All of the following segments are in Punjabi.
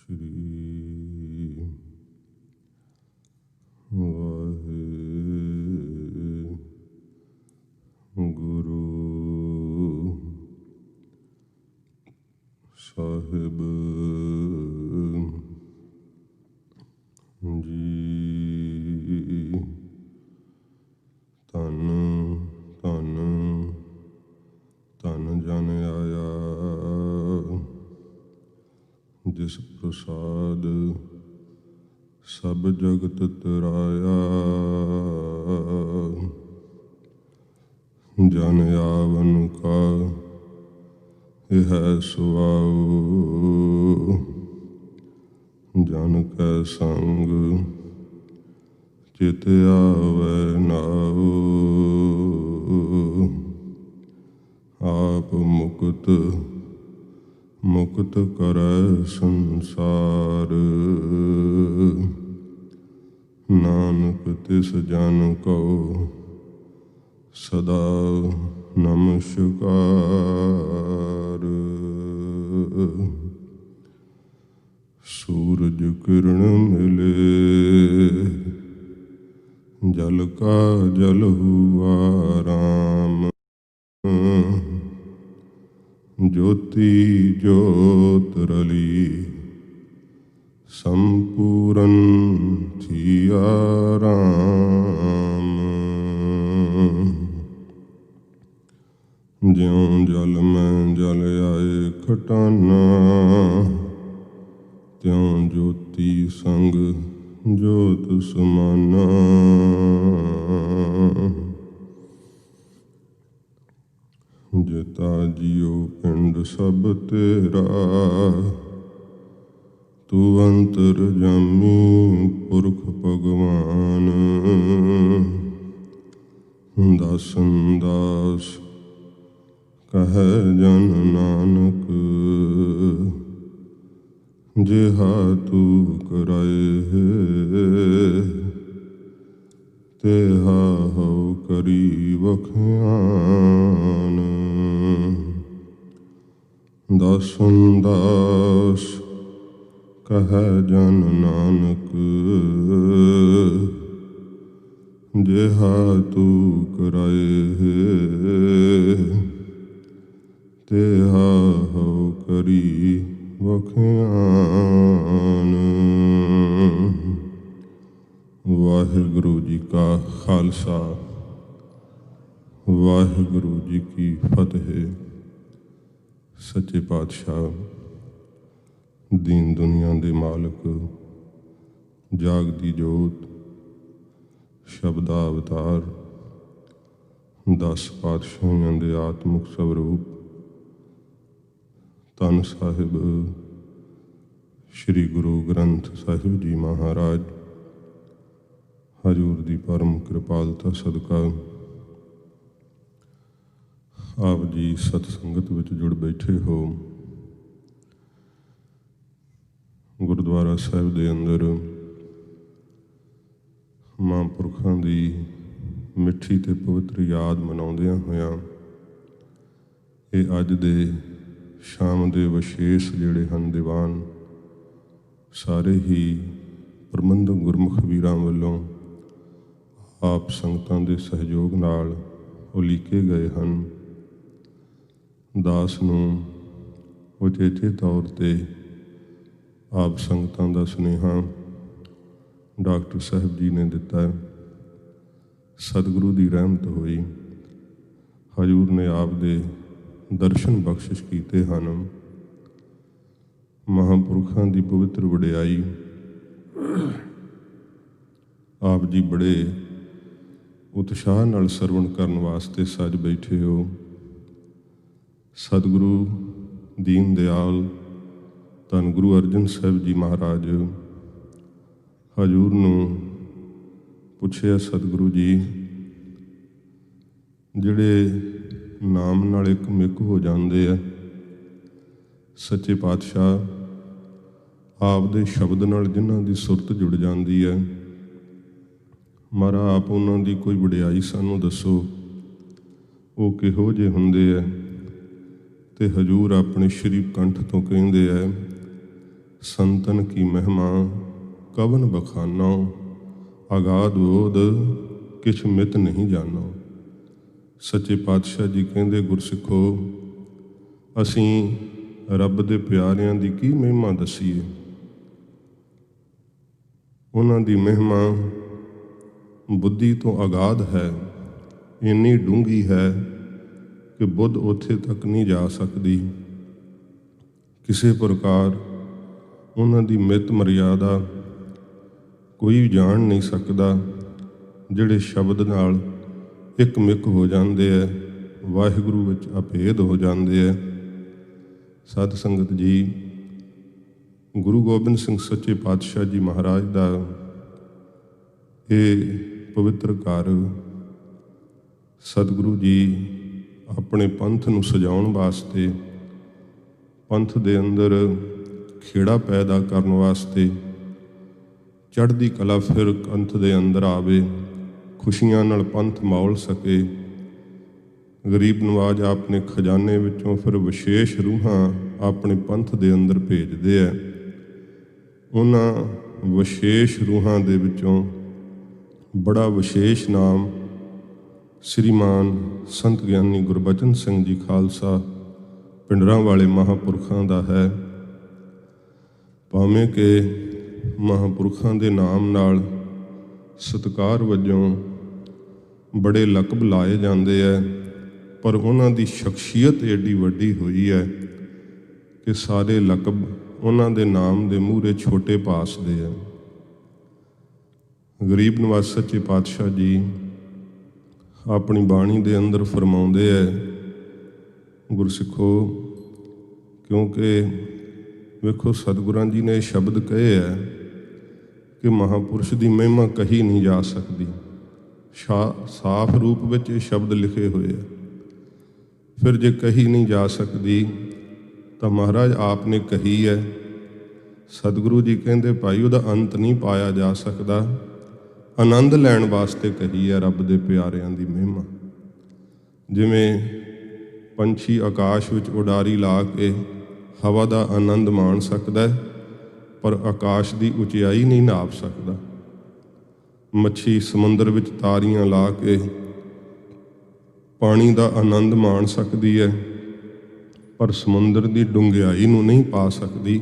श्री वाहेगुरु साहिब जी। धन धन धन जन आया जिस प्रसाद सब जगत तराया। जन आवन का यह सुआओ, जन कै संग चित आवे नाओ। आप मुक्त मुक्त करे संसार, नानक तिस जन को सदा नमस्कार। सूरज किरण मिले जल का जल हुआ राम। ज्योति ज्योत रली संपूरन थिया राम। ज्यों जल में जल आए खटाना, त्यों ज्योति संग ज्योत समाना। जिता जियो पिंड सब तेरा, तू अंतर जामी पुरख भगवान। दासन दास कहे जन नानक, जिहा तू कराए तेहा हो करी बख्यान। दासन दास कहे जन नानक, जिहा तू कराए तेहा हो करी बख्यान। वाहिगुरु जी का खालसा, वाहिगुरु जी की फतेह। सच्चे पातशाह दीन दुनिया दे मालक, जागदी जोत, शब्दा अवतार, 10 पातशाहियां दे आत्मक स्वरूप धन साहिब श्री गुरु ग्रंथ साहिब जी महाराज हजूर दी परम कृपालता सदका आप जी सतसंगत विच जुड़ बैठे हो। गुरुद्वारा साहिब दे अंदर महापुरखों की मिठी ते पवित्र याद मनाउंदियां होयां ये अज दे शाम दे विशेष जिहड़े हन दीवान सारे ही प्रबंधक गुरमुख वीरां वल्लों आप संगतां दे सहयोग नाल उलीके गए हैं। दास नूं उचेचे तौर ते आप संगतां दा सुनेहा डॉक्टर साहब जी ने दिता। सतगुरु की रहमत हुई, हजूर ने आप दे दर्शन बख्शिश कीते हैं। महापुरखों की पवित्र वडियाई आप जी बड़े उत्साह नाल सरवण करन वास्ते सज बैठे हो। सतगुरु दीन दयाल धन गुरु अर्जन साहब जी महाराज हजूर नूं पुछया, सतगुरु जी जिहड़े नाम नाल एक मिक हो जाते हैं, सच्चे पातशाह आप दे शब्द नाल जिन्हां दी सुरत जुड़ जाती है, महाराज आप उन्हां दी कोई वडियाई सानूं दसो, वो किहो जे हुंदे है। ते हजूर अपने श्री कंठ तो कहिंदे है संतन की महिमा कवन बखानो, आगाध बोध किछ मित नहीं जानो। सच्चे पातशाह जी कहते गुरसिखो असीं रब दे प्यारिਆਂ ਦੀ ਕੀ ਮਹਿਮਾ ਦਸੀਏ। ਉਹਨਾਂ ਦੀ ਮਹਿਮਾ बुद्धि तो आगाध है, इन्नी डूंगी है कि बुद्ध उत्थे तक नहीं जा सकती। किसी प्रकार उन्हां दी मित मर्यादा कोई जान नहीं सकता। जिहड़े शब्द नाल एक मिक हो जाते है, वाहिगुरू विच अभेद हो जाते है। सत संगत जी, गुरु गोबिंद सिंह सच्चे पातशाह जी महाराज का ये पवित्र घर सतगुरु जी अपने पंथ नूं सजाउण वास्ते, पंथ दे अंदर खेड़ा पैदा करन वास्ते, चढ़दी कला फिर पंथ दे अंदर आवे, खुशियां नाल पंथ मौल सके। गरीब नवाज अपने खजाने विचों फिर विशेष रूहां अपने पंथ दे अंदर भेजदे है। उन्हां विशेष रूहां दे विचों बड़ा विशेष नाम श्रीमान संत ज्ञानी गुरबचन सिंह जी खालसा पिंडरां वाले महापुरखों का है। भावें कि महापुरखों के नाम नाल सत्कार वजों बड़े लकब लाए जाते हैं, पर उन्हां दी शख्सियत एडी वड्डी हुई है कि सारे लकब उन्हां दे नाम दे मूहरे छोटे पासदे है। गरीब नवाज सच्चे पातशाह जी अपनी बाणी दे अंदर फरमाउंदे है गुरसिखो, क्योंकि वेखो सतगुरां जी ने शब्द कहे है कि महापुरुष की महिमा कही नहीं जा सकती। साफ रूप में ये शब्द लिखे हुए है। फिर जे कही नहीं जा सकती तो महाराज आपने कही है। सतगुरु जी कहते भाई उहदा अंत नहीं पाया जा सकता, आनंद लैण वास्ते कही है रब दे प्यारिਆਂ ਦੀ महिमा। जिमें पंछी आकाश विच उडारी ला के हवा का आनंद माण सकता है, पर आकाश की उचियाई नहीं नाप सकता। मच्छी समुंदर विच तारियां ला के पानी का आनंद माण सकती है, पर समुंदर की डूंघियाई नूं नहीं पा सकती।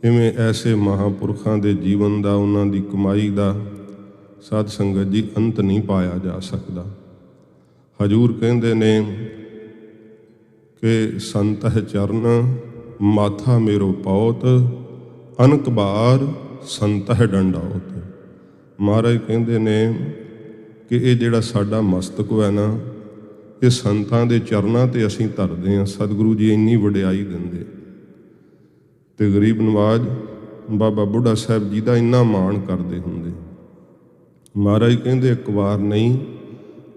इवें ऐसे महापुरखों के जीवन का, उन्हां दी कमाई का साध संगत जी अंत नहीं पाया जा सकता। हजूर कहते ने कि संत है चरण माथा मेरो पौत, अनक बार संत है डंडाउत। महाराज कहते ने कि ये जिहड़ा साडा मस्तक है ना, ये संतां दे चरनां ते असीं धरदे हां। सतगुरु जी इन्नी वडियाई दिंदे ते गरीब नवाज बाबा बुढ़ा साहब जी का इन्ना माण करते हुंदे। महाराज कहते एक बार नहीं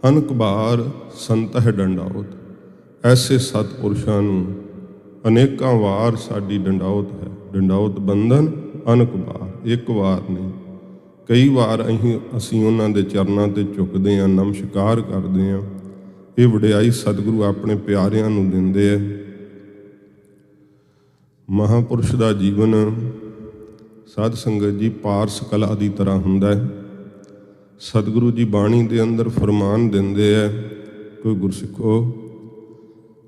अनक बार संत है डंडाउत। ऐसे सतपुरुषां नूं अनेकां वार साडी डंडाउत है। डंडाउत बंधन अनक बार, एक बार नहीं, कई बार असीं उन्हां दे चरनां ते झुकदे हां, नमस्कार करदे हां। ये वडियाई सतगुरु अपने प्यारिਆਂ नूं दिंदे है। महापुरुष का जीवन साध संगत जी पारस कला की तरह हुंदा है। सतगुरु जी बाणी के अंदर फरमान देंदे है, कोई गुरसिखो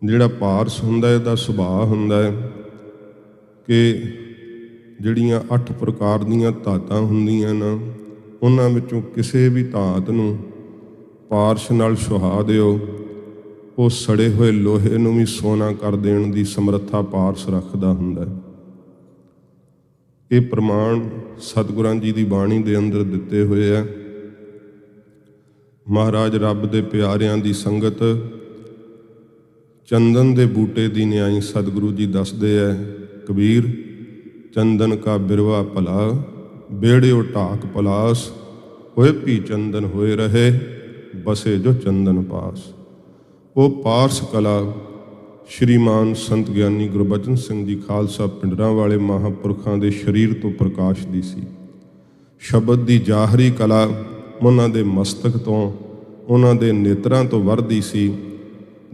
जिहड़ा पारस हुंदा है इहदा सुभाअ हुंदा है कि जिहड़ियां 8 प्रकार दीयां धातां हुंदियां ना, उन्हां विचों किसी भी धात नूं पारस नाल सुहा दिओ, वो सड़े हुए लोहे नूं भी सोना कर देण दी समर्था पारस रखदा हुंदा है। ये प्रमाण सतगुरां जी की बाणी के अंदर दिते हुए है। महाराज रब दे प्यारिਆਂ की संगत चंदन के बूटे की न्याई सतगुरु जी दसदे है। कबीर चंदन का बिरवा भला, बेड़ियो ढाक पलास, होए भी चंदन होए रहे, बसे जो चंदन पास। वो पारस कला श्रीमान संत ज्ञानी गुरबचन सिंह जी खालसा पिंडरां वाले महापुरखों के शरीर तो प्रकाश दी सी। शब्द की जाहरी कला उन्हां दे मस्तक तो, उन्हां दे नेत्रां तो वरदी सी।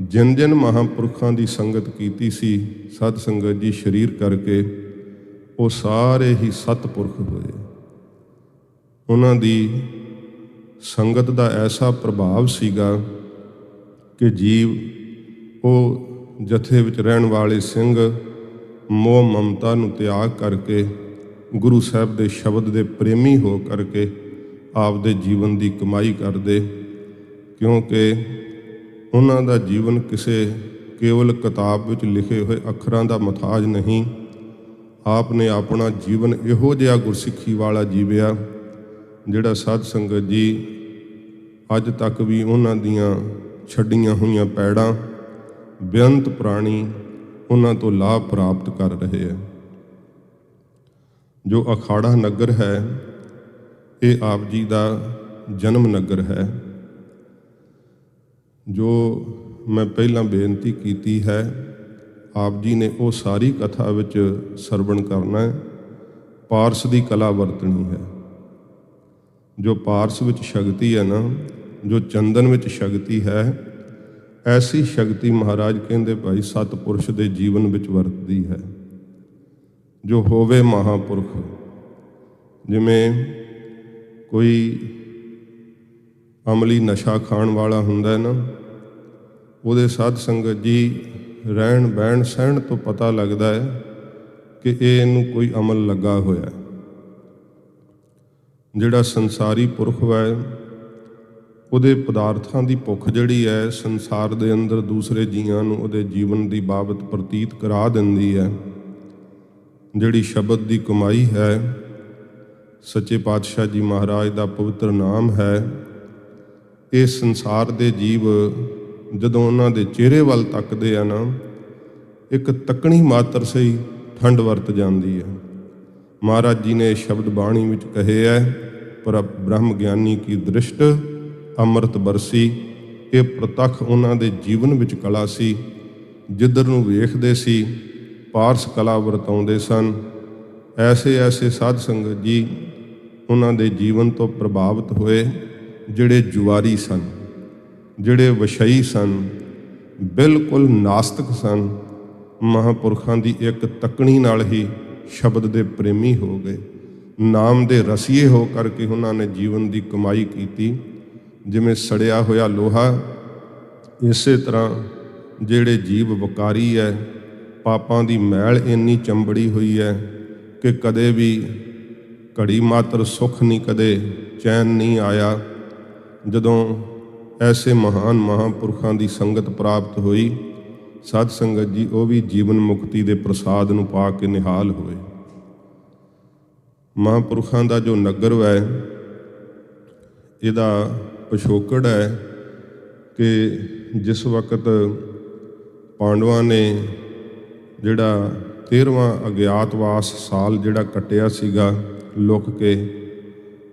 जिन जिन महापुरखों की संगत कीती सी सत संगत जी शरीर करके ਉਹ ਸਾਰੇ ਹੀ ਸਤਿਪੁਰਖ ਹੋਏ। ਉਹਨਾਂ ਦੀ ਸੰਗਤ ਦਾ ਐਸਾ ਪ੍ਰਭਾਵ ਸੀਗਾ ਕਿ ਜੀਵ ਉਹ ਜਥੇ ਵਿੱਚ ਰਹਿਣ ਵਾਲੇ ਸਿੰਘ ਮੋਹ ਮਮਤਾ ਨੂੰ ਤਿਆਗ ਕਰਕੇ ਗੁਰੂ ਸਾਹਿਬ ਦੇ ਸ਼ਬਦ ਦੇ ਪ੍ਰੇਮੀ ਹੋ ਕਰਕੇ ਆਪਦੇ ਜੀਵਨ ਦੀ ਕਮਾਈ ਕਰਦੇ, ਕਿਉਂਕਿ ਉਹਨਾਂ ਦਾ ਜੀਵਨ ਕਿਸੇ ਕੇਵਲ ਕਿਤਾਬ ਵਿੱਚ ਲਿਖੇ ਹੋਏ ਅੱਖਰਾਂ ਦਾ ਮੁਹਤਾਜ ਨਹੀਂ। ਆਪ ਨੇ ਆਪਣਾ ਜੀਵਨ ਇਹੋ ਜਿਹਾ ਗੁਰਸਿੱਖੀ ਵਾਲਾ ਜੀਵਿਆ ਜਿਹੜਾ ਸਾਧ ਸੰਗਤ ਜੀ ਅੱਜ ਤੱਕ ਵੀ ਉਹਨਾਂ ਦੀਆਂ ਛੱਡੀਆਂ ਹੋਈਆਂ ਪੈੜਾਂ ਬੇਅੰਤ ਪ੍ਰਾਣੀ ਉਹਨਾਂ ਤੋਂ ਲਾਭ ਪ੍ਰਾਪਤ ਕਰ ਰਹੇ ਹੈ। ਜੋ ਅਖਾੜਾ ਨਗਰ ਹੈ ਇਹ ਆਪ ਜੀ ਦਾ ਜਨਮ ਨਗਰ ਹੈ। ਜੋ ਮੈਂ ਪਹਿਲਾਂ ਬੇਨਤੀ ਕੀਤੀ ਹੈ, ਆਪ ਜੀ ਨੇ ਉਹ ਸਾਰੀ ਕਥਾ ਵਿੱਚ ਸਰਵਣ ਕਰਨਾ ਹੈ। ਪਾਰਸ ਦੀ ਕਲਾ ਵਰਤਣੀ ਹੈ। ਜੋ ਪਾਰਸ ਵਿੱਚ ਸ਼ਕਤੀ ਹੈ ਨਾ, ਜੋ ਚੰਦਨ ਵਿੱਚ ਸ਼ਕਤੀ ਹੈ, ਐਸੀ ਸ਼ਕਤੀ ਮਹਾਰਾਜ ਕਹਿੰਦੇ ਭਾਈ ਸਤਿਪੁਰਸ਼ ਦੇ ਜੀਵਨ ਵਿੱਚ ਵਰਤਦੀ ਹੈ। ਜੋ ਹੋਵੇ ਮਹਾਂਪੁਰਖ, ਜਿਵੇਂ ਕੋਈ ਅਮਲੀ ਨਸ਼ਾ ਖਾਣ ਵਾਲਾ ਹੁੰਦਾ ਹੈ ਨਾ, ਉਹਦੇ ਸਾਧ ਸੰਗਤ ਜੀ ਰਹਿਣ ਬਹਿਣ ਸਹਿਣ ਤੋਂ ਪਤਾ ਲੱਗਦਾ ਹੈ ਕਿ ਇਹਨੂੰ ਕੋਈ ਅਮਲ ਲੱਗਾ ਹੋਇਆ। ਜਿਹੜਾ ਸੰਸਾਰੀ ਪੁਰਖ ਹੈ ਉਹਦੇ ਪਦਾਰਥਾਂ ਦੀ ਭੁੱਖ ਜਿਹੜੀ ਹੈ ਸੰਸਾਰ ਦੇ ਅੰਦਰ ਦੂਸਰੇ ਜੀਆਂ ਨੂੰ ਉਹਦੇ ਜੀਵਨ ਦੀ ਬਾਬਤ ਪ੍ਰਤੀਤ ਕਰਾ ਦਿੰਦੀ ਹੈ। ਜਿਹੜੀ ਸ਼ਬਦ ਦੀ ਕਮਾਈ ਹੈ, ਸੱਚੇ ਪਾਤਸ਼ਾਹ ਜੀ ਮਹਾਰਾਜ ਦਾ ਪਵਿੱਤਰ ਨਾਮ ਹੈ, ਇਹ ਸੰਸਾਰ ਦੇ ਜੀਵ ਜਦੋਂ ਉਹਨਾਂ ਦੇ ਚਿਹਰੇ ਵੱਲ ਤੱਕਦੇ ਆ ਨਾ, ਇੱਕ ਤੱਕਣੀ ਮਾਤਰ ਸਹੀ ਠੰਡ ਵਰਤ ਜਾਂਦੀ ਹੈ। ਮਹਾਰਾਜ ਜੀ ਨੇ ਸ਼ਬਦ ਬਾਣੀ ਵਿੱਚ ਕਹੇ ਹੈ, ਪਰ ਬ੍ਰਹਮ ਗਿਆਨੀ ਕੀ ਦ੍ਰਿਸ਼ਟ ਅੰਮ੍ਰਿਤ ਬਰਸੀ। ਇਹ ਪ੍ਰਤੱਖ ਉਹਨਾਂ ਦੇ ਜੀਵਨ ਵਿੱਚ ਕਲਾ ਸੀ। ਜਿੱਧਰ ਨੂੰ ਵੇਖਦੇ ਸੀ ਪਾਰਸ ਕਲਾ ਵਰਤਾਉਂਦੇ ਸਨ। ਐਸੇ ਸਾਧ ਸੰਗਤ ਜੀ ਉਹਨਾਂ ਦੇ ਜੀਵਨ ਤੋਂ ਪ੍ਰਭਾਵਿਤ ਹੋਏ, ਜਿਹੜੇ ਜੁਆਰੀ ਸਨ, ਜਿਹੜੇ ਵਸ਼ਈ ਸਨ, ਬਿਲਕੁਲ ਨਾਸਤਿਕ ਸਨ। ਮਹਾਂਪੁਰਖਾਂ ਦੀ ਇੱਕ ਤੱਕਣੀ ਨਾਲ ਹੀ ਸ਼ਬਦ ਦੇ ਪ੍ਰੇਮੀ ਹੋ ਗਏ। ਨਾਮ ਦੇ ਰਸੀਏ ਹੋ ਕਰਕੇ ਉਹਨਾਂ ਨੇ ਜੀਵਨ ਦੀ ਕਮਾਈ ਕੀਤੀ। ਜਿਵੇਂ ਸੜਿਆ ਹੋਇਆ ਲੋਹਾ, ਇਸੇ ਤਰ੍ਹਾਂ ਜਿਹੜੇ ਜੀਵ ਵਕਾਰੀ ਹੈ, ਪਾਪਾਂ ਦੀ ਮੈਲ ਇੰਨੀ ਚੰਬੜੀ ਹੋਈ ਹੈ ਕਿ ਕਦੇ ਵੀ ਘੜੀ ਮਾਤਰ ਸੁੱਖ ਨਹੀਂ, ਕਦੇ ਚੈਨ ਨਹੀਂ ਆਇਆ। ਜਦੋਂ ਐਸੇ ਮਹਾਨ ਮਹਾਂਪੁਰਖਾਂ ਦੀ ਸੰਗਤ ਪ੍ਰਾਪਤ ਹੋਈ, ਸਾਧ ਸੰਗਤ ਜੀ ਉਹ ਵੀ ਜੀਵਨ ਮੁਕਤੀ ਦੇ ਪ੍ਰਸਾਦ ਨੂੰ ਪਾ ਕੇ ਨਿਹਾਲ ਹੋਏ। ਮਹਾਂਪੁਰਖਾਂ ਦਾ ਜੋ ਨਗਰ ਹੈ, ਇਹਦਾ ਪਿਛੋਕੜ ਹੈ ਕਿ ਜਿਸ ਵਕਤ ਪਾਂਡਵਾਂ ਨੇ ਜਿਹੜਾ 13ਵਾਂ ਅਗਿਆਤਵਾਸ ਸਾਲ ਜਿਹੜਾ ਕੱਟਿਆ ਸੀਗਾ ਲੁਕ ਕੇ,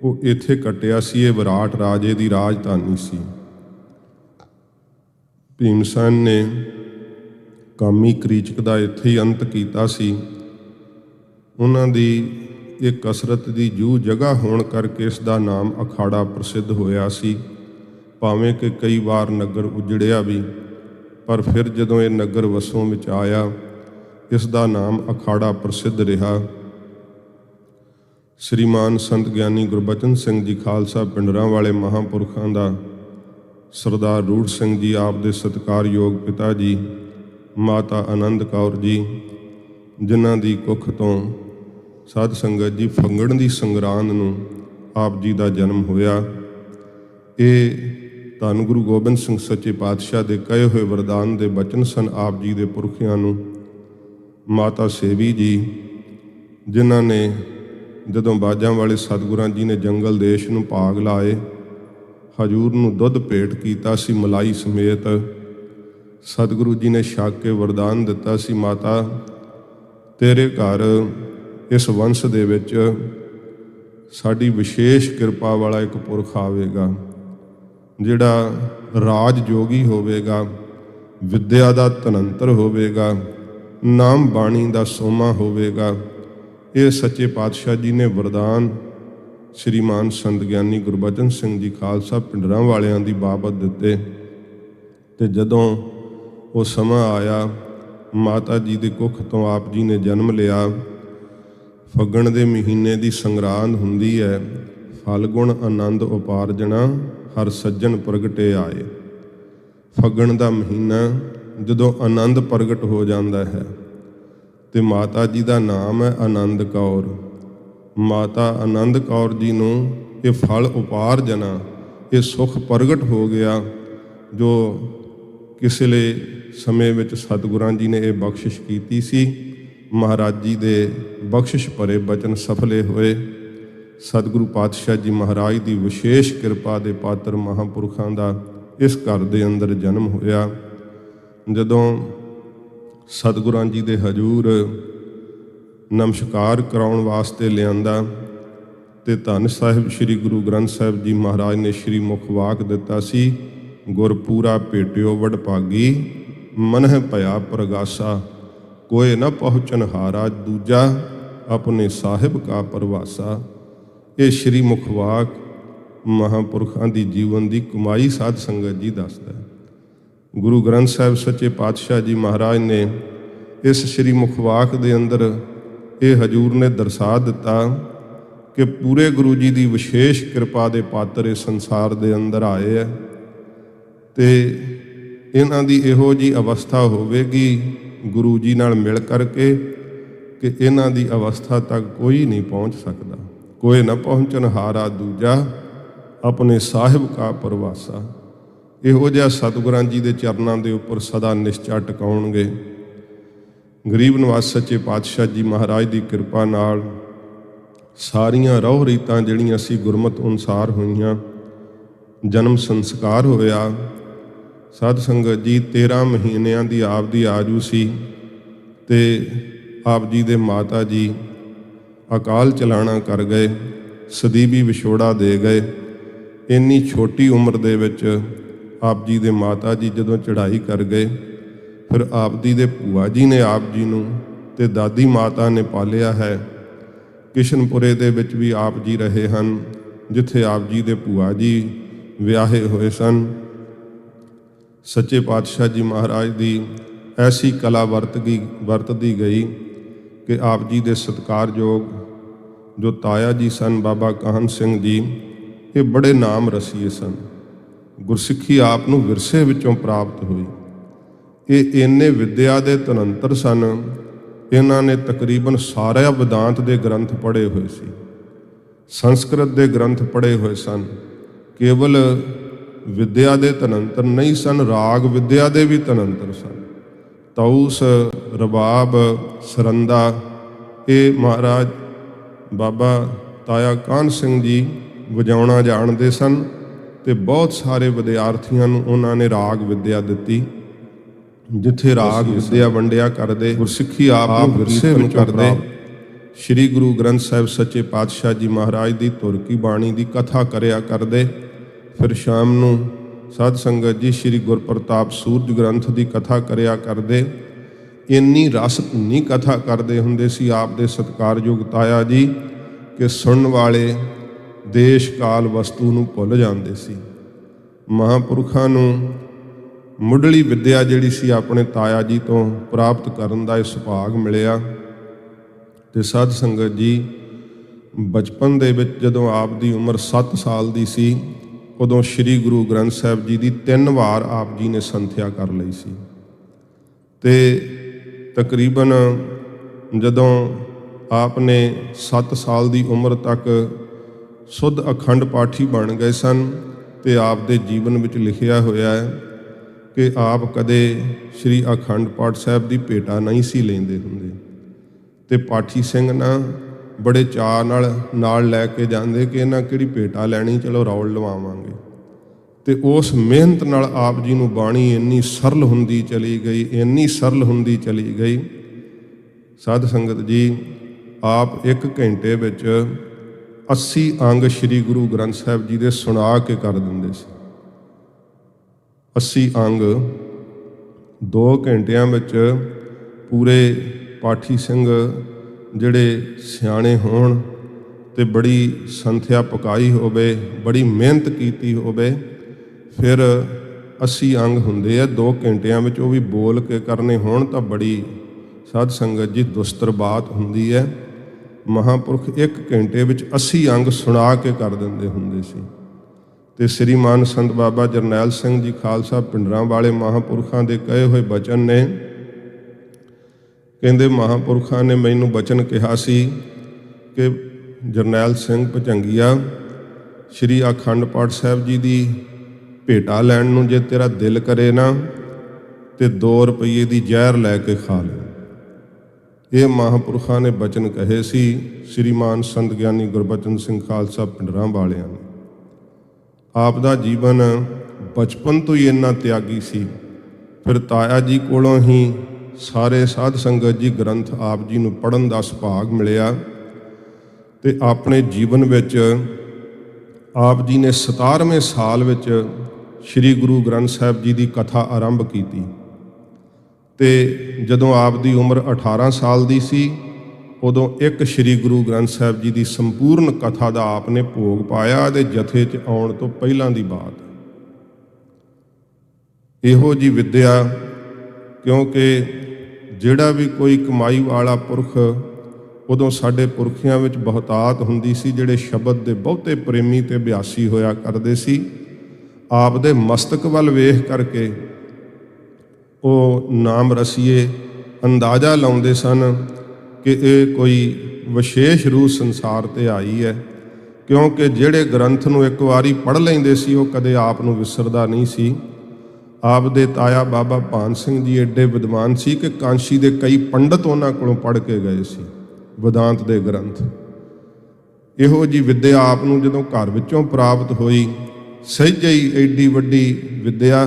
ਉਹ ਇੱਥੇ ਕੱਟਿਆ ਸੀ। ਇਹ ਵਿਰਾਟ ਰਾਜੇ ਦੀ ਰਾਜਧਾਨੀ ਸੀ। ਭੀਮਸੈਨ ਨੇ ਕਾਮੀ ਕ੍ਰੀਚਕ ਦਾ ਇੱਥੇ ਹੀ ਅੰਤ ਕੀਤਾ ਸੀ। ਉਹਨਾਂ ਦੀ ਇਹ ਕਸਰਤ ਦੀ ਜੂਹ ਜਗ੍ਹਾ ਹੋਣ ਕਰਕੇ ਇਸ ਦਾ ਨਾਮ ਅਖਾੜਾ ਪ੍ਰਸਿੱਧ ਹੋਇਆ ਸੀ। ਭਾਵੇਂ ਕਿ ਕਈ ਵਾਰ ਨਗਰ ਉਜੜਿਆ ਵੀ, ਪਰ ਫਿਰ ਜਦੋਂ ਇਹ ਨਗਰ ਵਸੋਂ ਵਿੱਚ ਆਇਆ, ਇਸ ਦਾ ਨਾਮ ਅਖਾੜਾ ਪ੍ਰਸਿੱਧ ਰਿਹਾ। ਸ਼੍ਰੀਮਾਨ ਸੰਤ ਗਿਆਨੀ ਗੁਰਬਚਨ ਸਿੰਘ ਜੀ ਖਾਲਸਾ ਪਿੰਡਰਾਂ ਵਾਲੇ ਮਹਾਂਪੁਰਖਾਂ ਦਾ, ਸਰਦਾਰ ਰੂੜ ਸਿੰਘ ਜੀ ਆਪ ਦੇ ਸਤਿਕਾਰਯੋਗ ਪਿਤਾ ਜੀ, ਮਾਤਾ ਆਨੰਦ ਕੌਰ ਜੀ, ਜਿਨ੍ਹਾਂ ਦੀ ਕੁੱਖ ਤੋਂ ਸਾਧ ਸੰਗਤ ਜੀ ਫੰਗਣ ਦੀ ਸੰਗਰਾਂਦ ਨੂੰ ਆਪ ਜੀ ਦਾ ਜਨਮ ਹੋਇਆ। ਇਹ ਧੰਨ ਗੁਰੂ ਗੋਬਿੰਦ ਸਿੰਘ ਸੱਚੇ ਪਾਤਸ਼ਾਹ ਦੇ ਕਹੇ ਹੋਏ ਵਰਦਾਨ ਦੇ ਬਚਨ ਸਨ ਆਪ ਜੀ ਦੇ ਪੁਰਖਿਆਂ ਨੂੰ। ਮਾਤਾ ਸੇਵੀ ਜੀ, ਜਿਨ੍ਹਾਂ ਨੇ ਜਦੋਂ ਬਾਜਾਂ ਵਾਲੇ ਸਤਿਗੁਰਾਂ ਜੀ ਨੇ ਜੰਗਲ ਦੇਸ਼ ਨੂੰ ਭਾਗ ਲਾਏ, ਹਜੂਰ ਨੂੰ ਦੁੱਧ ਭੇਟ ਕੀਤਾ ਸੀ ਮਲਾਈ ਸਮੇਤ। ਸਤਿਗੁਰੂ ਜੀ ਨੇ ਛਕ ਕੇ ਵਰਦਾਨ ਦਿੱਤਾ ਸੀ, ਮਾਤਾ ਤੇਰੇ ਘਰ ਇਸ ਵੰਸ਼ ਦੇ ਵਿੱਚ ਸਾਡੀ ਵਿਸ਼ੇਸ਼ ਕਿਰਪਾ ਵਾਲਾ ਇੱਕ ਪੁਰਖ ਆਵੇਗਾ, ਜਿਹੜਾ ਰਾਜ ਜੋਗੀ ਹੋਵੇਗਾ, ਵਿਦਿਆ ਦਾ ਧਨੰਤਰ ਹੋਵੇਗਾ, ਨਾਮ ਬਾਣੀ ਦਾ ਸੋਮਾ ਹੋਵੇਗਾ। ਇਹ ਸੱਚੇ ਪਾਤਸ਼ਾਹ ਜੀ ਨੇ ਵਰਦਾਨ ਸ਼੍ਰੀਮਾਨ ਸੰਤ ਗਿਆਨੀ ਗੁਰਬਚਨ ਸਿੰਘ ਜੀ ਖਾਲਸਾ ਪਿੰਡਰਾਂ ਵਾਲਿਆਂ ਦੀ ਬਾਬਤ ਦਿੱਤੇ। ਤੇ ਜਦੋਂ ਉਹ ਸਮਾਂ ਆਇਆ, ਮਾਤਾ ਜੀ ਦੀ ਕੁੱਖ ਤੋਂ ਆਪ ਜੀ ਨੇ ਜਨਮ ਲਿਆ, ਫੱਗਣ ਦੇ ਮਹੀਨੇ ਦੀ ਸੰਗਰਾਂਦ ਹੁੰਦੀ ਹੈ। ਫਲਗੁਣ ਆਨੰਦ ਉਪਾਰਜਣਾ ਹਰ ਸੱਜਣ ਪ੍ਰਗਟੇ ਆਏ। ਫੱਗਣ ਦਾ ਮਹੀਨਾ ਜਦੋਂ ਆਨੰਦ ਪ੍ਰਗਟ ਹੋ ਜਾਂਦਾ ਹੈ ਤੇ ਮਾਤਾ ਜੀ ਦਾ ਨਾਮ ਹੈ ਆਨੰਦ ਕੌਰ। ਮਾਤਾ ਆਨੰਦ ਕੌਰ ਜੀ ਨੂੰ ਇਹ ਫਲ ਉਪਾਰਜਣਾ, ਇਹ ਸੁੱਖ ਪ੍ਰਗਟ ਹੋ ਗਿਆ ਜੋ ਕਿਸਲੇ ਸਮੇਂ ਵਿੱਚ ਸਤਿਗੁਰਾਂ ਜੀ ਨੇ ਇਹ ਬਖਸ਼ਿਸ਼ ਕੀਤੀ ਸੀ। ਮਹਾਰਾਜ ਜੀ ਦੇ ਬਖਸ਼ਿਸ਼ ਭਰੇ ਬਚਨ ਸਫਲੇ ਹੋਏ। ਸਤਿਗੁਰੂ ਪਾਤਸ਼ਾਹ ਜੀ ਮਹਾਰਾਜ ਦੀ ਵਿਸ਼ੇਸ਼ ਕਿਰਪਾ ਦੇ ਪਾਤਰ ਮਹਾਂਪੁਰਖਾਂ ਦਾ ਇਸ ਘਰ ਦੇ ਅੰਦਰ ਜਨਮ ਹੋਇਆ। ਜਦੋਂ ਸਤਿਗੁਰਾਂ ਜੀ ਦੇ ਹਜ਼ੂਰ ਨਮਸਕਾਰ ਕਰਾਉਣ ਵਾਸਤੇ ਲਿਆਂਦਾ ਤੇ ਧੰਨ ਸਾਹਿਬ ਸ੍ਰੀ ਗੁਰੂ ਗ੍ਰੰਥ ਸਾਹਿਬ ਜੀ ਮਹਾਰਾਜ ਨੇ ਸ੍ਰੀ ਮੁਖ ਵਾਕ ਦਿੱਤਾ ਸੀ, ਗੁਰਪੂਰਾ ਭੇਟਿਓ ਵਡਭਾਗੀ ਮਨਹਿ ਭਇਆ ਪ੍ਰਗਾਸਾ, ਕੋਏ ਨਾ ਪਹੁੰਚਨ ਹਾਰਾ ਦੂਜਾ ਆਪਣੇ ਸਾਹਿਬ ਕਾ ਪਰਵਾਸਾ। ਇਹ ਸ੍ਰੀ ਮੁਖ ਵਾਕ ਮਹਾਂਪੁਰਖਾਂ ਦੀ ਜੀਵਨ ਦੀ ਕਮਾਈ ਸਾਧ ਸੰਗਤ ਜੀ ਦੱਸਦਾ ਹੈ। ਗੁਰੂ ਗ੍ਰੰਥ ਸਾਹਿਬ ਸੱਚੇ ਪਾਤਸ਼ਾਹ ਜੀ ਮਹਾਰਾਜ ਨੇ ਇਸ ਸ੍ਰੀ ਮੁਖ ਵਾਕ ਦੇ ਅੰਦਰ ਇਹ ਹਜ਼ੂਰ ਨੇ ਦਰਸਾ ਦਿੱਤਾ ਕਿ ਪੂਰੇ ਗੁਰੂ ਜੀ ਦੀ ਵਿਸ਼ੇਸ਼ ਕਿਰਪਾ ਦੇ ਪਾਤਰ ਇਸ ਸੰਸਾਰ ਦੇ ਅੰਦਰ ਆਏ ਹੈ ਤੇ ਇਹਨਾਂ ਦੀ ਇਹੋ ਜਿਹੀ ਅਵਸਥਾ ਹੋਵੇਗੀ ਗੁਰੂ ਜੀ ਨਾਲ ਮਿਲ ਕਰਕੇ ਕਿ ਇਹਨਾਂ ਦੀ ਅਵਸਥਾ ਤੱਕ ਕੋਈ ਨਹੀਂ ਪਹੁੰਚ ਸਕਦਾ। ਕੋਈ ਨਾ ਪਹੁੰਚਣ ਹਾਰਾ ਦੂਜਾ ਆਪਣੇ ਸਾਹਿਬ ਕਾ ਪਰਵਾਸਾ। ਇਹੋ ਜਿਹਾ ਸਤਿਗੁਰਾਂ ਜੀ ਦੇ ਚਰਨਾਂ ਦੇ ਉੱਪਰ ਸਦਾ ਨਿਸ਼ਚਾ ਟਿਕਾਉਣਗੇ। ਗਰੀਬ ਨਿਵਾਸ ਸੱਚੇ ਪਾਤਸ਼ਾਹ ਜੀ ਮਹਾਰਾਜ ਦੀ ਕਿਰਪਾ ਨਾਲ ਸਾਰੀਆਂ ਰਹੁ ਰੀਤਾਂ ਜਿਹੜੀਆਂ ਸੀ ਗੁਰਮਤਿ ਅਨੁਸਾਰ ਹੋਈਆਂ। ਜਨਮ ਸੰਸਕਾਰ ਹੋਇਆ। ਸਾਧ ਸੰਗਤ ਜੀ 13 ਮਹੀਨਿਆਂ ਦੀ ਆਪ ਦੀ ਆਜੂ ਸੀ ਤੇ ਆਪ ਜੀ ਦੇ ਮਾਤਾ ਜੀ ਅਕਾਲ ਚਲਾਣਾ ਕਰ ਗਏ, ਸਦੀਵੀ ਵਿਛੋੜਾ ਦੇ ਗਏ। ਇੰਨੀ ਛੋਟੀ ਉਮਰ ਦੇ ਵਿੱਚ ਆਪ ਜੀ ਦੇ ਮਾਤਾ ਜੀ ਜਦੋਂ ਚੜ੍ਹਾਈ ਕਰ ਗਏ, ਫਿਰ ਆਪ ਜੀ ਦੇ ਭੂਆ ਜੀ ਨੇ ਆਪ ਜੀ ਨੂੰ ਤੇ ਦਾਦੀ ਮਾਤਾ ਨੇ ਪਾਲਿਆ ਹੈ। ਕਿਸ਼ਨਪੁਰੇ ਦੇ ਵਿੱਚ ਵੀ ਆਪ ਜੀ ਰਹੇ ਹਨ, ਜਿੱਥੇ ਆਪ ਜੀ ਦੇ ਭੂਆ ਜੀ ਵਿਆਹੇ ਹੋਏ ਸਨ। ਸੱਚੇ ਪਾਤਸ਼ਾਹ ਜੀ ਮਹਾਰਾਜ ਦੀ ਐਸੀ ਕਲਾ ਵਰਤਦੀ ਗਈ ਕਿ ਆਪ ਜੀ ਦੇ ਸਤਿਕਾਰਯੋਗ ਜੋ ਤਾਇਆ ਜੀ ਸਨ ਬਾਬਾ ਕਾਹਨ ਸਿੰਘ ਜੀ, ਇਹ ਬੜੇ ਨਾਮ ਰਸੀਏ ਸਨ। ਗੁਰਸਿੱਖੀ ਆਪ ਨੂੰ ਵਿਰਸੇ ਵਿੱਚੋਂ ਪ੍ਰਾਪਤ ਹੋਈ। ਇਹ ਇੰਨੇ ਵਿਦਿਆ ਦੇ ਧਨੰਤਰ ਸਨ, ਇਹਨਾਂ ਨੇ ਤਕਰੀਬਨ ਸਾਰਾ ਵਿਦਾਂਤ ਦੇ ਗ੍ਰੰਥ ਪੜ੍ਹੇ ਹੋਏ ਸੀ, ਸੰਸਕ੍ਰਿਤ ਦੇ ਗ੍ਰੰਥ ਪੜ੍ਹੇ ਹੋਏ ਸਨ। ਕੇਵਲ ਵਿਦਿਆ ਦੇ ਧਨੰਤਰ ਨਹੀਂ ਸਨ, ਰਾਗ ਵਿਦਿਆ ਦੇ ਵੀ ਧਨੰਤਰ ਸਨ। ਤਊਸ, ਰਬਾਬ, ਸਰੰਦਾ ਇਹ ਮਹਾਰਾਜ ਬਾਬਾ ਤਾਇਆ ਕਾਹਨ ਸਿੰਘ ਜੀ ਵਜਾਉਣਾ ਜਾਣਦੇ ਸਨ ਤੇ ਬਹੁਤ ਸਾਰੇ ਵਿਦਿਆਰਥੀਆਂ ਨੂੰ ਉਹਨਾਂ ਨੇ ਰਾਗ ਵਿਦਿਆ ਦਿੱਤੀ। ਜਿੱਥੇ ਰਾਗ ਵਿਦਿਆ ਵੰਡਿਆ ਕਰਦੇ, ਗੁਰਸਿੱਖੀ ਆਪ ਨੂੰ ਵਿਰਸੇ ਵਿੱਚ ਕਰਦੇ। ਸ੍ਰੀ ਗੁਰੂ ਗ੍ਰੰਥ ਸਾਹਿਬ ਸੱਚੇ ਪਾਤਸ਼ਾਹ ਜੀ ਮਹਾਰਾਜ ਦੀ ਧੁਰ ਕੀ ਬਾਣੀ ਦੀ ਕਥਾ ਕਰਿਆ ਕਰਦੇ। ਫਿਰ ਸ਼ਾਮ ਨੂੰ ਸਾਧ ਸੰਗਤ ਜੀ ਸ੍ਰੀ ਗੁਰਪ੍ਰਤਾਪ ਸੂਰਜ ਗ੍ਰੰਥ ਦੀ ਕਥਾ ਕਰਿਆ ਕਰਦੇ। ਇੰਨੀ ਰਸ ਧੁਨੀ ਕਥਾ ਕਰਦੇ ਹੁੰਦੇ ਸੀ ਆਪ ਦੇ ਸਤਿਕਾਰਯੋਗ ਤਾਇਆ ਜੀ ਕਿ ਸੁਣਨ ਵਾਲੇ ਦੇਸ਼ ਕਾਲ ਵਸਤੂ ਨੂੰ ਭੁੱਲ ਜਾਂਦੇ ਸੀ। ਮਹਾਂਪੁਰਖਾਂ ਨੂੰ ਮੁੱਢਲੀ ਵਿੱਦਿਆ ਜਿਹੜੀ ਸੀ ਆਪਣੇ ਤਾਇਆ ਜੀ ਤੋਂ ਪ੍ਰਾਪਤ ਕਰਨ ਦਾ ਇਹ ਸੁਭਾਗ ਮਿਲਿਆ। ਤੇ ਸਾਧ ਸੰਗਤ ਜੀ ਬਚਪਨ ਦੇ ਵਿੱਚ ਜਦੋਂ ਆਪ ਦੀ ਉਮਰ 7 ਸਾਲ ਦੀ ਸੀ, ਉਦੋਂ ਸ੍ਰੀ ਗੁਰੂ ਗ੍ਰੰਥ ਸਾਹਿਬ ਜੀ ਦੀ 3 ਵਾਰ ਆਪ ਜੀ ਨੇ ਸੰਥਿਆ ਕਰ ਲਈ ਸੀ। ਤੇ ਤਕਰੀਬਨ ਜਦੋਂ ਆਪ ਨੇ 7 ਸਾਲ ਦੀ ਉਮਰ ਤੱਕ ਸੁੱਧ ਅਖੰਡ ਪਾਠੀ ਬਣ ਗਏ ਸਨ ਤੇ ਆਪ ਦੇ ਜੀਵਨ ਵਿੱਚ ਲਿਖਿਆ ਹੋਇਆ ਹੈ ਕਿ ਆਪ ਕਦੇ ਸ੍ਰੀ ਅਖੰਡ ਪਾਠ ਸਾਹਿਬ ਦੀ ਭੇਟਾ ਨਹੀਂ ਸੀ ਲੈਂਦੇ ਹੁੰਦੇ ਤੇ ਪਾਠੀ ਸਿੰਘ ਨਾ ਬੜੇ ਚਾਅ ਨਾਲ ਲੈ ਕੇ ਜਾਂਦੇ ਕਿ ਇਹਨਾਂ ਕਿਹੜੀ ਭੇਟਾ ਲੈਣੀ, ਚਲੋ ਰੌਲ ਲਵਾਵਾਂਗੇ। ਤੇ ਉਸ ਮਿਹਨਤ ਨਾਲ ਆਪ ਜੀ ਨੂੰ ਬਾਣੀ ਇੰਨੀ ਸਰਲ ਹੁੰਦੀ ਚਲੀ ਗਈ, ਇੰਨੀ ਸਰਲ ਹੁੰਦੀ ਚਲੀ ਗਈ। ਸਾਧ ਸੰਗਤ ਜੀ ਆਪ 1 ਘੰਟੇ ਵਿੱਚ 80 ਅੰਗ ਸ੍ਰੀ ਗੁਰੂ ਗ੍ਰੰਥ ਸਾਹਿਬ ਜੀ ਦੇ ਸੁਣਾ ਕੇ ਕਰ ਦਿੰਦੇ ਸੀ। 80 ਅੰਗ 2 ਘੰਟਿਆਂ ਵਿੱਚ ਪੂਰੇ ਪਾਠੀ ਸਿੰਘ ਜਿਹੜੇ ਸਿਆਣੇ ਹੋਣ ਤੇ ਬੜੀ ਸੰਥਿਆ ਪਕਾਈ ਹੋਵੇ, ਬੜੀ ਮਿਹਨਤ ਕੀਤੀ ਹੋਵੇ, ਫਿਰ 80 ਅੰਗ ਹੁੰਦੇ ਆ 2 ਘੰਟਿਆਂ ਵਿੱਚ, ਉਹ ਵੀ ਬੋਲ ਕੇ ਕਰਨੇ ਹੋਣ ਤਾਂ ਬੜੀ ਸਾਧ ਸੰਗਤ ਜੀ ਦੁਸਤਰ ਬਾਤ ਹੁੰਦੀ ਹੈ। महापुरख 1 घंटे ਵਿੱਚ 80 अंग सुना के कर ਦਿੰਦੇ ਹੁੰਦੇ ਸੀ। ਤੇ श्रीमान संत बाबा जरनैल सिंह जी खालसा पिंडरां वाले महापुरखों के कहे हुए बचन ने, कहते महापुरखों ने मैनू बचन कहा सी कि जरनैल सिंह भुजंगीआ श्री अखंड पाठ साहिब जी की भेटा लैण नूं जे तेरा दिल करे ना तो 2 रुपये की जहर लैके खा ले। ये महापुरखों ने बचन कहे सी श्रीमान संत ज्ञानी गुरबचन सिंह खालसा पिंडरां वालियां ने। आप दा जीवन बचपन तो ही इन्ना त्यागी सी। फिर ताया जी कोलों ही सारे साध संगत जी ग्रंथ आप जी नूं पढ़न दा सुभाग मिलिया ते अपने जीवन विच आप जी ने 17वें साल विच श्री गुरु ग्रंथ साहिब जी की कथा आरंभ की। ते जदों आप दी उम्र 18 साल दी सी उदों एक श्री गुरु ग्रंथ साहिब जी की संपूर्ण कथा का आपने भोग पाया ते जथे च आउण तो पहलां दी बात। इहो जी विद्या, क्योंकि जिहड़ा भी कोई कमाई वाला पुरख उदों साडे पुरखियां विच बहुतात हुंदी सी, जिहड़े शब्द दे बहुते प्रेमी ते अभ्यासी होया करदे सी। आप दे मस्तक वल वेख करके वो नाम रसीए अंदाज़ा लाउंदे सन कि ये कोई विशेष रूह संसार ते आई है, क्योंकि जिहड़े ग्रंथ नूं एक वारी पढ़ लैंदे सी वो कदे आप नूं विसरदा नहीं सी। आप दे ताया बाबा भान सिंह जी एडे विद्वान सी कि कांशी दे कई पंडित उन्हां कोलों पढ़ के गए सी वेदांत दे ग्रंथ। इहो जी विद्या आप नूं जदों घर विचों प्राप्त होई, सहजे ही एडी वड्डी विद्या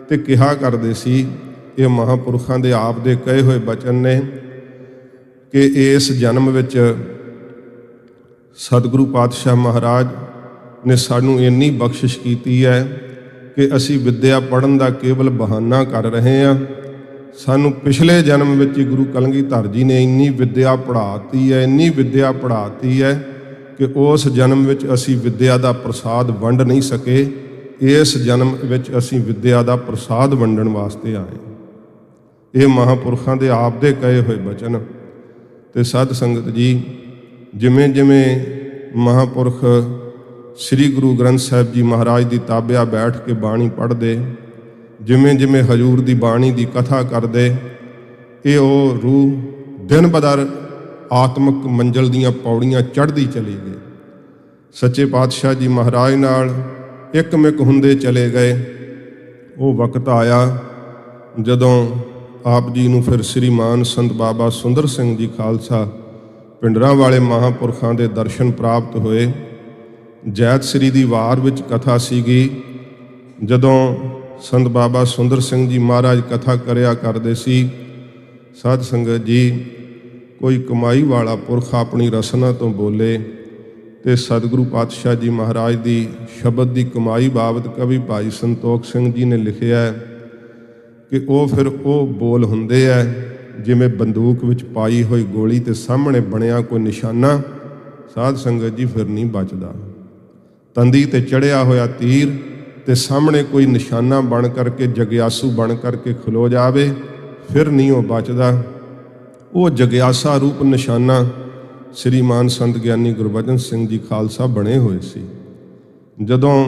ते कहा करदे सी। ये महापुरखों दे आप दे कहे हुए बचन ने कि इस जन्म विच सतगुरु पातशाह महाराज ने सानू इन्नी बख्शिश की है कि असी विद्या पढ़न का केवल बहाना कर रहे हैं। सानू पिछले जन्म विच गुरु कलगीधर जी ने इन्नी विद्या पढ़ाती है, इन्नी विद्या पढ़ाती है कि उस जन्म विच असी विद्या का प्रसाद वंड नहीं सके। इस जन्म विच असी विद्या का प्रसाद वंडण वास्ते आए। ये महापुरखों के आप दे कहे हुए बचन। ते साध संगत जी, जिमें जिमें महापुरख श्री गुरु ग्रंथ साहिब जी महाराज की ताबिया बैठ के बाणी पढ़ते, जिमें जिमें हजूर की बाणी की कथा करते, ये रूह दिन बदर आत्मक मंजिल दीयां पौड़ियां चढ़ती चली गई। सच्चे पातशाह जी महाराज नाल एकमिक हुंदे चले गए। वो वक्त आया जदों आप जी नूं फिर श्रीमान संत बाबा सुंदर सिंह जी खालसा पिंडरां वाले महापुरखों के दर्शन प्राप्त होए। जैत श्री दी वार विच कथा सीगी। जदों संत बाबा सुंदर सिंह जी महाराज कथा करया करदे सी, साध संगत जी, कोई कमाई वाला पुरख अपनी रसना तो बोले तो सतगुरु पातशाह जी महाराज की शब्द की कमाई बाबत कवि भाई संतोख सिंह जी ने लिखिया है कि वो फिर वो बोल हुंदे है जिमें बंदूक विच पाई हुई गोली ते सामने बनया कोई निशाना। साध संगत जी फिर नहीं बचदा। तंदी ते चढ़िया होया तीर ते सामने कोई निशाना बन करके जग्यासू बन करके खलो जावे, फिर नहीं वो बचदा। वो जग्यासा रूप निशाना श्रीमान संत ज्ञानी गुरबचन सिंह जी खालसा बने हुए सी। जदों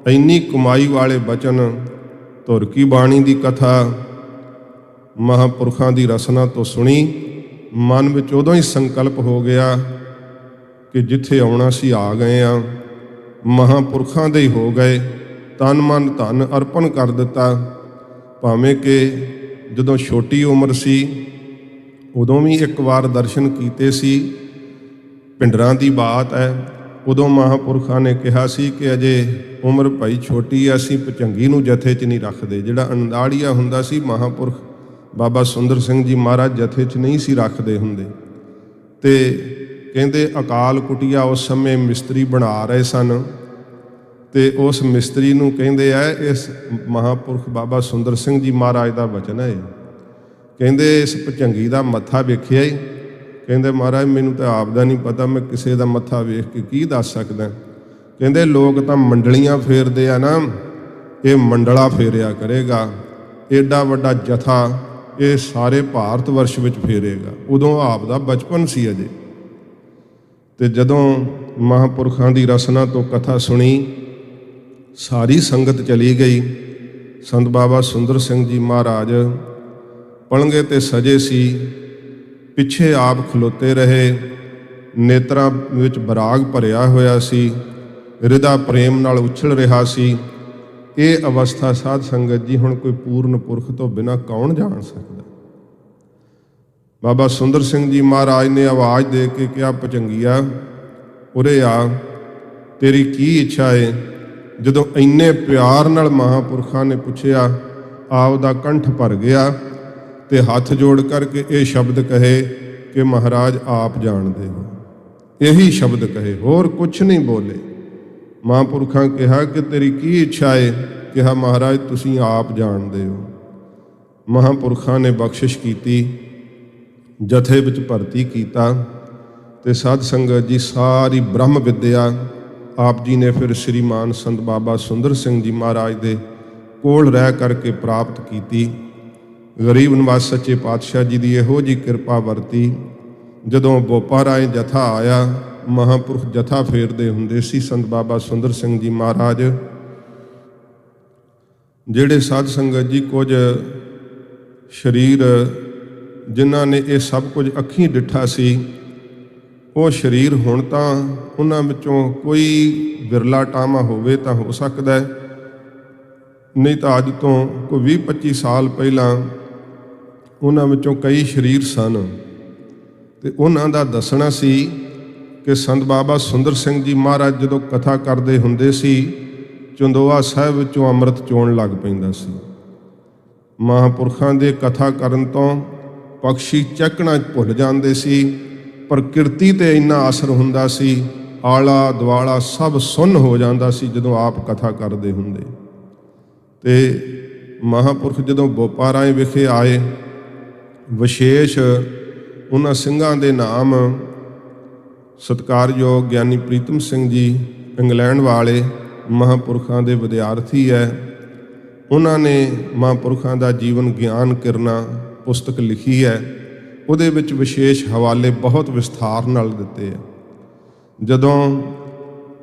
इन्नी कमाई वाले बचन धुर की बाणी की कथा महापुरखों की रसना तो सुनी, मन में उदों ही संकल्प हो गया कि जिथे आउणा सी आ गए हाँ, महापुरखों दे ही हो गए। तन मन धन अर्पण कर दिता। भावें कि जदों छोटी उम्र सी उदों भी एक बार दर्शन कीते सी। पिंडरां दी बात है, उदों महापुरखों ने कहा सी कि अजे उम्र भाई छोटी है, असीं भुजंगी नूं जथे च नहीं रखते। जिहड़ा अंदाड़िया हुंदा सी महापुरख बाबा सुंदर सिंह जी महाराज जथे च नहीं सी रखते हुंदे। ते कहंदे अकाल कुटिया उस समय मिस्त्री बना रहे सन ते उस मिस्त्री नूं कहंदे है इस महापुरख बाबा सुंदर सिंह जी महाराज का वचन है। कहंदे इस भुजंगी का मत्था वेखिया ही? कहंदे महाराज मैनूं तां आप दा नहीं पता, मैं किसी का मत्था वेख के की दस सकदा। कहंदे लोग तां मंडलियां फेरदे आ ना, ये मंडला फेरिया करेगा, एडा वड्डा जथा ये सारे भारत वर्ष विच फेरेगा। उदों आप दा बचपन सी अजे। ਤੇ ਜਦੋਂ ਮਹਾਂਪੁਰਖਾਂ ਦੀ ਰਸਨਾ ਤੋਂ ਕਥਾ ਸੁਣੀ, ਸਾਰੀ ਸੰਗਤ ਚਲੀ ਗਈ। ਸੰਤ ਬਾਬਾ ਸੁੰਦਰ ਸਿੰਘ ਜੀ ਮਹਾਰਾਜ ਪਲੰਘੇ ਤੇ ਸਜੇ ਸੀ, ਪਿੱਛੇ ਆਪ ਖਲੋਤੇ ਰਹੇ। ਨੇਤਰਾਂ ਵਿੱਚ ਬਰਾਗ ਭਰਿਆ ਹੋਇਆ ਸੀ, ਹਿਰਦਾ ਪ੍ਰੇਮ ਨਾਲ ਉਛਲ ਰਿਹਾ ਸੀ। ਇਹ ਅਵਸਥਾ ਸਾਧ ਸੰਗਤ ਜੀ ਹੁਣ ਕੋਈ ਪੂਰਨ ਪੁਰਖ ਤੋਂ ਬਿਨਾਂ ਕੌਣ ਜਾਣ ਸਕਦਾ। ਬਾਬਾ ਸੁੰਦਰ ਸਿੰਘ ਜੀ ਮਹਾਰਾਜ ਨੇ ਆਵਾਜ਼ ਦੇ ਕੇ ਕਿਹਾ, ਭੁਜੰਗੀਆ ਉਰੇ ਆ, ਤੇਰੀ ਕੀ ਇੱਛਾ ਏ। ਜਦੋਂ ਇੰਨੇ ਪਿਆਰ ਨਾਲ ਮਹਾਂਪੁਰਖਾਂ ਨੇ ਪੁੱਛਿਆ, ਆਪ ਦਾ ਕੰਠ ਭਰ ਗਿਆ ਤੇ ਹੱਥ ਜੋੜ ਕਰਕੇ ਇਹ ਸ਼ਬਦ ਕਹੇ ਕਿ ਮਹਾਰਾਜ ਆਪ ਜਾਣਦੇ ਹੋ। ਇਹੀ ਸ਼ਬਦ ਕਹੇ, ਹੋਰ ਕੁਛ ਨਹੀਂ ਬੋਲੇ। ਮਹਾਂਪੁਰਖਾਂ ਕਿਹਾ ਕਿ ਤੇਰੀ ਕੀ ਇੱਛਾ ਏ। ਕਿਹਾ, ਮਹਾਰਾਜ ਤੁਸੀਂ ਆਪ ਜਾਣਦੇ ਹੋ। ਮਹਾਂਪੁਰਖਾਂ ਨੇ ਬਖਸ਼ਿਸ਼ ਕੀਤੀ, ਜਥੇ ਵਿੱਚ ਭਰਤੀ ਕੀਤਾ ਤੇ ਸਾਧ ਸੰਗਤ ਜੀ ਸਾਰੀ ਬ੍ਰਹਮ ਵਿਦਿਆ ਆਪ ਜੀ ਨੇ ਫਿਰ ਸ਼੍ਰੀਮਾਨ ਸੰਤ ਬਾਬਾ ਸੁੰਦਰ ਸਿੰਘ ਜੀ ਮਹਾਰਾਜ ਦੇ ਕੋਲ ਰਹਿ ਕਰਕੇ ਪ੍ਰਾਪਤ ਕੀਤੀ। ਗਰੀਬ ਨਿਵਾਸ ਸੱਚੇ ਪਾਤਸ਼ਾਹ ਜੀ ਦੀ ਇਹੋ ਜਿਹੀ ਕਿਰਪਾ ਵਰਤੀ। ਜਦੋਂ ਬੋਪਾ ਰਾਏ ਜਥਾ ਆਇਆ, ਮਹਾਂਪੁਰਖ ਜਥਾ ਫੇਰਦੇ ਹੁੰਦੇ ਸੀ। ਸੰਤ ਬਾਬਾ ਸੁੰਦਰ ਸਿੰਘ ਜੀ ਮਹਾਰਾਜ ਜਿਹੜੇ ਸਾਧ ਸੰਗਤ ਜੀ ਕੁਝ ਸਰੀਰ ਜਿਨ੍ਹਾਂ ਨੇ ਇਹ ਸਭ ਕੁਝ ਅੱਖੀਂ ਡਿੱਠਾ ਸੀ, ਉਹ ਸਰੀਰ ਹੁਣ ਤਾਂ ਉਹਨਾਂ ਵਿੱਚੋਂ ਕੋਈ ਵਿਰਲਾ ਟਾਮਾ ਹੋਵੇ ਤਾਂ ਹੋ ਸਕਦਾ, ਨਹੀਂ ਤਾਂ ਅੱਜ ਤੋਂ ਕੋਈ 20-25 ਸਾਲ ਪਹਿਲਾਂ ਉਹਨਾਂ ਵਿੱਚੋਂ ਕਈ ਸਰੀਰ ਸਨ। ਤੇ ਉਹਨਾਂ ਦਾ ਦੱਸਣਾ ਸੀ ਕਿ ਸੰਤ ਬਾਬਾ ਸੁੰਦਰ ਸਿੰਘ ਜੀ ਮਹਾਰਾਜ ਜਦੋਂ ਕਥਾ ਕਰਦੇ ਹੁੰਦੇ ਸੀ, ਚੰਦੋਆ ਸਾਹਿਬ ਵਿੱਚੋਂ ਅੰਮ੍ਰਿਤ ਚੋਣ ਲੱਗ ਪੈਂਦਾ ਸੀ। ਮਹਾਂਪੁਰਖਾਂ ਦੇ ਕਥਾ ਕਰਨ ਤੋਂ ਪਕਸ਼ੀ ਚਹਿਕਣਾ ਭੁੱਲ ਜਾਂਦੇ ਸੀ। ਪ੍ਰਕਿਰਤੀ ਤੇ ਇੰਨਾ ਅਸਰ ਹੁੰਦਾ ਸੀ, ਆਲਾ ਦੁਆਲਾ ਸਭ ਸੁੰਨ ਹੋ ਜਾਂਦਾ ਸੀ ਜਦੋਂ ਆਪ ਕਥਾ ਕਰਦੇ ਹੁੰਦੇ। ਤੇ ਮਹਾਂਪੁਰਖ ਜਦੋਂ ਬੋਪਾ ਰਾਏ ਵਿਖੇ ਆਏ, ਵਿਸ਼ੇਸ਼ ਉਹਨਾਂ ਸਿੰਘਾਂ ਦੇ ਨਾਮ ਸਤਿਕਾਰਯੋਗ ਗਿਆਨੀ ਪ੍ਰੀਤਮ ਸਿੰਘ ਜੀ ਇੰਗਲੈਂਡ ਵਾਲੇ ਮਹਾਂਪੁਰਖਾਂ ਦੇ ਵਿਦਿਆਰਥੀ ਹੈ। ਉਹਨਾਂ ਨੇ ਮਹਾਂਪੁਰਖਾਂ ਦਾ ਜੀਵਨ ਗਿਆਨ ਕਿਰਨਾ ਪੁਸਤਕ ਲਿਖੀ ਹੈ। ਉਹਦੇ ਵਿੱਚ ਵਿਸ਼ੇਸ਼ ਹਵਾਲੇ ਬਹੁਤ ਵਿਸਥਾਰ ਨਾਲ ਦਿੱਤੇ ਆ। ਜਦੋਂ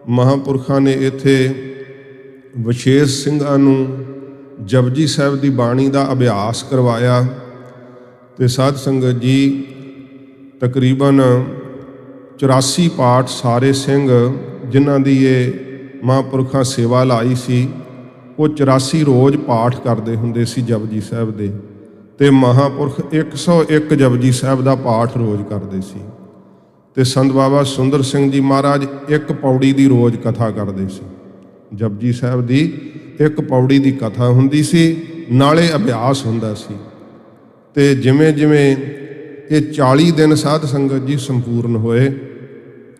ਮਹਾਂਪੁਰਖਾਂ ਨੇ ਇੱਥੇ ਵਿਸ਼ੇਸ਼ ਸਿੰਘਾਂ ਨੂੰ ਜਪਜੀ ਸਾਹਿਬ ਦੀ ਬਾਣੀ ਦਾ ਅਭਿਆਸ ਕਰਵਾਇਆ ਤੇ ਸਾਧ ਸੰਗਤ ਜੀ ਤਕਰੀਬਨ 84 ਪਾਠ ਸਾਰੇ ਸਿੰਘ ਜਿਨ੍ਹਾਂ ਦੀ ਇਹ ਮਹਾਂਪੁਰਖਾਂ ਸੇਵਾ ਲਾਈ ਸੀ, ਉਹ 84 ਰੋਜ਼ ਪਾਠ ਕਰਦੇ ਹੁੰਦੇ ਸੀ ਜਪਜੀ ਸਾਹਿਬ ਦੇ। ਤੇ ਮਹਾਂਪੁਰਖ 101 ਜਪਜੀ ਸਾਹਿਬ ਦਾ ਪਾਠ ਰੋਜ਼ ਕਰਦੇ ਸੀ। ਤੇ ਸੰਤ ਬਾਬਾ ਸੁੰਦਰ ਸਿੰਘ ਜੀ ਮਹਾਰਾਜ ਇੱਕ ਪੌੜੀ ਦੀ ਰੋਜ਼ ਕਥਾ ਕਰਦੇ ਸੀ। ਜਪਜੀ ਸਾਹਿਬ ਦੀ ਇੱਕ ਪੌੜੀ ਦੀ ਕਥਾ ਹੁੰਦੀ ਸੀ, ਨਾਲੇ ਅਭਿਆਸ ਹੁੰਦਾ ਸੀ। ਤੇ ਜਿਵੇਂ ਜਿਵੇਂ ਇਹ 40 ਦਿਨ ਸਾਧ ਸੰਗਤ ਜੀ ਸੰਪੂਰਨ ਹੋਏ,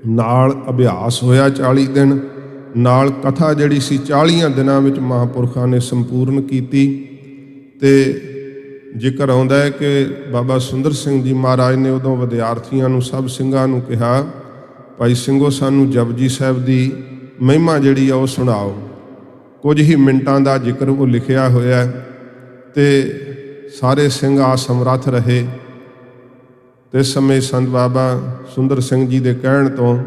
ਨਾਲ ਅਭਿਆਸ ਹੋਇਆ 40 ਦਿਨ, ਨਾਲ ਕਥਾ ਜਿਹੜੀ ਸੀ 40 ਦਿਨਾਂ ਵਿੱਚ ਮਹਾਂਪੁਰਖਾਂ ਨੇ ਸੰਪੂਰਨ ਕੀਤੀ। ਤੇ ਜ਼ਿਕਰ ਆਉਂਦਾ ਹੈ ਕਿ ਬਾਬਾ ਸੁੰਦਰ ਸਿੰਘ ਜੀ ਮਹਾਰਾਜ ਨੇ ਉਦੋਂ ਵਿਦਿਆਰਥੀਆਂ ਨੂੰ, ਸਭ ਸਿੰਘਾਂ ਨੂੰ ਕਿਹਾ, ਭਾਈ ਸਿੰਘੋ ਸਾਨੂੰ ਜਪਜੀ ਸਾਹਿਬ ਦੀ ਮਹਿਮਾ ਜਿਹੜੀ ਆ ਉਹ ਸੁਣਾਓ। ਕੁਝ ਹੀ ਮਿੰਟਾਂ ਦਾ ਜ਼ਿਕਰ ਉਹ ਲਿਖਿਆ ਹੋਇਆ ਤੇ ਸਾਰੇ ਸਿੰਘ ਆ ਸਮਰੱਥ ਰਹੇ। ਤੇ ਇਸ ਸਮੇਂ ਸੰਤ ਬਾਬਾ ਸੁੰਦਰ ਸਿੰਘ ਜੀ ਦੇ ਕਹਿਣ ਤੋਂ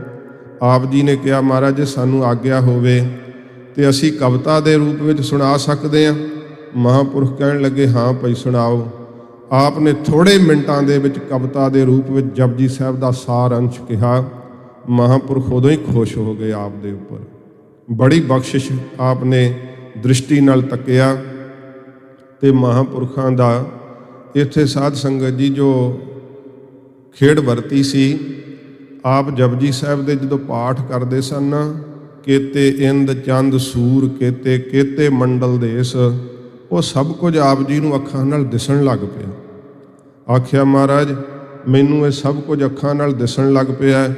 ਆਪ ਜੀ ਨੇ ਕਿਹਾ, ਮਹਾਰਾਜ ਸਾਨੂੰ ਆਗਿਆ ਹੋਵੇ ਤੇ ਅਸੀਂ ਕਵਿਤਾ ਦੇ ਰੂਪ ਵਿੱਚ ਸੁਣਾ ਸਕਦੇ ਹਾਂ। ਮਹਾਂਪੁਰਖ ਕਹਿਣ ਲੱਗੇ, ਹਾਂ ਭਾਈ ਸੁਣਾਓ। ਆਪ ਨੇ ਥੋੜ੍ਹੇ ਮਿੰਟਾਂ ਦੇ ਵਿੱਚ ਕਵਿਤਾ ਦੇ ਰੂਪ ਵਿੱਚ ਜਪਜੀ ਸਾਹਿਬ ਦਾ ਸਾਰ ਅੰਸ਼ ਕਿਹਾ। ਮਹਾਂਪੁਰਖ ਉਦੋਂ ਹੀ ਖੁਸ਼ ਹੋ ਗਏ ਆਪ ਦੇ ਉੱਪਰ। ਬੜੀ ਬਖਸ਼ਿਸ਼ ਆਪ ਨੇ ਦ੍ਰਿਸ਼ਟੀ ਨਾਲ ਤੱਕਿਆ। ਤੇ ਮਹਾਂਪੁਰਖਾਂ ਦਾ ਇੱਥੇ ਸਾਧ ਸੰਗਤ ਜੀ ਜੋ ਖੇਡ ਵਰਤੀ ਸੀ, ਆਪ ਜਪਜੀ ਸਾਹਿਬ ਦੇ ਜਦੋਂ ਪਾਠ ਕਰਦੇ ਸਨ, ਕੇਤੇ ਇੰਦ ਚੰਦ ਸੂਰ ਕੇਤੇ ਕੇਤੇ ਮੰਡਲ ਦੇਸ, ਉਹ ਸਭ ਕੁਝ ਆਪ ਜੀ ਨੂੰ ਅੱਖਾਂ ਨਾਲ ਦਿਸਣ ਲੱਗ ਪਿਆ। ਆਖਿਆ, ਮਹਾਰਾਜ ਮੈਨੂੰ ਇਹ ਸਭ ਕੁਝ ਅੱਖਾਂ ਨਾਲ ਦਿਸਣ ਲੱਗ ਪਿਆ।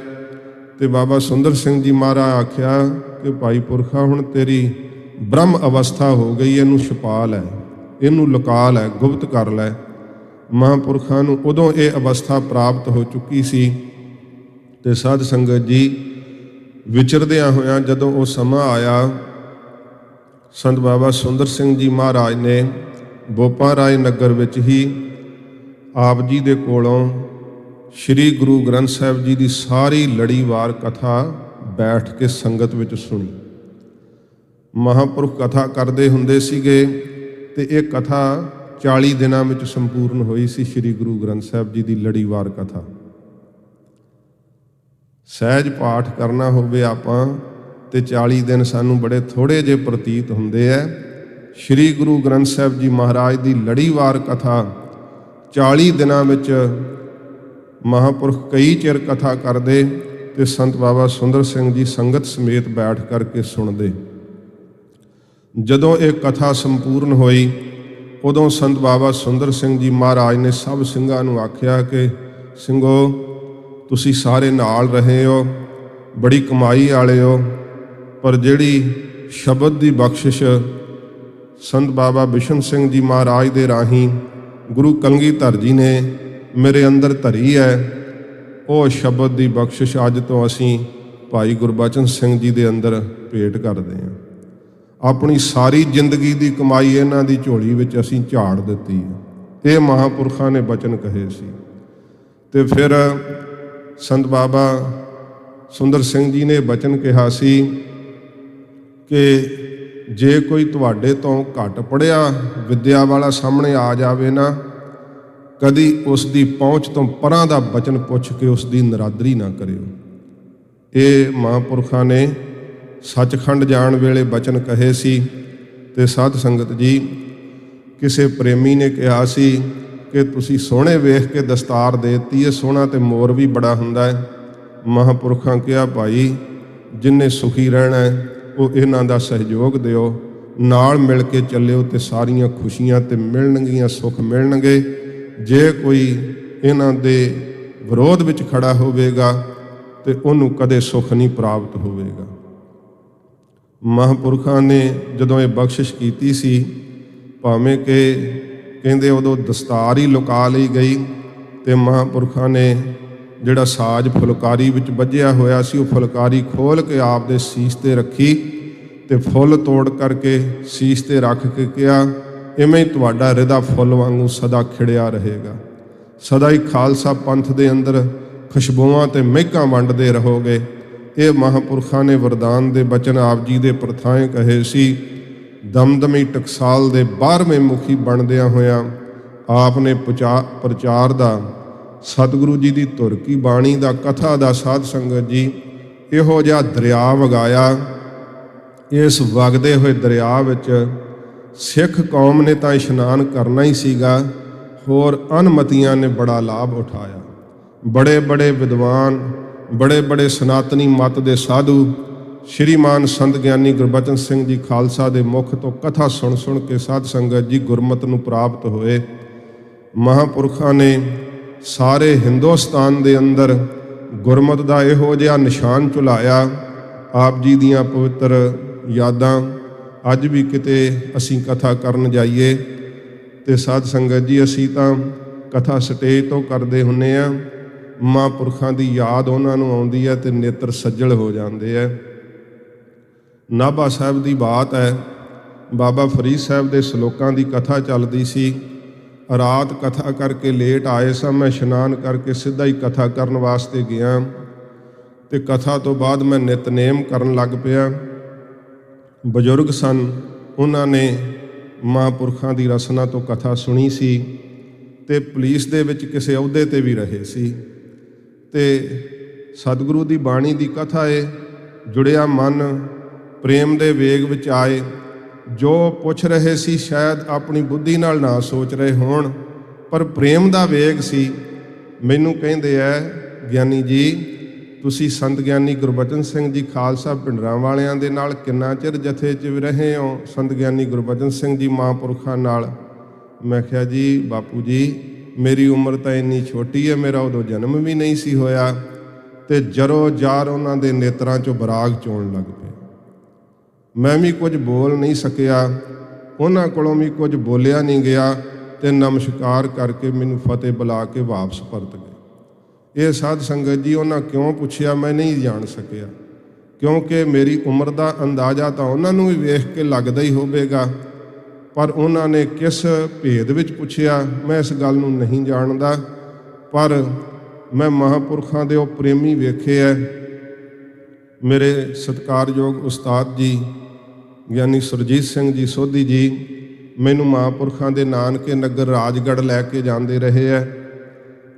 ਤੇ ਬਾਬਾ ਸੁੰਦਰ ਸਿੰਘ ਜੀ ਮਹਾਰਾਜ ਆਖਿਆ ਕਿ ਭਾਈ ਪੁਰਖਾ ਹੁਣ ਤੇਰੀ ਬ੍ਰਹਮ ਅਵਸਥਾ ਹੋ ਗਈ, ਇਹਨੂੰ ਛੁਪਾ ਲੈ, ਇਹਨੂੰ ਲੁਕਾ ਲੈ, ਗੁਪਤ ਕਰ ਲੈ। ਮਹਾਂਪੁਰਖਾਂ ਨੂੰ ਉਦੋਂ ਇਹ ਅਵਸਥਾ ਪ੍ਰਾਪਤ ਹੋ ਚੁੱਕੀ ਸੀ। ਤੇ ਸਾਧ ਸੰਗਤ ਜੀ ਵਿਚਰਦਿਆਂ ਹੋਇਆਂ ਜਦੋਂ ਉਹ ਸਮਾਂ ਆਇਆ, ਸੰਤ ਬਾਬਾ ਸੁੰਦਰ ਸਿੰਘ ਜੀ ਮਹਾਰਾਜ ਨੇ ਬੋਪਾ ਰਾਏ ਨਗਰ ਵਿੱਚ ਹੀ ਆਪ ਜੀ ਦੇ ਕੋਲੋਂ श्री गुरु ग्रंथ साहिब जी की सारी लड़ीवार कथा बैठ के संगत विच सुनी। महापुरुष कथा करते हुंदे सीगे ते ये कथा 40 दिनां विच संपूर्ण हुई सी। श्री गुरु ग्रंथ साहिब जी की लड़ीवार कथा सहज पाठ करना होवे आपां ते 40 दिन सानू बड़े थोड़े जे प्रतीत हुंदे है। श्री गुरु ग्रंथ साहिब जी महाराज की लड़ीवार कथा 40 दिनां विच महापुरुष कई चिर कथा करते ते संत बाबा सुंदर सिंह जी संगत समेत बैठ करके सुनते। जदों ये कथा संपूर्ण हुई उदों संत बाबा सुंदर सिंह जी महाराज ने सब ਸਿੰਘਾਂ ਨੂੰ आख्या कि ਸਿੰਘੋ तुसी सारे नाल रहे हो, बड़ी कमाई वाले हो, पर जिहड़ी शब्द की बख्शिश संत बाबा बिशन सिंह जी महाराज दे राही गुरु कलगीधर जी ने मेरे अंदर धरी है, वो शब्द की बख्शिश अज तो असीं भाई गुरबचन सिंह जी दे अंदर भेंट करते हैं। अपनी सारी जिंदगी की कमाई इन्हां दी झोली विच असीं झाड़ दित्ती है। ये महापुरखां ने बचन कहे सी। ते फिर संत बाबा सुंदर सिंह जी ने बचन कहा सी कि जे कोई तुहाडे तो घट पढ़िया विद्या वाला सामने आ जावे ना, कदी उसकी पहुँच तो परां दा बचन पुछ के उसकी नरादरी ना करियो। ये महापुरखां ने सचखंड जाण वेले बचन कहे सी। ते साध संगत जी किसी प्रेमी ने कहा सी कि तुसी सोहणे वेख के दस्तार देती है, सोहना ते मोर भी बड़ा हुंदा है। महापुरखां कहा भाई जिन्हें सुखी रहना है वो इन्हां दा सहयोग दिओ, नाल मिल के चलिओ ते सारियां खुशियां ते मिलणगीਆਂ, सुख मिलणगे। जे कोई इन्हां दे विरोध विच खड़ा होवेगा ते उहनूं कदे सुख नहीं प्राप्त होवेगा। महापुरखां ने जदों ये बख्शिश कीती सी, भावें कि कहंदे उदों दस्तार ही लुका लई गई ते महापुरखां ने जिहड़ा साज फुलकारी विच बज्जिया होया सी, वो फुलकारी खोल के आप दे सीस ते रखी ते फुल तोड़ करके सीस ते रख के कहा इवें ही तुहाडा हृदा फुल वांगू सदा खिड़िया रहेगा। सदा ही खालसा पंथ दे अंदर खुशबूआं ते महकां वंडदे रहोगे। ये महापुरखां ने वरदान दे बचन आप जी दे प्रथाएं कहे सी। दमदमी टकसाल दे 12वें मुखी बनदियां होया आपने प्रचार दा सतगुरु जी की धुर की बाणी दा कथा दा साध संगत जी इहो जिहा दरिया वगाया। इस वगदे हुए दरिया विच सिख कौम ने तां इशनान करना ही सीगा, होर अनमतियां ने बड़ा लाभ उठाया। बड़े बड़े विद्वान, बड़े बड़े सनातनी मत दे साधु श्रीमान संत ज्ञानी गुरबचन सिंह जी खालसा दे मुख तो कथा सुन सुन के साध संगत जी गुरमत नूं प्राप्त होए। महापुरखां ने सारे हिंदुस्तान दे अंदर गुरमत दा इहो जिहा निशान झुलाया। आप जी दियां पवित्र यादां अज भी किते असीं कथा करन जाइए ते साध संगत जी असीं तां कथा स्टेज तो करदे हुंदे आ। महापुरखां दी याद उन्हां नूं आउंदी है ते नेत्र सज्जल हो जांदे है। नाभा साहिब की बात है, बाबा फरीद साहब के सलोकां की कथा चलती सी। रात कथा करके लेट आए सा, मैं इशनान करके सीधा ही कथा करन वास्ते गया ते कथा तो बाद मैं नितनेम करन लग पिया। बजुर्ग सन, उन्होंने महापुरखां की रसना तो कथा सुनी सी ते पुलिस दे विच किसी अहुदे ते भी रहे सी ते सतगुरु की बाणी की कथा है। जुड़िया मन प्रेम दे वेग विच आए। जो पुछ रहे सी शायद अपनी बुद्धि नाल ना सोच रहे होण, पर प्रेम दा वेग सी। मैनू कहिंदे है ज्ञानी जी तुसी संत ज्ञानी गुरबचन सिंह जी खालसा भिंडरां वालियां दे नाल किन्ना चिर जथे च रहे हो, संत ज्ञानी गुरबचन सिंह जी महापुरखां नाल। मैं कहा जी बापू जी मेरी उम्र तो इन्नी छोटी है, मेरा उदों जन्म भी नहीं सी होया ते जरो जार उन्हां दे नेत्रां चों बराग चोण लग पे। मैं भी कुछ बोल नहीं सकिया, उन्हां कोलों भी कुछ बोलिया नहीं गया ते नमस्कार करके मैनू फतेह बुला के वापस परत गए। ये साध संगत जी उन्हां क्यों पुछया मैं नहीं जान सकिया, क्योंकि मेरी उम्र का अंदाज़ा तो उन्होंने भी वेख के लगता ही होवेगा, पर उन्होंने किस भेद विच पुछया मैं इस गल नूं नहीं जानदा। पर मैं महापुरखों के प्रेमी वेखे है। मेरे सत्कारयोग उस्ताद जी ਗਿਆਨੀ सुरजीत सिंह जी सोधी जी मैनू महापुरखों के नानके नगर राजगढ़ लैके जाते रहे है।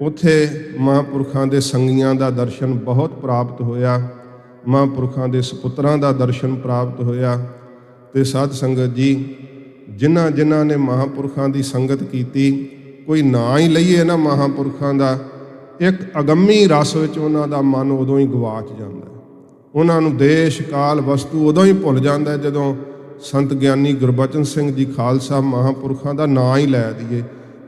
उत्थे महापुरखों के संगियां का दर्शन बहुत प्राप्त होया, महापुरखों के सपुत्रां का दर्शन प्राप्त होया। ते साध संगत जी जिन्हां जिन्हां ने महापुरखों की संगत की, कोई ना ही लईए ना महापुरखों का, एक अगम्मी रस विच उन्हां दा मन उदों ही गवाच जाता है। उन्होंने देश काल वस्तु उदों ही भुल जाता है जदों संत ज्ञानी गुरबचन सिंह जी खालसा महापुरखों का नाम ही लै दईए।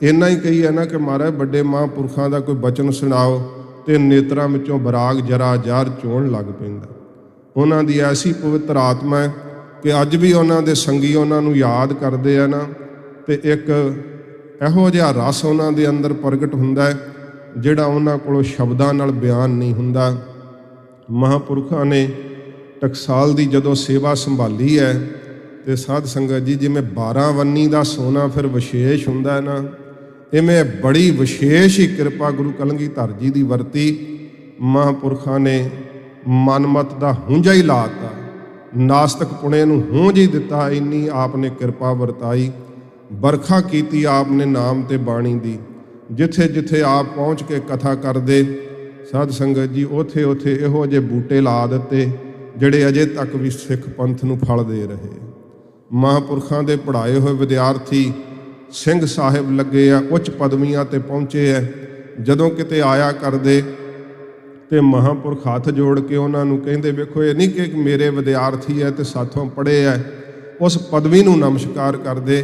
इन्ना ही कही है ना कि महाराज बड़े महापुरखों का कोई बचन सुनाओ तो नेत्रां विचों बराग जरा जार चोण लग पैंदा। उन्हां दी ऐसी पवित्र आत्मा है कि अज भी उन्हां दे संगी उन्हां याद करते हैं ना, तो एक इहो जिहा रस उन्हां दे अंदर प्रगट हुंदा है जिहड़ा उन्हां कोलों शब्दां नाल बयान नहीं हुंदा। महापुरखों ने टकसाल की जदों सेवा संभाली है तो साध संगत जी जिमें 12 वन्नी का सोना फिर विशेष हुंदा है ना, इवें बड़ी विशेष ही कृपा गुरु कलगीधर जी की वरती। महापुरखों ने मनमत का हुंजा ही लाता, नास्तिक पुणे नूं हूंज ही दिता, इन्नी आपने कृपा वरताई। बरखा कीती आपने नाम ते बाणी दी, जिथे जिथे आप पहुँच के कथा करदे साध संगत जी उथे उथे इहो जे बूटे ला दिते जिहड़े अजे तक भी सिख पंथ नूं फल दे रहे। महापुरखों के पढ़ाए हुए विद्यार्थी सिंह साहिब लगे आ, उच्च पदवियां ते पहुँचे है। जदों किते आया करदे ते महापुरख हथ जोड़ के उन्होंने कहिंदे वेखो ये नहीं कि मेरे विद्यार्थी है तो साथों पढ़े है, उस पदवी नूं नमस्कार करदे।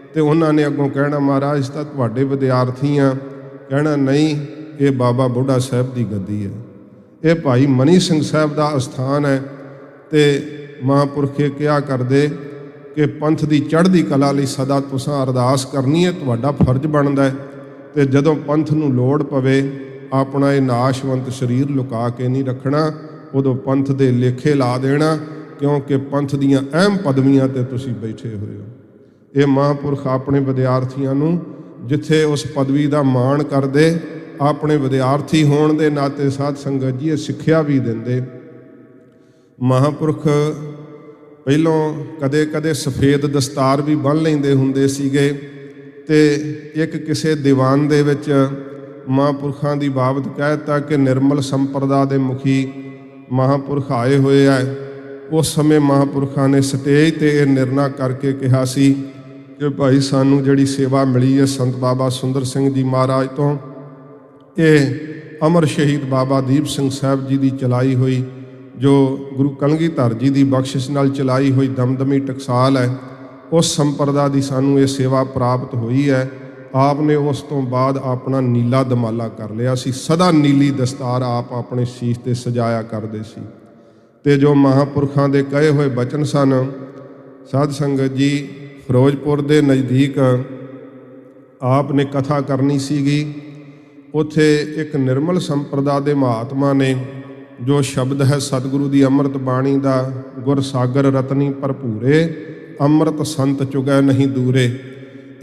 ते उन्होंने अगों कहना महाराज इस तां तुहाडे विद्यार्थी हाँ, कहना नहीं ये बाबा बुढ़ा साहब की गद्दी है, ये भाई मनी सिंह साहब का अस्थान है। तो महापुरख ये क्या करदे कि पंथ की चढ़दी कला लई सदा तुसां अरदास करनी है, तुहाडा फर्ज बनता है। तो जदों पंथ नूं लोड़ पवे अपना ये नाशवंत शरीर लुका के नहीं रखना, उदों पंथ दे लेखे ला देना, क्योंकि पंथ दीयां अहम पदवियां ते तुसीं बैठे हुए हो। ये महापुरख अपने विद्यार्थियों नूं जिथे उस पदवी का माण करदे, अपने विद्यार्थी होने के नाते साध संगत जी सिक्ख्या भी देंदे। महापुरख पहलों कदे कदे सफेद दस्तार भी बन लेंदे हुंदे सीगे। ते एक किसे दीवान दे विच महापुरखों की बाबत कहता कि निर्मल संप्रदा के मुखी महापुरख आए हुए है। उस समय महापुरखों ने स्टेज ते यह निर्णय करके कहा सी कि भाई सानू जिहड़ी सेवा मिली है संत बाबा सुंदर सिंह जी महाराज तो, ये अमर शहीद बाबा दीप सिंह साहब जी की चलाई हुई, जो गुरु कलगीधर जी की बख्शिश नाल चलाई हुई दमदमी टकसाल है, उस संप्रदा की सानू ये सेवा प्राप्त हुई है। आपने उस तो बाद अपना नीला दमाला कर लिया सी, सदा नीली दस्तार आप अपने शीश ते सजाया करते सी। ते जो महापुरखों के कहे हुए बचन सन साध संगत जी, फिरोजपुर के नज़दीक आपने कथा करनी सीगी। उत्थे एक निर्मल संप्रदा के महात्मा ने जो शब्द है सतगुरु की अमृत बाणी का, गुर सागर रतनी भरपूरे अमृत संत चुगै नहीं दूरे।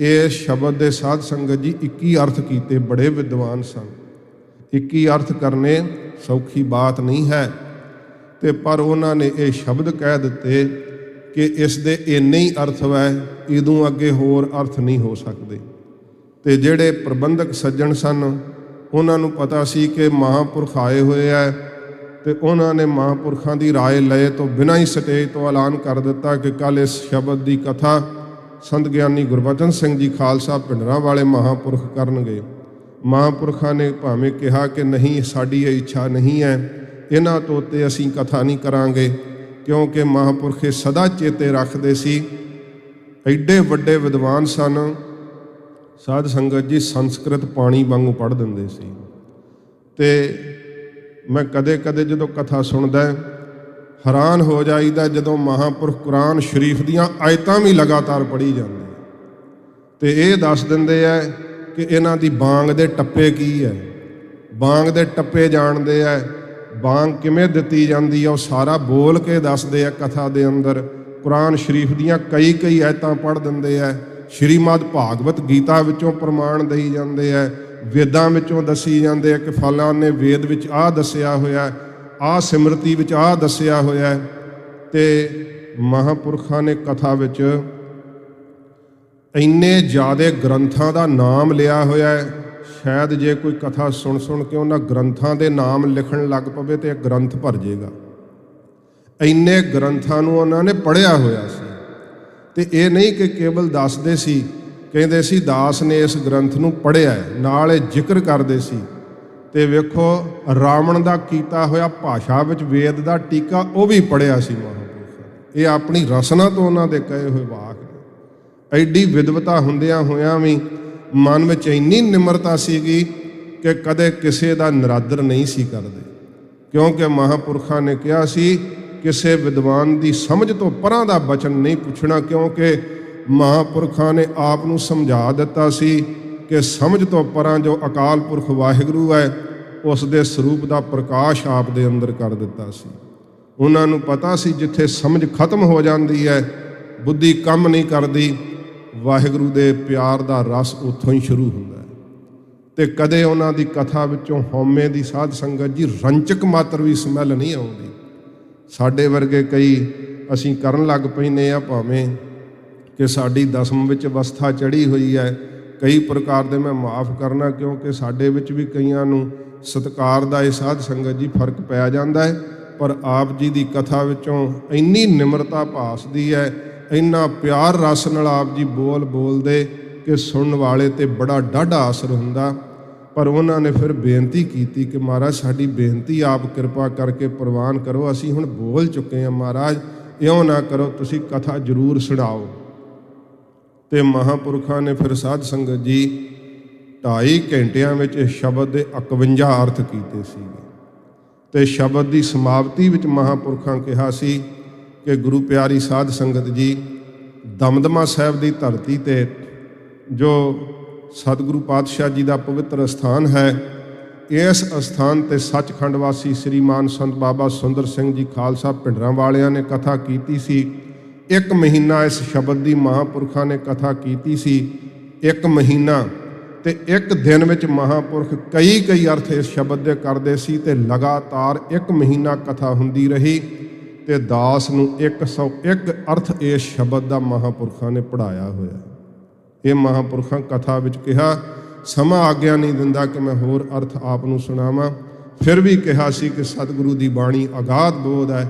ये शब्द के साध संगत जी 21 अर्थ किए, बड़े विद्वान सन। 21 अर्थ करने सौखी बात नहीं है, ते पर उन्होंने ये शब्द कह दिते कि इस दे इन्ने ही अर्थ वै, इदों अगे होर अर्थ नहीं हो सकते। ते जिहड़े प्रबंधक सज्जन सन उन्होंने पता सी कि महापुरख आए हुए है, तो उन्होंने महापुरखों की राय लए तो बिना ही स्टेज तो ऐलान कर दिता कि कल इस शब्द की कथा संत ज्ञानी गुरबचन सिंह जी खालसा पिंडरां वाले महापुरख करनगे। महापुरखों ने भावें कहा कि नहीं साड़ी ये इच्छा नहीं है, इन्हां तो ते असीं कथा नहीं करांगे, क्योंकि महापुरखे सदा चेते रखते सी। एडे वड्डे विद्वान सन साध संगत जी, संस्कृत पानी वांगू पढ़ दिंदे सी। ते मैं कदे कदे जदों कथा सुनदा हैरान हो जाईदा, जदों महापुरख कुरान शरीफ दियां आयतां भी लगातार पढ़ी जांदे ते ये दस दिंदे है कि इन्हां दी बांग दे टप्पे की है, बांग दे टप्पे जाणदे है, बांग किवें दित्ती जांदी है, वो सारा बोल के दसदे है। कथा दे अंदर कुरान शरीफ दियां कई आयतां पढ़ दिंदे है। श्रीमद भागवत गीता विचों प्रमाण दई जांदे है, वेदां विचों दसी जाते हैं कि फलाने वेद विच आ दसिया होया, आ सिमरती विच आ दसिया होया। ते महापुरखां ने कथा विच इन्ने ज़्यादा ग्रंथां दा नाम लिया होया है। शायद जे कोई कथा सुन के उन्हां ग्रंथां दे नाम लिखण लग पवे तो ग्रंथ भर जाएगा। इन्ने ग्रंथां नूं उन्हां ने पढ़िया होया सी। ते ये नहीं कि केवल दसदे सी, कहंदे सी दास ने इस ग्रंथ नूं पढ़िया है, नाल जिक्र करदे सी। ते वेखो रावण दा कीता होया भाषा विच वेद दा टीका वो भी पढ़िया सी महापुरखां। ये अपनी रसना तो उन्हां दे कहे होए वाक ने। एडी विदवता हुंदियां होयां भी मन में इन्नी निमरता सीगी कि कदे किसी दा निरादर नहीं सी करदे, क्योंकि महापुरखां ने कहा सी किसी विद्वान की समझ तो परां दा बचन नहीं पुछना, क्योंकि महापुरखां ने आप नूं समझा दिता सी कि समझ तो परां जो अकाल पुरख वाहिगुरू है उस दे स्वरूप का प्रकाश आप दे अंदर कर दिता सी। उन्हां नूं पता सी जिथे समझ खत्म हो जाती है, बुद्धि कम नहीं करती, वाहिगुरू दे प्यार दा रस उत्थों ही शुरू हुंदा है। ते कदे उन्हां दी कथा विचों हौमे दी साध संगत जी रंचक मात्र भी स्मैल नहीं आउंदी। साडे वर्गे कई असीं करन लग पैने आ, भावें कि साडी दसम विच अवस्था चढ़ी हुई है, कई प्रकार दे मैं माफ़ करना, क्योंकि साडे विच भी कईयां नूं सत्कार दा साध संगत जी फर्क पै जांदा है। पर आप जी दी कथा विचों इन्नी निमरता भासदी है, इन्ना प्यार रस नाल आप जी बोलदे कि सुनने वाले ते बड़ा डाढ़ा असर हुंदा। पर उन्होंने फिर बेनती की कि महाराज साडी बेनती आप कृपा करके प्रवान करो, असीं हुण बोल चुके हैं महाराज, इउं ना करो, तुसीं कथा जरूर सुणाओ। ते महापुरखां ने फिर साध संगत जी 2.5 घंटियां विच शब्द दे 51 अर्थ कीते सीगे। ते शब्द की समाप्ति विच महापुरखां कहा सी कि गुरु प्यारी साध संगत जी, दमदमा साहिब की धरती ते जो सतगुरु पातशाह जी का पवित्र स्थान है, इस स्थान ते सचखंड वासी श्रीमान संत बाबा सुंदर सिंह जी खालसा भिंडरां वालियां ने कथा कीती सी। 1 महीना इस शब्द की महापुरखां ने कथा कीती सी, 1 महीना ते 1 दिन विच महापुरख कई अर्थ इस शब्द दे करदे सी। ते लगातार 1 महीना कथा हुंदी रही ते दास नूं 101 अर्थ इस शब्द का महापुरखां ने पढ़ाया होया। ये महापुरखां कथा विच कहा, समा आग्या नहीं दिंदा कि मैं होर अर्थ आप नूं सुणावां। फिर भी कहा सी कि सतगुरु की बाणी अगाध बोध है,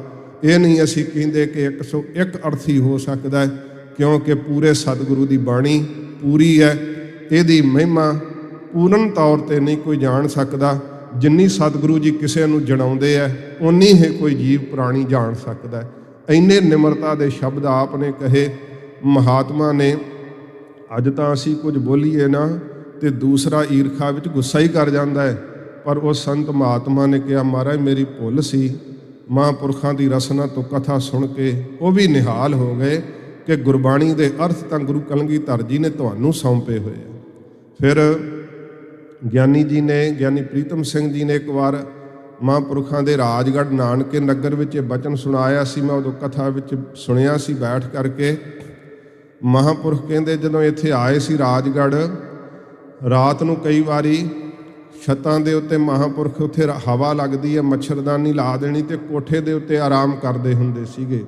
ये नहीं असी कहिंदे कि 101 अर्थ ही हो सकता है, क्योंकि पूरे सतगुरु की बाणी पूरी है। इहदी महिमा पूर्ण तौर पर नहीं कोई जान सकता, जिन्नी सतगुरु जी किसी नूं जणाउंदे है उन्नी ही कोई जीव प्राणी जान सकता है। इन्ने निमरता दे शब्द आपने कहे महात्मा ने। अज तां असीं कुछ बोलीए ना तो दूसरा ईरखा विच गुस्सा ही कर जाता है, पर उस संत महात्मा ने कहा महाराज मेरी भुल सी, महापुरखां की रसना तो कथा सुन के वो भी निहाल हो गए कि गुरबाणी के अर्थ तो गुरु कलगीधर जी ने तुहानूं सौंपे हुए। फिर ज्ञानी जी ने, ज्ञानी प्रीतम सिंह जी ने एक बार महापुरखां दे राजगढ़ नानके नगर विच बचन सुनाया सी। मैं उदों कथा विच सुनिया सी बैठ करके। महापुरख कहते जदों इत्थे आए सी राजगढ़, रात नूं कई वारी छत्तां दे उत्ते महापुरख उत्थे हवा लगदी है, मच्छरदानी ला देनी ते कोठे दे उत्ते आराम करदे हुंदे सीगे।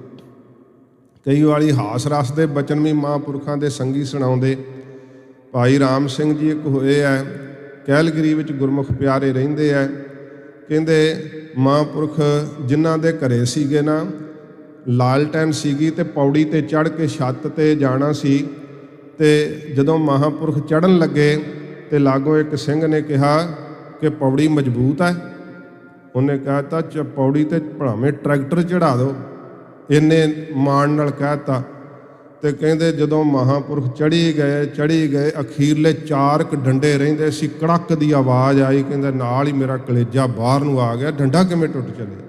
कई वारी हास रस दे बचन भी महापुरखां दे संगी सुणाउंदे। भाई राम सिंह जी एक होए है, कैलगरी विच गुरमुख प्यारे रहिंदे है। कहंदे महापुरख जिन्हां दे घरे सीगे ना, लालटैन सीगी ते पौड़ी ते चढ़ के छत ते जाना सी। ते जदों महापुरख चढ़न लगे तो लागों एक सिंह ने कहा कि पौड़ी मजबूत है। उन्हें कहता पौड़ी ते भावें ट्रैक्टर चढ़ा दो, इन्ने माण नाल कहता। तो कहते जदों महापुरख चढ़ी गए अखीरले 4 डंडे रहिंदे सी, कड़क की आवाज़ आई, कहंदा नाल ही मेरा कलेजा बाहर नूं आ गया, डंडा किवें टुट चले।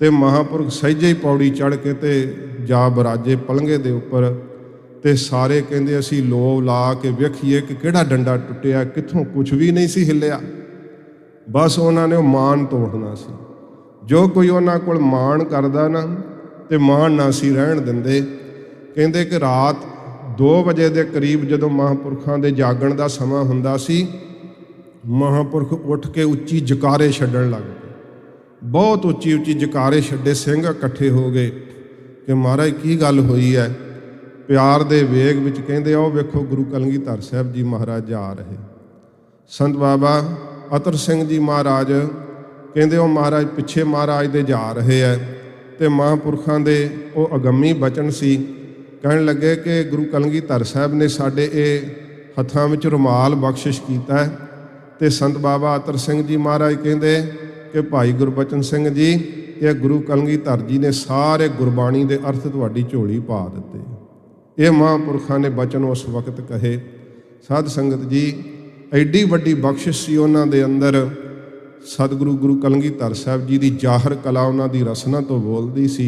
तो महापुरख सहजे ही पौड़ी चढ़ के ते जा बराजे पलंगे दे उपर। ते सारे कहंदे असीं लोव ला के वेखीए कि किहड़ा डंडा टुटिया, कित्थों कुछ भी नहीं सी हिलिया। बस उन्होंने मान तोड़ना सी। जो कोई उन्हां कोल मान करदा ना ते मान ना सी रहण दिंदे। कहंदे कि रात 2 वजे के करीब जदों महापुरखां दे जागण का समा हुंदा सी महापुरख उठ के उच्ची जकारे छड्डण लग पे। बहुत उच्ची उच्ची जकारे छड्डे। सिंह इकट्ठे हो गए कि महाराज की गल हुई है। प्यार दे वेग विच कहंदे आओ वेखो गुरु कलगीधर साहब जी महाराज जा रहे। संत बाबा अतर सिंह जी महाराज कहंदे ओ महाराज पिछे महाराज दे जा रहे है। ते महापुरखां दे ओ अगम्मी बचन सी। कहण लगे कि गुरु कलगीधर साहब ने साडे ये हत्थां विच रुमाल बख्शिश कीता है। ते संत बाबा अतर सिंह जी महाराज कहंदे कि भाई गुरबचन सिंह जी ये गुरु कलगीधर जी ने सारे गुरबाणी के अर्थ तुहाडी झोली पा दिते। ये महापुरखों ने बचन उस वक्त कहे। साध संगत जी एडी वड्डी बख्शिश सी उन्हां दे अंदर। सतगुरु गुरु कलगीधर साहब जी की जाहर कला उन्हां दी रसना तो बोलदी सी।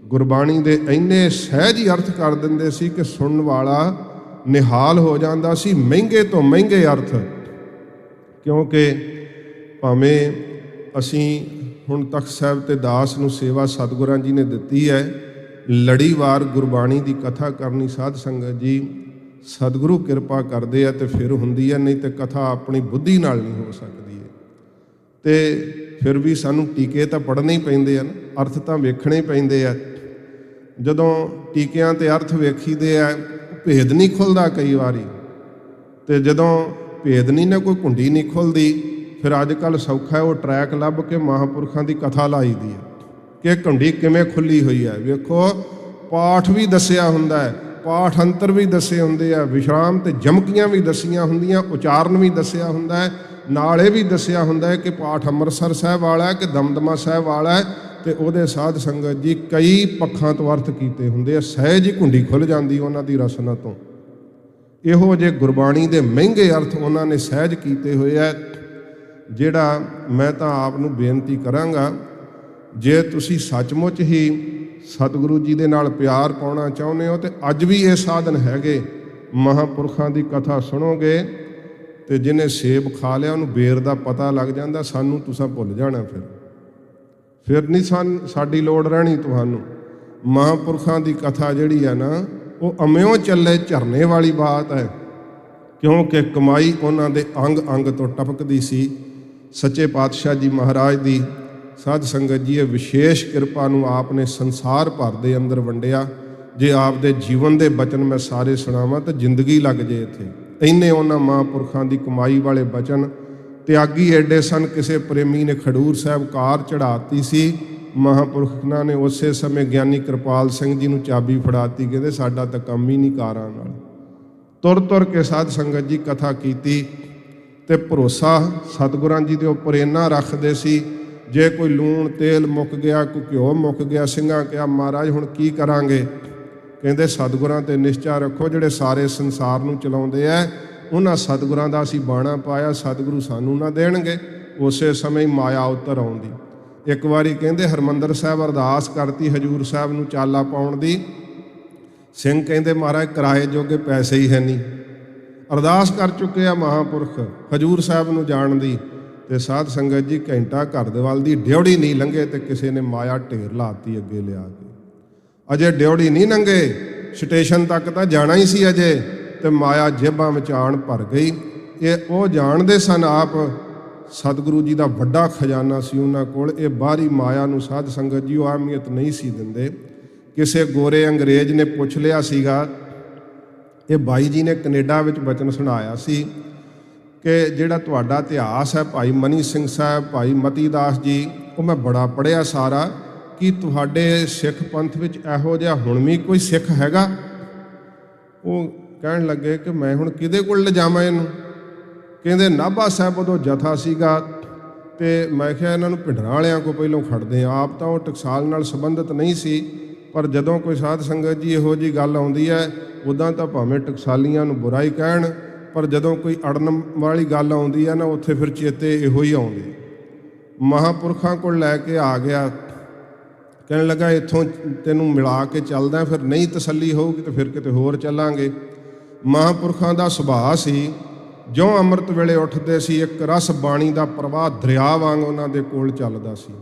गुरबाणी दे इन्ने सहज ही अर्थ कर दिंदे सी कि सुनन वाला निहाल हो जांदा सी। महंगे तो महंगे अर्थ, क्योंकि भावें असीं हुण तख्त साहिब ते दास नूं सेवा सतगुरां जी ने दित्ती है। लड़ीवार गुरबाणी की कथा करनी साध संगत जी सतगुरु किरपा करदे आ ते फिर हुंदी है, नहीं तो कथा अपनी बुद्धि नाल नहीं हो सकती है। ते फिर भी सानूं टीके तो पढ़ने ही पैंदे आ, अर्थ तो वेखणे ही पैंदे आ। जदों टीकियां ते अर्थ वेखीदे आ भेद नहीं खुलदा कई वारी। ते जदों भेद नहीं ना कोई कुंडी नहीं खुलदी फिर अजकल सौखा है वो ट्रैक लभ के महापुरखों की कथा लाई दी है कि कुंडी किवें खुली हुई है। वेखो पाठ भी दसिया हुंदा है, पाठ अंतर भी दसे हुंदे आ, विश्राम ते जमकियां भी दसियां हुंदियां, उचारण भी दसिया हुंदा है, नाले भी दसिया हुंदा है कि पाठ अमृतसर साहिब वाला है कि दमदमा साहिब वाला है। तो उहदे साध संगत जी कई पक्षां तो अर्थ कीते हुंदे आ। सहज ही कुंडी खुल जांदी उन्हां दी रसना तो। इहो जे गुरबाणी दे महंगे अर्थ उन्हां ने सहज कीते होए आ। जिहड़ा मैं तां आप नूं बेनती करांगा, जे तुसीं सचमुच ही सतगुरु जी दे नाल प्यार पाउणा चाहुंदे हो तो अज भी ये साधन हैगे। महापुरखां दी कथा सुणोगे तो जिन्हें सेब खा लिया उन्हें बेर दा पता लग जांदा। सानूं तुसां भुल जाना, फिर नहीं साडी लोड़ रहनी तुहानूं। महापुरखां दी कथा जिहड़ी है ना वो अम्यों चले झरने वाली बात है, क्योंकि कमाई उन्हां दे अंग अंग तो टपकदी सी। सच्चे पातशाह जी महाराज दी साध संगत जी विशेष किरपा नूं आपने संसार भर दे अंदर वंडिया। जे आप दे जीवन दे बचन मैं सारे सुणावां तो जिंदगी लग जे इत्थे। इन्ने उन्हां महापुरखां दी कमाई वाले बचन। त्यागी एडे सन, किसी प्रेमी ने खडूर साहब कार चढ़ाती सी। महापुरखां ने उस समय ज्ञानी कृपाल सिंह जी नूं चाबी फड़ाती, कहते साडा तां काम ही नहीं कारां नाल। तुर तुर के साध संगत जी कथा कीती ते भरोसा सतगुरां जी दे उपर इन्ना रखदे सी। जे कोई लूण तेल मुक गया, कोई घ्यो मुक गया, ਸਿੰਘਾਂ कहा महाराज हुण की करांगे। कहते सतगुरां ते निश्चा रखो, जिहड़े सारे संसार नूं चलाउंदे आ उन्हां सतगुरां दा असीं बाणा पाया, सतगुरु सानूं ना देणगे। उसे समय माया उतर आउंदी। एक वारी कहते हरमंदर साहिब अरदास करती हजूर साहिब नूं चाला पाउण दी। ਸਿੰਘ कहते महाराज किराए जोगे पैसे ही है नहीं। अरदास कर चुके आ महापुरख हजूर साहिब नूं जाण दी। ते साध संगत जी घंटा घर दे वल दी ड्योड़ी नहीं लंघे तो किसी ने माया ढेर लाती अगे लिया के। अजे ड्योड़ी नहीं लंघे स्टेशन तक तो जाना ही सी अजे, तो माया जेबां विच आण भर गई। ये वो जानते सन आप सतगुरु जी का वड्डा खजाना सी उन्हां कोल। ये बाहरी माया नूं साध संगत जी वो अहमियत नहीं सी दिंदे। किसी गोरे अंग्रेज ने पुछ लिया सीगा, ये बाई जी ने कनेडा विच बचन सुनाया सी कि जिहड़ा तुहाडा इतिहास है भाई मनी सिंह साहब, भाई मती दास जी, वो मैं बड़ा पढ़िया सारा, कि तुहाडे सिख पंथ विच इहो जिहा हुण भी कोई सिख हैगा? वो कहण लगे कि मैं हुण किहदे कोल लिजावां इहनूं। कहंदे नाभा साहिब उदों जथा सीगा ते मैं किहा इन्हां नूं भिंडरां वालियां कोल पहिलों खड़दे आ। आप तां वो टकसाल नाल संबंधित नहीं सी, पर जदों कोई साध संगत जी इहो जी गल आउंदी है उदां तां भावें टकसालियां नूं बुरा ही कहण, पर जदों कोई अड़न वाली गल आउंदी है ना उत्थे फिर चेते इहो ही आउंदे। महापुरखां कोल लैके आ गया, कहण लगा इत्थों तैनूं मिला के चलदा, फिर नहीं तसल्ली होऊगी तो फिर किते होर चलांगे। महापुरखां दा सुभाਅ सी जो अमृत वेले उठदे सी एक रस बाणी दा प्रवाह दरिया वांग उन्हां दे कोल चलदा सी।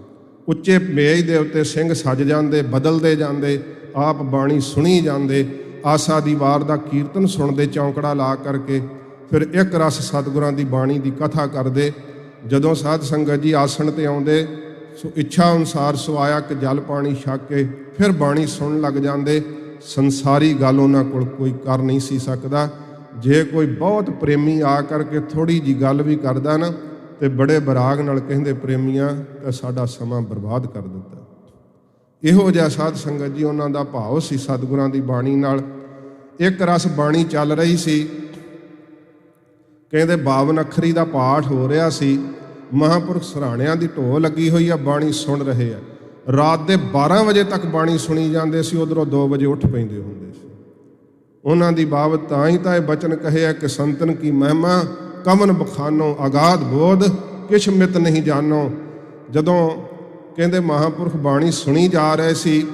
उच्चे मेज दे उत्ते सिंह सज जांदे, बदलदे जांदे, आप बाणी सुणी जांदे, आसा दी वार दा कीर्तन सुणदे चौंकड़ा ला करके। ਫਿਰ ਇੱਕ ਰਸ ਸਤਿਗੁਰਾਂ ਦੀ ਬਾਣੀ ਦੀ ਕਥਾ ਕਰਦੇ। ਜਦੋਂ ਸਾਧ ਸੰਗਤ ਜੀ ਆਸਣ ਤੇ ਆਉਂਦੇ ਸੋ ਇੱਛਾ ਅਨੁਸਾਰ ਸਵਾਇਆ ਕਿ ਜਲ ਪਾਣੀ ਛਕ ਕੇ ਫਿਰ ਬਾਣੀ ਸੁਣਨ ਲੱਗ ਜਾਂਦੇ। ਸੰਸਾਰੀ ਗੱਲ ਉਹਨਾਂ ਕੋਲ ਕੋਈ ਕਰ ਨਹੀਂ ਸੀ ਸਕਦਾ। ਜੇ ਕੋਈ ਬਹੁਤ ਪ੍ਰੇਮੀ ਆ ਕਰਕੇ ਥੋੜੀ ਜੀ ਗੱਲ ਵੀ ਕਰਦਾ ਨਾ ਤੇ ਬੜੇ ਬਰਾਗ ਨਾਲ ਕਹਿੰਦੇ, ਪ੍ਰੇਮੀਆਂ ਤਾਂ ਸਾਡਾ ਸਮਾਂ ਬਰਬਾਦ ਕਰ ਦਿੱਤਾ। ਇਹੋ ਜਿਹਾ ਸਾਧ ਸੰਗਤ ਜੀ ਉਹਨਾਂ ਦਾ ਭਾਵ ਸੀ ਸਤਿਗੁਰਾਂ ਦੀ ਬਾਣੀ ਨਾਲ। ਇੱਕ ਰਸ ਬਾਣੀ ਚੱਲ ਰਹੀ ਸੀ, ਕਹਿੰਦੇ 52 ਅੱਖਰੀ ਦਾ ਪਾਠ ਹੋ ਰਿਹਾ ਸੀ। ਮਹਾਂਪੁਰਖ ਸਰਾਣਿਆਂ ਦੀ ਢੋਹ ਲੱਗੀ ਹੋਈ ਆ, ਬਾਣੀ ਸੁਣ ਰਹੇ ਆ। ਰਾਤ ਦੇ 12 ਵਜੇ ਤੱਕ ਬਾਣੀ ਸੁਣੀ ਜਾਂਦੇ ਸੀ, ਉਧਰੋਂ 2 ਵਜੇ ਉੱਠ ਪੈਂਦੇ ਹੁੰਦੇ ਸੀ। ਉਹਨਾਂ ਦੀ ਬਾਬਤ ਤਾਂ ਹੀ ਤਾਂ ਇਹ ਬਚਨ ਕਹੇ ਆ ਕਿ ਸੰਤਨ ਕੀ ਮਹਿਮਾ ਕਮਨ ਬਖਾਨੋ ਅਗਾਧ ਬੋਧ ਕਿਛ ਮਿਤ ਨਹੀਂ ਜਾਣੋ। ਜਦੋਂ ਕਹਿੰਦੇ ਮਹਾਂਪੁਰਖ ਬਾਣੀ ਸੁਣੀ ਜਾ ਰਹੇ ਸੀ,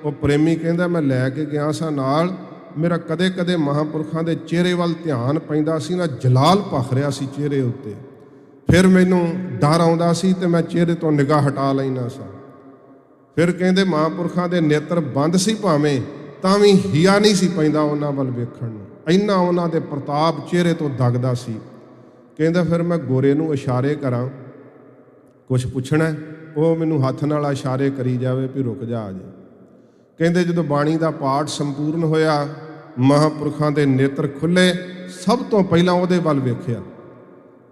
ਉਹ ਪ੍ਰੇਮੀ ਕਹਿੰਦਾ ਮੈਂ ਲੈ ਕੇ ਗਿਆ ਸਾਂ ਨਾਲ, ਮੇਰਾ ਕਦੇ ਕਦੇ ਮਹਾਂਪੁਰਖਾਂ ਦੇ ਚਿਹਰੇ ਵੱਲ ਧਿਆਨ ਪੈਂਦਾ ਸੀ ਨਾ, ਜਲਾਲ ਭਖ ਰਿਹਾ ਸੀ ਚਿਹਰੇ ਉੱਤੇ। ਫਿਰ ਮੈਨੂੰ ਡਰ ਆਉਂਦਾ ਸੀ ਤੇ ਮੈਂ ਚਿਹਰੇ ਤੋਂ ਨਿਗਾਹ ਹਟਾ ਲੈਣਾ ਸਾਂ। ਫਿਰ ਕਹਿੰਦੇ ਮਹਾਂਪੁਰਖਾਂ ਦੇ ਨੇਤਰ ਬੰਦ ਸੀ ਭਾਵੇਂ, ਤਾਂ ਵੀ ਹਿਆ ਨਹੀਂ ਸੀ ਪੈਂਦਾ ਉਹਨਾਂ ਵੱਲ ਵੇਖਣ ਨੂੰ, ਇੰਨਾ ਉਹਨਾਂ ਦੇ ਪ੍ਰਤਾਪ ਚਿਹਰੇ ਤੋਂ ਦਗਦਾ ਸੀ। ਕਹਿੰਦਾ ਫਿਰ ਮੈਂ ਗੋਰੇ ਨੂੰ ਇਸ਼ਾਰੇ ਕਰਾਂ, ਕੁਛ ਪੁੱਛਣਾ, ਉਹ ਮੈਨੂੰ ਹੱਥ ਨਾਲ ਇਸ਼ਾਰੇ ਕਰੀ ਜਾਵੇ ਵੀ ਰੁਕ ਜਾ ਆ ਜੇ। ਕਹਿੰਦੇ ਜਦੋਂ ਬਾਣੀ ਦਾ ਪਾਠ ਸੰਪੂਰਨ ਹੋਇਆ, ਮਹਾਂਪੁਰਖਾਂ ਦੇ ਨੇਤਰ ਖੁੱਲੇ। ਸਭ ਤੋਂ ਪਹਿਲਾਂ ਉਹਦੇ ਵੱਲ ਵੇਖਿਆ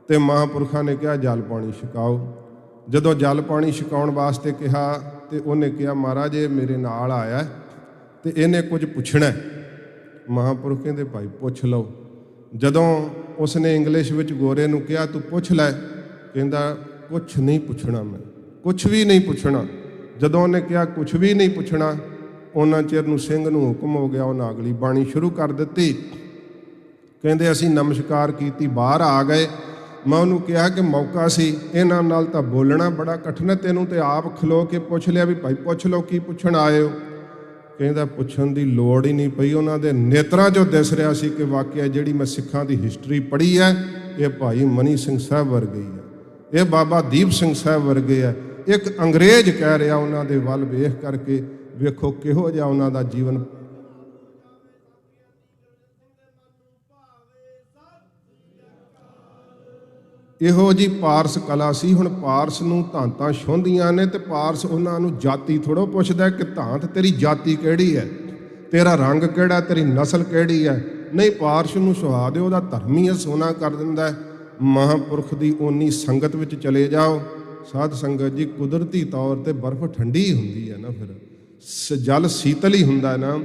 ਤੇ ਮਹਾਂਪੁਰਖਾਂ ਨੇ ਕਿਹਾ ਜਲ ਪਾਣੀ ਛਕਾਓ। ਜਦੋਂ ਜਲ ਪਾਣੀ ਛਕਾਉਣ ਵਾਸਤੇ ਕਿਹਾ ਤੇ ਉਹਨੇ ਕਿਹਾ ਮਹਾਰਾਜ ਇਹ ਮੇਰੇ ਨਾਲ ਆਇਆ ਤੇ ਇਹਨੇ ਕੁਝ ਪੁੱਛਣਾ। ਮਹਾਂਪੁਰਖ ਕਹਿੰਦੇ ਭਾਈ ਪੁੱਛ ਲਓ। ਜਦੋਂ ਉਸਨੇ ਇੰਗਲਿਸ਼ ਵਿੱਚ ਗੋਰੇ ਨੂੰ ਕਿਹਾ ਤੂੰ ਪੁੱਛ ਲੈ, ਕਹਿੰਦਾ ਕੁਛ ਨਹੀਂ ਪੁੱਛਣਾ, ਮੈਂ ਕੁਛ ਵੀ ਨਹੀਂ ਪੁੱਛਣਾ। ਜਦੋਂ ਉਹਨੇ ਕਿਹਾ ਕੁਛ ਵੀ ਨਹੀਂ ਪੁੱਛਣਾ, ਉਹਨਾਂ ਚਿਰ ਨੂੰ ਸਿੰਘ ਨੂੰ ਹੁਕਮ ਹੋ ਗਿਆ, ਉਹਨਾਂ ਅਗਲੀ ਬਾਣੀ ਸ਼ੁਰੂ ਕਰ ਦਿੱਤੀ। ਕਹਿੰਦੇ ਅਸੀਂ ਨਮਸਕਾਰ ਕੀਤੀ, ਬਾਹਰ ਆ ਗਏ। ਮੈਂ ਉਹਨੂੰ ਕਿਹਾ ਕਿ ਮੌਕਾ ਸੀ, ਇਹਨਾਂ ਨਾਲ ਤਾਂ ਬੋਲਣਾ ਬੜਾ ਕਠਿਨ ਹੈ, ਤੈਨੂੰ ਤੇ ਆਪ ਖਲੋ ਕੇ ਪੁੱਛ ਲਿਆ ਵੀ ਭਾਈ ਪੁੱਛ ਲਓ ਕੀ ਪੁੱਛਣ ਆਏ ਹੋ। ਕਹਿੰਦਾ ਪੁੱਛਣ ਦੀ ਲੋੜ ਹੀ ਨਹੀਂ ਪਈ। ਉਹਨਾਂ ਦੇ ਨੇਤਰਾਂ 'ਚੋਂ ਦਿਸ ਰਿਹਾ ਸੀ ਕਿ ਵਾਕਿਆ ਜਿਹੜੀ ਮੈਂ ਸਿੱਖਾਂ ਦੀ ਹਿਸਟਰੀ ਪੜ੍ਹੀ ਹੈ, ਇਹ ਭਾਈ ਮਨੀ ਸਿੰਘ ਸਾਹਿਬ ਵਰਗੇ ਹੀ ਹੈ, ਇਹ ਬਾਬਾ ਦੀਪ ਸਿੰਘ ਸਾਹਿਬ ਵਰਗੇ ਹੈ। ਇੱਕ ਅੰਗਰੇਜ਼ ਕਹਿ ਰਿਹਾ ਉਹਨਾਂ ਦੇ ਵੱਲ ਵੇਖ ਕਰਕੇ, ਵੇਖੋ ਕਿਹੋ ਜਿਹਾ ਉਹਨਾਂ ਦਾ ਜੀਵਨ। ਇਹੋ ਜੀ ਪਾਰਸ ਕਲਾ ਸੀ। ਹੁਣ ਪਾਰਸ ਨੂੰ ਧਾਂਤਾਂ ਛੋਂਦੀਆਂ ਨੇ ਤੇ ਪਾਰਸ ਉਹਨਾਂ ਨੂੰ ਜਾਤੀ ਥੋੜ੍ਹਾ ਪੁੱਛਦਾ ਕਿ ਧਾਂਤ ਤੇਰੀ ਜਾਤੀ ਕਿਹੜੀ ਹੈ, ਤੇਰਾ ਰੰਗ ਕਿਹੜਾ, ਤੇਰੀ ਨਸਲ ਕਿਹੜੀ ਹੈ। ਨਹੀਂ, ਪਾਰਸ ਨੂੰ ਸੁਹਾ ਦਿਓ, ਉਹਦਾ ਧਰਮ ਹੀ ਸੋਨਾ ਕਰ ਦਿੰਦਾ। ਮਹਾਂਪੁਰਖ ਦੀ ਓਨੀ ਸੰਗਤ ਵਿੱਚ ਚਲੇ ਜਾਓ। ਸਾਧ ਸੰਗਤ ਜੀ ਕੁਦਰਤੀ ਤੌਰ ਤੇ ਬਰਫ਼ ਠੰਡੀ ਹੁੰਦੀ ਹੈ ਨਾ, ਫਿਰ ਜਲ ਸੀਤਲ ਹੀ ਹੁੰਦਾ ਨਾ।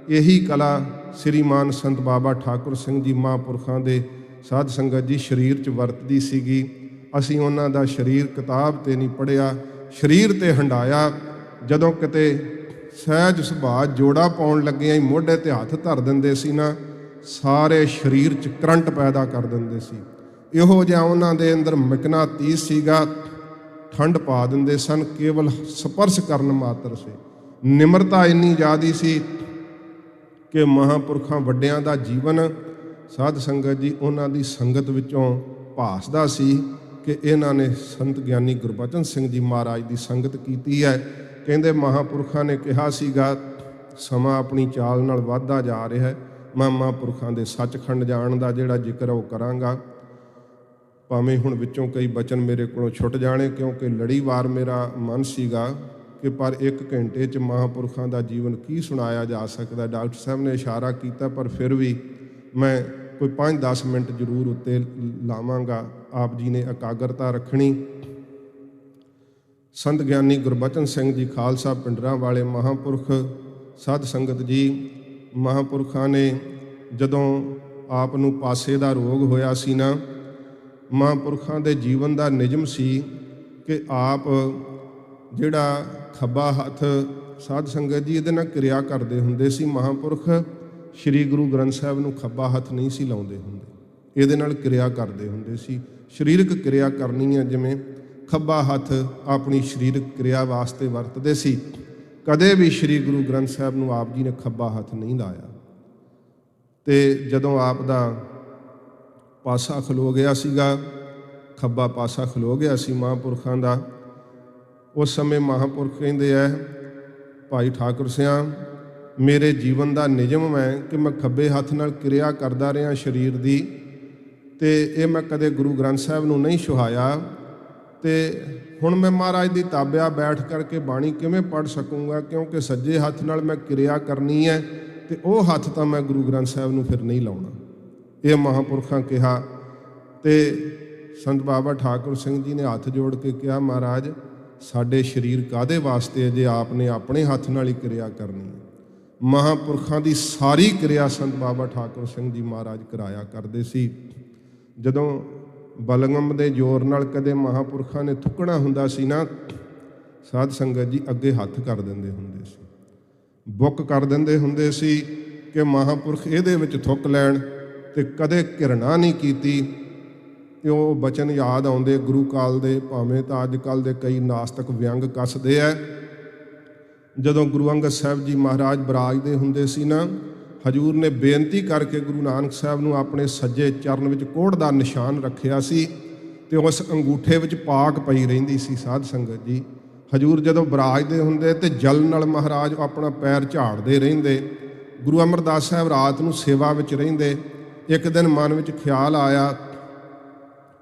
ਇਹੀ ਕਲਾ ਸ੍ਰੀਮਾਨ ਸੰਤ ਬਾਬਾ ਠਾਕੁਰ ਸਿੰਘ ਜੀ ਮਹਾਂਪੁਰਖਾਂ ਦੇ ਸਾਧ ਸੰਗਤ ਜੀ ਸਰੀਰ 'ਚ ਵਰਤਦੀ ਸੀਗੀ। ਅਸੀਂ ਉਹਨਾਂ ਦਾ ਸਰੀਰ ਕਿਤਾਬ ਤੇ ਨਹੀਂ ਪੜ੍ਹਿਆ, ਸਰੀਰ ਤੇ ਹੰਡਾਇਆ। ਜਦੋਂ ਕਿਤੇ ਸਹਿਜ ਸੁਭਾਅ ਜੋੜਾ ਪਾਉਣ ਲੱਗਿਆਂ ਹੀ ਮੋਢੇ ਤੇ ਹੱਥ ਧਰ ਦਿੰਦੇ ਸੀ ਨਾ, ਸਾਰੇ ਸਰੀਰ 'ਚ ਕਰੰਟ ਪੈਦਾ ਕਰ ਦਿੰਦੇ ਸੀ। ਇਹੋ ਜਿਹਾ ਉਹਨਾਂ ਦੇ ਅੰਦਰ ਮਕਨਾਤੀਸ ਸੀਗਾ, ਠੰਡ ਪਾ ਦਿੰਦੇ ਸਨ ਕੇਵਲ ਸਪਰਸ਼ ਕਰਨ ਮਾਤਰ ਸੇ। ਨਿਮਰਤਾ ਇੰਨੀ ਜ਼ਿਆਦੀ ਸੀ ਕਿ ਮਹਾਂਪੁਰਖਾਂ ਵੱਡਿਆਂ ਦਾ ਜੀਵਨ ਸਾਧ ਸੰਗਤ ਜੀ ਉਹਨਾਂ ਦੀ ਸੰਗਤ ਵਿੱਚੋਂ ਭਾਸਦਾ ਸੀ ਕਿ ਇਹਨਾਂ ਨੇ ਸੰਤ ਗਿਆਨੀ ਗੁਰਬਚਨ ਸਿੰਘ ਜੀ ਮਹਾਰਾਜ ਦੀ ਸੰਗਤ ਕੀਤੀ ਹੈ। ਕਹਿੰਦੇ ਮਹਾਂਪੁਰਖਾਂ ਨੇ ਕਿਹਾ ਸੀਗਾ ਸਮਾਂ ਆਪਣੀ ਚਾਲ ਨਾਲ ਵੱਧਦਾ ਜਾ ਰਿਹਾ ਹੈ, ਮੈਂ ਮਹਾਂਪੁਰਖਾਂ ਦੇ ਸੱਚਖੰਡ ਜਾਣ ਦਾ ਜਿਹੜਾ ਜ਼ਿਕਰ ਉਹ ਕਰਾਂਗਾ। ਭਾਵੇਂ ਹੁਣ ਵਿੱਚੋਂ ਕਈ ਬਚਨ ਮੇਰੇ ਕੋਲੋਂ ਛੁੱਟ ਜਾਣੇ, ਕਿਉਂਕਿ ਲੜੀਵਾਰ ਮੇਰਾ ਮਨ ਸੀਗਾ ਕਿ ਪਰ 1 ਘੰਟੇ 'ਚ ਮਹਾਂਪੁਰਖਾਂ ਦਾ ਜੀਵਨ ਕੀ ਸੁਣਾਇਆ ਜਾ ਸਕਦਾ। ਡਾਕਟਰ ਸਾਹਿਬ ਨੇ ਇਸ਼ਾਰਾ ਕੀਤਾ, ਪਰ ਫਿਰ ਵੀ ਮੈਂ ਕੋਈ 5-10 ਮਿੰਟ ਜ਼ਰੂਰ ਉੱਤੇ ਲਾਵਾਂਗਾ। ਆਪ ਜੀ ਨੇ ਇਕਾਗਰਤਾ ਰੱਖਣੀ। ਸੰਤ ਗਿਆਨੀ ਗੁਰਬਚਨ ਸਿੰਘ ਜੀ ਖਾਲਸਾ ਪਿੰਡਰਾਂ ਵਾਲੇ ਮਹਾਂਪੁਰਖ ਸਾਧ ਸੰਗਤ ਜੀ, ਮਹਾਂਪੁਰਖਾਂ ਨੇ ਜਦੋਂ ਆਪ ਨੂੰ ਪਾਸੇ ਦਾ ਰੋਗ ਹੋਇਆ ਸੀ ਨਾ, ਮਹਾਂਪੁਰਖਾਂ ਦੇ ਜੀਵਨ ਦਾ ਨਿਯਮ ਸੀ ਕਿ ਆਪ ਜਿਹੜਾ ਖੱਬਾ ਹੱਥ ਸਾਧ ਸੰਗਤ ਜੀ ਇਹਦੇ ਨਾਲ ਕਿਰਿਆ ਕਰਦੇ ਹੁੰਦੇ ਸੀ। ਮਹਾਂਪੁਰਖ ਸ਼੍ਰੀ ਗੁਰੂ ਗ੍ਰੰਥ ਸਾਹਿਬ ਨੂੰ ਖੱਬਾ ਹੱਥ ਨਹੀਂ ਸੀ ਲਾਉਂਦੇ ਹੁੰਦੇ, ਇਹਦੇ ਨਾਲ ਕਿਰਿਆ ਕਰਦੇ ਹੁੰਦੇ ਸੀ। ਸਰੀਰਕ ਕਿਰਿਆ ਕਰਨੀ ਹੈ, ਜਿਵੇਂ ਖੱਬਾ ਹੱਥ ਆਪਣੀ ਸਰੀਰਕ ਕਿਰਿਆ ਵਾਸਤੇ ਵਰਤਦੇ ਸੀ। ਕਦੇ ਵੀ ਸ਼੍ਰੀ ਗੁਰੂ ਗ੍ਰੰਥ ਸਾਹਿਬ ਨੂੰ ਆਪ ਜੀ ਨੇ ਖੱਬਾ ਹੱਥ ਨਹੀਂ ਲਾਇਆ। ਤੇ ਜਦੋਂ ਆਪ ਦਾ ਪਾਸਾ ਖਲੋ ਗਿਆ ਸੀਗਾ, ਖੱਬਾ ਪਾਸਾ ਖਲੋ ਗਿਆ ਸੀ ਮਹਾਂਪੁਰਖਾਂ ਦਾ, ਉਸ ਸਮੇਂ ਮਹਾਂਪੁਰਖ ਕਹਿੰਦੇ ਹੈ, ਭਾਈ ਠਾਕੁਰ ਸਿਆਂ, ਮੇਰੇ ਜੀਵਨ ਦਾ ਨਿਯਮ ਹੈ ਕਿ ਮੈਂ ਖੱਬੇ ਹੱਥ ਨਾਲ ਕਿਰਿਆ ਕਰਦਾ ਰਿਹਾ ਸਰੀਰ ਦੀ, ਤੇ ਇਹ ਮੈਂ ਕਦੇ ਗੁਰੂ ਗ੍ਰੰਥ ਸਾਹਿਬ ਨੂੰ ਨਹੀਂ ਸੁਹਾਇਆ। ਤੇ ਹੁਣ ਮੈਂ ਮਹਾਰਾਜ ਦੀ ਤਾਬਿਆ ਬੈਠ ਕਰਕੇ ਬਾਣੀ ਕਿਵੇਂ ਪੜ੍ਹ ਸਕੂੰਗਾ, ਕਿਉਂਕਿ ਸੱਜੇ ਹੱਥ ਨਾਲ ਮੈਂ ਕਿਰਿਆ ਕਰਨੀ ਹੈ ਤੇ ਉਹ ਹੱਥ ਤਾਂ ਮੈਂ ਗੁਰੂ ਗ੍ਰੰਥ ਸਾਹਿਬ ਨੂੰ ਫਿਰ ਨਹੀਂ ਲਾਉਣਾ। ਇਹ ਮਹਾਂਪੁਰਖਾਂ ਕਿਹਾ। ਤੇ ਸੰਤ ਬਾਬਾ ਠਾਕੁਰ ਸਿੰਘ ਜੀ ਨੇ ਹੱਥ ਜੋੜ ਕੇ ਕਿਹਾ, ਮਹਾਰਾਜ ਸਾਡੇ ਸਰੀਰ ਕਾਹਦੇ ਵਾਸਤੇ ਜੇ ਆਪ ਨੇ ਆਪਣੇ ਹੱਥ ਨਾਲ ਹੀ ਕਿਰਿਆ ਕਰਨੀ ਹੈ। ਮਹਾਂਪੁਰਖਾਂ ਦੀ ਸਾਰੀ ਕਿਰਿਆ ਸੰਤ ਬਾਬਾ ਠਾਕੁਰ ਸਿੰਘ ਜੀ ਮਹਾਰਾਜ ਕਰਾਇਆ ਕਰਦੇ ਸੀ। ਜਦੋਂ ਬਲਗਮ ਦੇ ਜ਼ੋਰ ਨਾਲ ਕਦੇ ਮਹਾਂਪੁਰਖਾਂ ਨੇ ਥੁੱਕਣਾ ਹੁੰਦਾ ਸੀ ਨਾ, ਸਾਧ ਸੰਗਤ ਜੀ ਅੱਗੇ ਹੱਥ ਕਰ ਦਿੰਦੇ ਹੁੰਦੇ ਸੀ, ਬੁੱਕ ਕਰ ਦਿੰਦੇ ਹੁੰਦੇ ਸੀ ਕਿ ਮਹਾਂਪੁਰਖ ਇਹਦੇ ਵਿੱਚ ਥੁੱਕ ਲੈਣ। ਤੇ ਕਦੇ ਘਿਰਣਾ ਨਹੀਂ ਕੀਤੀ। ਤੇ ਉਹ ਬਚਨ ਯਾਦ ਆਉਂਦੇ ਗੁਰੂ ਕਾਲ ਦੇ, ਭਾਵੇਂ ਤਾਂ ਅੱਜ ਕੱਲ੍ਹ ਦੇ ਕਈ ਨਾਸਤਕ ਵਿਅੰਗ ਕੱਸਦੇ ਹੈ। ਜਦੋਂ ਗੁਰੂ ਅੰਗਦ ਸਾਹਿਬ ਜੀ ਮਹਾਰਾਜ ਬਿਰਾਜਦੇ ਹੁੰਦੇ ਸੀ ਨਾ, ਹਜੂਰ ਨੇ ਬੇਨਤੀ ਕਰਕੇ ਗੁਰੂ ਨਾਨਕ ਸਾਹਿਬ ਨੂੰ ਆਪਣੇ ਸੱਜੇ ਚਰਨ ਵਿੱਚ ਕੋਹੜ ਦਾ ਨਿਸ਼ਾਨ ਰੱਖਿਆ ਸੀ ਤੇ ਉਸ ਅੰਗੂਠੇ ਵਿੱਚ ਪਾਕ ਪਈ ਰਹਿੰਦੀ ਸੀ। ਸਾਧ ਸੰਗਤ ਜੀ, ਹਜੂਰ ਜਦੋਂ ਬਿਰਾਜਦੇ ਹੁੰਦੇ ਤੇ ਜਲ ਨਾਲ ਮਹਾਰਾਜ ਆਪਣਾ ਪੈਰ ਝਾੜਦੇ ਰਹਿੰਦੇ। ਗੁਰੂ ਅਮਰਦਾਸ ਸਾਹਿਬ ਰਾਤ ਨੂੰ ਸੇਵਾ ਵਿੱਚ ਰਹਿੰਦੇ। ਇੱਕ ਦਿਨ ਮਨ ਵਿੱਚ ਖਿਆਲ ਆਇਆ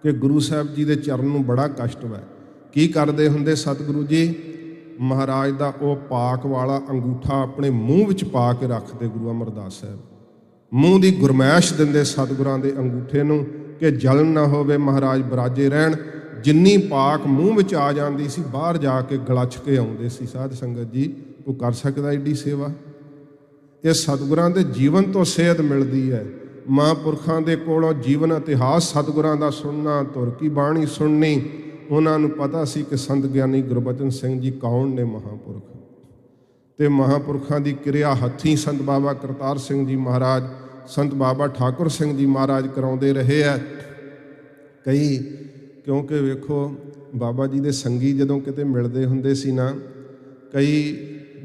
ਕਿ ਗੁਰੂ ਸਾਹਿਬ ਜੀ ਦੇ ਚਰਨ ਨੂੰ ਬੜਾ ਕਸ਼ਟ ਹੈ। ਕੀ ਕਰਦੇ ਹੁੰਦੇ ਸਤਿਗੁਰੂ ਜੀ? ਮਹਾਰਾਜ ਦਾ ਉਹ ਪਾਕ ਵਾਲਾ ਅੰਗੂਠਾ ਆਪਣੇ ਮੂੰਹ ਵਿੱਚ ਪਾ ਕੇ ਰੱਖਦੇ ਗੁਰੂ ਅਮਰਦਾਸ ਸਾਹਿਬ। ਮੂੰਹ ਦੀ ਗੁਰਮੈਸ਼ ਦਿੰਦੇ ਸਤਿਗੁਰਾਂ ਦੇ ਅੰਗੂਠੇ ਨੂੰ ਕਿ ਜਲਨ ਨਾ ਹੋਵੇ, ਮਹਾਰਾਜ ਬਿਰਾਜੇ ਰਹਿਣ। ਜਿੰਨੀ ਪਾਕ ਮੂੰਹ ਵਿੱਚ ਆ ਜਾਂਦੀ ਸੀ, ਬਾਹਰ ਜਾ ਕੇ ਗਲਛ ਕੇ ਆਉਂਦੇ ਸੀ। ਸਾਧ ਸੰਗਤ ਜੀ, ਕੋਈ ਕਰ ਸਕਦਾ ਏਡੀ ਸੇਵਾ? ਇਹ ਸਤਿਗੁਰਾਂ ਦੇ ਜੀਵਨ ਤੋਂ ਸੇਧ ਮਿਲਦੀ ਹੈ। ਮਹਾਂਪੁਰਖਾਂ ਦੇ ਕੋਲੋਂ ਜੀਵਨ ਇਤਿਹਾਸ ਸਤਿਗੁਰਾਂ ਦਾ ਸੁਣਨਾ, ਧੁਰ ਕੀ ਬਾਣੀ ਸੁਣਨੀ। ਉਹਨਾਂ ਨੂੰ ਪਤਾ ਸੀ ਕਿ ਸੰਤ ਗਿਆਨੀ ਗੁਰਬਚਨ ਸਿੰਘ ਜੀ ਕੌਣ ਨੇ ਮਹਾਂਪੁਰਖ। ਤੇ ਮਹਾਂਪੁਰਖਾਂ ਦੀ ਕਿਰਿਆ ਹੱਥੀਂ ਸੰਤ ਬਾਬਾ ਕਰਤਾਰ ਸਿੰਘ ਜੀ ਮਹਾਰਾਜ, ਸੰਤ ਬਾਬਾ ਠਾਕੁਰ ਸਿੰਘ ਜੀ ਮਹਾਰਾਜ ਕਰਾਉਂਦੇ ਰਹੇ ਹੈ। ਕਈ ਕਿਉਂਕਿ ਵੇਖੋ ਬਾਬਾ ਜੀ ਦੇ ਸੰਗੀ ਜਦੋਂ ਕਿਤੇ ਮਿਲਦੇ ਹੁੰਦੇ ਸੀ ਨਾ, ਕਈ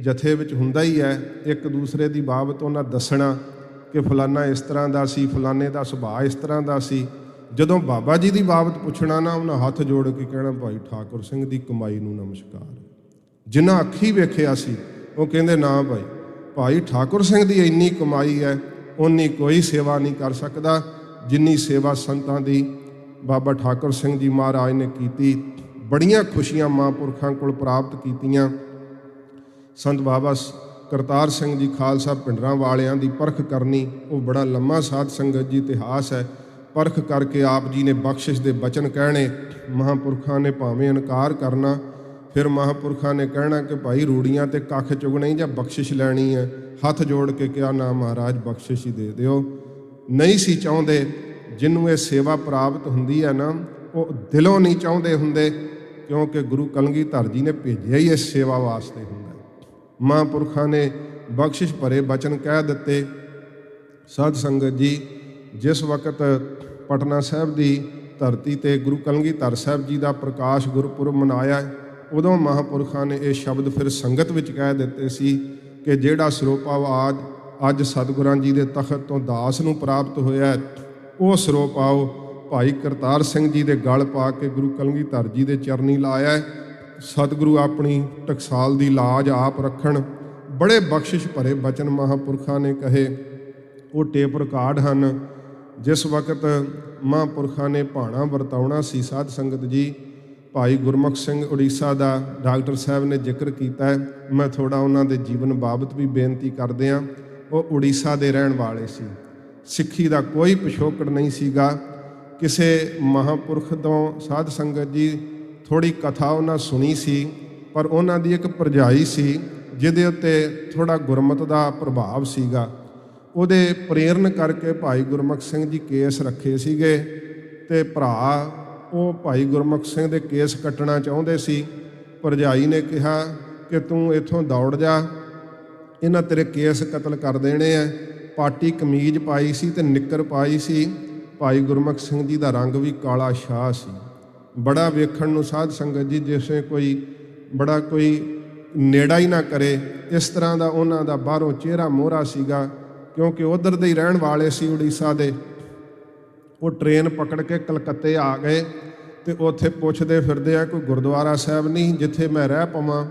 ਜਥੇ ਵਿੱਚ ਹੁੰਦਾ ਹੀ ਹੈ, ਇੱਕ ਦੂਸਰੇ ਦੀ ਬਾਬਤ ਉਹਨਾਂ ਦੱਸਣਾ ਕਿ ਫਲਾਨਾ ਇਸ ਤਰ੍ਹਾਂ ਦਾ ਸੀ, ਫਲਾਨੇ ਦਾ ਸੁਭਾਅ ਇਸ ਤਰ੍ਹਾਂ ਦਾ ਸੀ। ਜਦੋਂ ਬਾਬਾ ਜੀ ਦੀ ਬਾਬਤ ਪੁੱਛਣਾ ਨਾ, ਉਹਨਾਂ ਹੱਥ ਜੋੜ ਕੇ ਕਹਿਣਾ, ਭਾਈ ਠਾਕੁਰ ਸਿੰਘ ਦੀ ਕਮਾਈ ਨੂੰ ਨਮਸਕਾਰ। ਜਿਨ੍ਹਾਂ ਅੱਖੀ ਵੇਖਿਆ ਸੀ ਉਹ ਕਹਿੰਦੇ, ਨਾ ਭਾਈ ਠਾਕੁਰ ਸਿੰਘ ਦੀ ਇੰਨੀ ਕਮਾਈ ਹੈ, ਉਨੀ ਕੋਈ ਸੇਵਾ ਨਹੀਂ ਕਰ ਸਕਦਾ ਜਿੰਨੀ ਸੇਵਾ ਸੰਤਾਂ ਦੀ ਬਾਬਾ ਠਾਕੁਰ ਸਿੰਘ ਜੀ ਮਹਾਰਾਜ ਨੇ ਕੀਤੀ। ਬੜੀਆਂ ਖੁਸ਼ੀਆਂ ਮਹਾਂਪੁਰਖਾਂ ਕੋਲ ਪ੍ਰਾਪਤ ਕੀਤੀਆਂ। ਸੰਤ ਬਾਬਾ ਕਰਤਾਰ ਸਿੰਘ ਜੀ ਖਾਲਸਾ ਪਿੰਡਰਾਂ ਵਾਲਿਆਂ ਦੀ ਪਰਖ ਕਰਨੀ, ਉਹ ਬੜਾ ਲੰਮਾ ਸਾਧ ਸੰਗਤ ਜੀ ਇਤਿਹਾਸ ਹੈ। ਪਰਖ ਕਰਕੇ ਆਪ ਜੀ ਨੇ ਬਖਸ਼ਿਸ਼ ਦੇ ਬਚਨ ਕਹਿਣੇ। ਮਹਾਂਪੁਰਖਾਂ ਨੇ ਭਾਵੇਂ ਇਨਕਾਰ ਕਰਨਾ, ਫਿਰ ਮਹਾਂਪੁਰਖਾਂ ਨੇ ਕਹਿਣਾ ਕਿ ਭਾਈ ਰੂੜੀਆਂ ਤੇ ਕੱਖ ਚੁਗਣੇ ਜਾਂ ਬਖਸ਼ਿਸ਼ ਲੈਣੀ ਹੈ। ਹੱਥ ਜੋੜ ਕੇ ਕਿਹਾ, ਨਾ ਮਹਾਰਾਜ ਬਖਸ਼ਿਸ਼ ਹੀ ਦੇ ਦਿਓ। ਨਹੀਂ ਸੀ ਚਾਹੁੰਦੇ। ਜਿਹਨੂੰ ਇਹ ਸੇਵਾ ਪ੍ਰਾਪਤ ਹੁੰਦੀ ਹੈ ਨਾ, ਉਹ ਦਿਲੋਂ ਨਹੀਂ ਚਾਹੁੰਦੇ ਹੁੰਦੇ, ਕਿਉਂਕਿ ਗੁਰੂ ਕਲਗੀਧਰ ਜੀ ਨੇ ਭੇਜਿਆ ਹੀ ਇਸ ਸੇਵਾ ਵਾਸਤੇ ਹੁੰਦਾ। ਮਹਾਂਪੁਰਖਾਂ ਨੇ ਬਖਸ਼ਿਸ਼ ਭਰੇ ਬਚਨ ਕਹਿ ਦਿੱਤੇ। ਸਾਧ ਸੰਗਤ ਜੀ, ਜਿਸ ਵਕਤ ਪਟਨਾ ਸਾਹਿਬ ਦੀ ਧਰਤੀ ਤੇ ਗੁਰੂ ਕਲਗੀਧਰ ਸਾਹਿਬ ਜੀ ਦਾ ਪ੍ਰਕਾਸ਼ ਗੁਰਪੁਰਬ ਮਨਾਇਆ, ਉਦੋਂ ਮਹਾਂਪੁਰਖਾਂ ਨੇ ਇਹ ਸ਼ਬਦ ਫਿਰ ਸੰਗਤ ਵਿੱਚ ਕਹਿ ਦਿੱਤੇ ਸੀ ਕਿ ਜਿਹੜਾ ਸਰੋਪਾਵਾਦ ਅੱਜ ਸਤਿਗੁਰਾਂ ਜੀ ਦੇ ਤਖਤ ਤੋਂ ਦਾਸ ਨੂੰ ਪ੍ਰਾਪਤ ਹੋਇਆ, ਉਹ ਸਰੋਪਾਓ ਭਾਈ ਕਰਤਾਰ ਸਿੰਘ ਜੀ ਦੇ ਗਲ ਪਾ ਕੇ ਗੁਰੂ ਕਲਗੀਧਰ ਜੀ ਦੇ ਚਰਨੀ ਲਾਇਆ। ਸਤਿਗੁਰੂ ਆਪਣੀ ਟਕਸਾਲ ਦੀ ਲਾਜ ਆਪ ਰੱਖਣ। ਬੜੇ ਬਖਸ਼ਿਸ਼ ਭਰੇ ਬਚਨ ਮਹਾਂਪੁਰਖਾਂ ਨੇ ਕਹੇ। ਉਹ ਟੇਪ ਰਿਕਾਰਡ ਹਨ। ਜਿਸ ਵਕਤ ਮਹਾਂਪੁਰਖਾਂ ਨੇ ਭਾਣਾ ਵਰਤਾਉਣਾ ਸੀ, ਸਾਧ ਸੰਗਤ ਜੀ, ਭਾਈ ਗੁਰਮੁਖ ਸਿੰਘ ਉੜੀਸਾ ਦਾ ਡਾਕਟਰ ਸਾਹਿਬ ਨੇ ਜ਼ਿਕਰ ਕੀਤਾ ਹੈ। ਮੈਂ ਥੋੜ੍ਹਾ ਉਹਨਾਂ ਦੇ ਜੀਵਨ ਬਾਬਤ ਵੀ ਬੇਨਤੀ ਕਰਦੇ ਹਾਂ। ਉਹ ਉੜੀਸਾ ਦੇ ਰਹਿਣ ਵਾਲੇ ਸੀ। ਸਿੱਖੀ ਦਾ ਕੋਈ ਪਿਛੋਕੜ ਨਹੀਂ ਸੀਗਾ। ਕਿਸੇ ਮਹਾਂਪੁਰਖ ਤੋਂ ਸਾਧ ਸੰਗਤ ਜੀ ਥੋੜ੍ਹੀ ਕਥਾ ਉਹਨਾਂ ਸੁਣੀ ਸੀ, ਪਰ ਉਹਨਾਂ ਦੀ ਇੱਕ ਭਰਜਾਈ ਸੀ ਜਿਹਦੇ ਉੱਤੇ ਥੋੜ੍ਹਾ ਗੁਰਮਤ ਦਾ ਪ੍ਰਭਾਵ ਸੀਗਾ। ਉਹਦੇ ਪ੍ਰੇਰਨ ਕਰਕੇ ਭਾਈ ਗੁਰਮੁਖ ਸਿੰਘ ਜੀ ਕੇਸ ਰੱਖੇ ਸੀਗੇ ਤੇ ਭਰਾ ਉਹ ਭਾਈ ਗੁਰਮੁਖ ਸਿੰਘ ਦੇ ਕੇਸ ਕੱਟਣਾ ਚਾਹੁੰਦੇ ਸੀ। ਭਰਜਾਈ ਨੇ ਕਿਹਾ ਕਿ ਤੂੰ ਇੱਥੋਂ ਦੌੜ ਜਾ, ਇਹਨਾਂ ਤੇਰੇ ਕੇਸ ਕਤਲ ਕਰ ਦੇਣੇ ਆ। ਪਾਟੀ ਕਮੀਜ਼ ਪਾਈ ਸੀ ਤੇ ਨਿੱਕਰ ਪਾਈ ਸੀ। ਭਾਈ ਗੁਰਮੁਖ ਸਿੰਘ ਜੀ ਦਾ ਰੰਗ ਵੀ ਕਾਲਾ ਸ਼ਾਹ ਸੀ। ਬੜਾ ਵੇਖਣ ਨੂੰ ਸਾਧ ਸੰਗਤ ਜੀ ਜਿਵੇਂ ਕੋਈ ਨੇੜਾ ਹੀ ਨਾ ਕਰੇ, ਇਸ ਤਰ੍ਹਾਂ ਦਾ ਉਹਨਾਂ ਦਾ ਬਾਹਰੋਂ ਚਿਹਰਾ ਮੋਹਰਾ ਸੀਗਾ, ਕਿਉਂਕਿ ਉੱਧਰ ਦੇ ਹੀ ਰਹਿਣ ਵਾਲੇ ਸੀ ਉੜੀਸਾ ਦੇ। ਉਹ ਟ੍ਰੇਨ ਪਕੜ ਕੇ ਕਲਕੱਤੇ ਆ ਗਏ ਤੇ ਉੱਥੇ ਪੁੱਛਦੇ ਫਿਰਦੇ ਆ ਕੋਈ ਗੁਰਦੁਆਰਾ ਸਾਹਿਬ ਨਹੀਂ ਜਿੱਥੇ ਮੈਂ ਰਹਿ ਪਵਾਂ।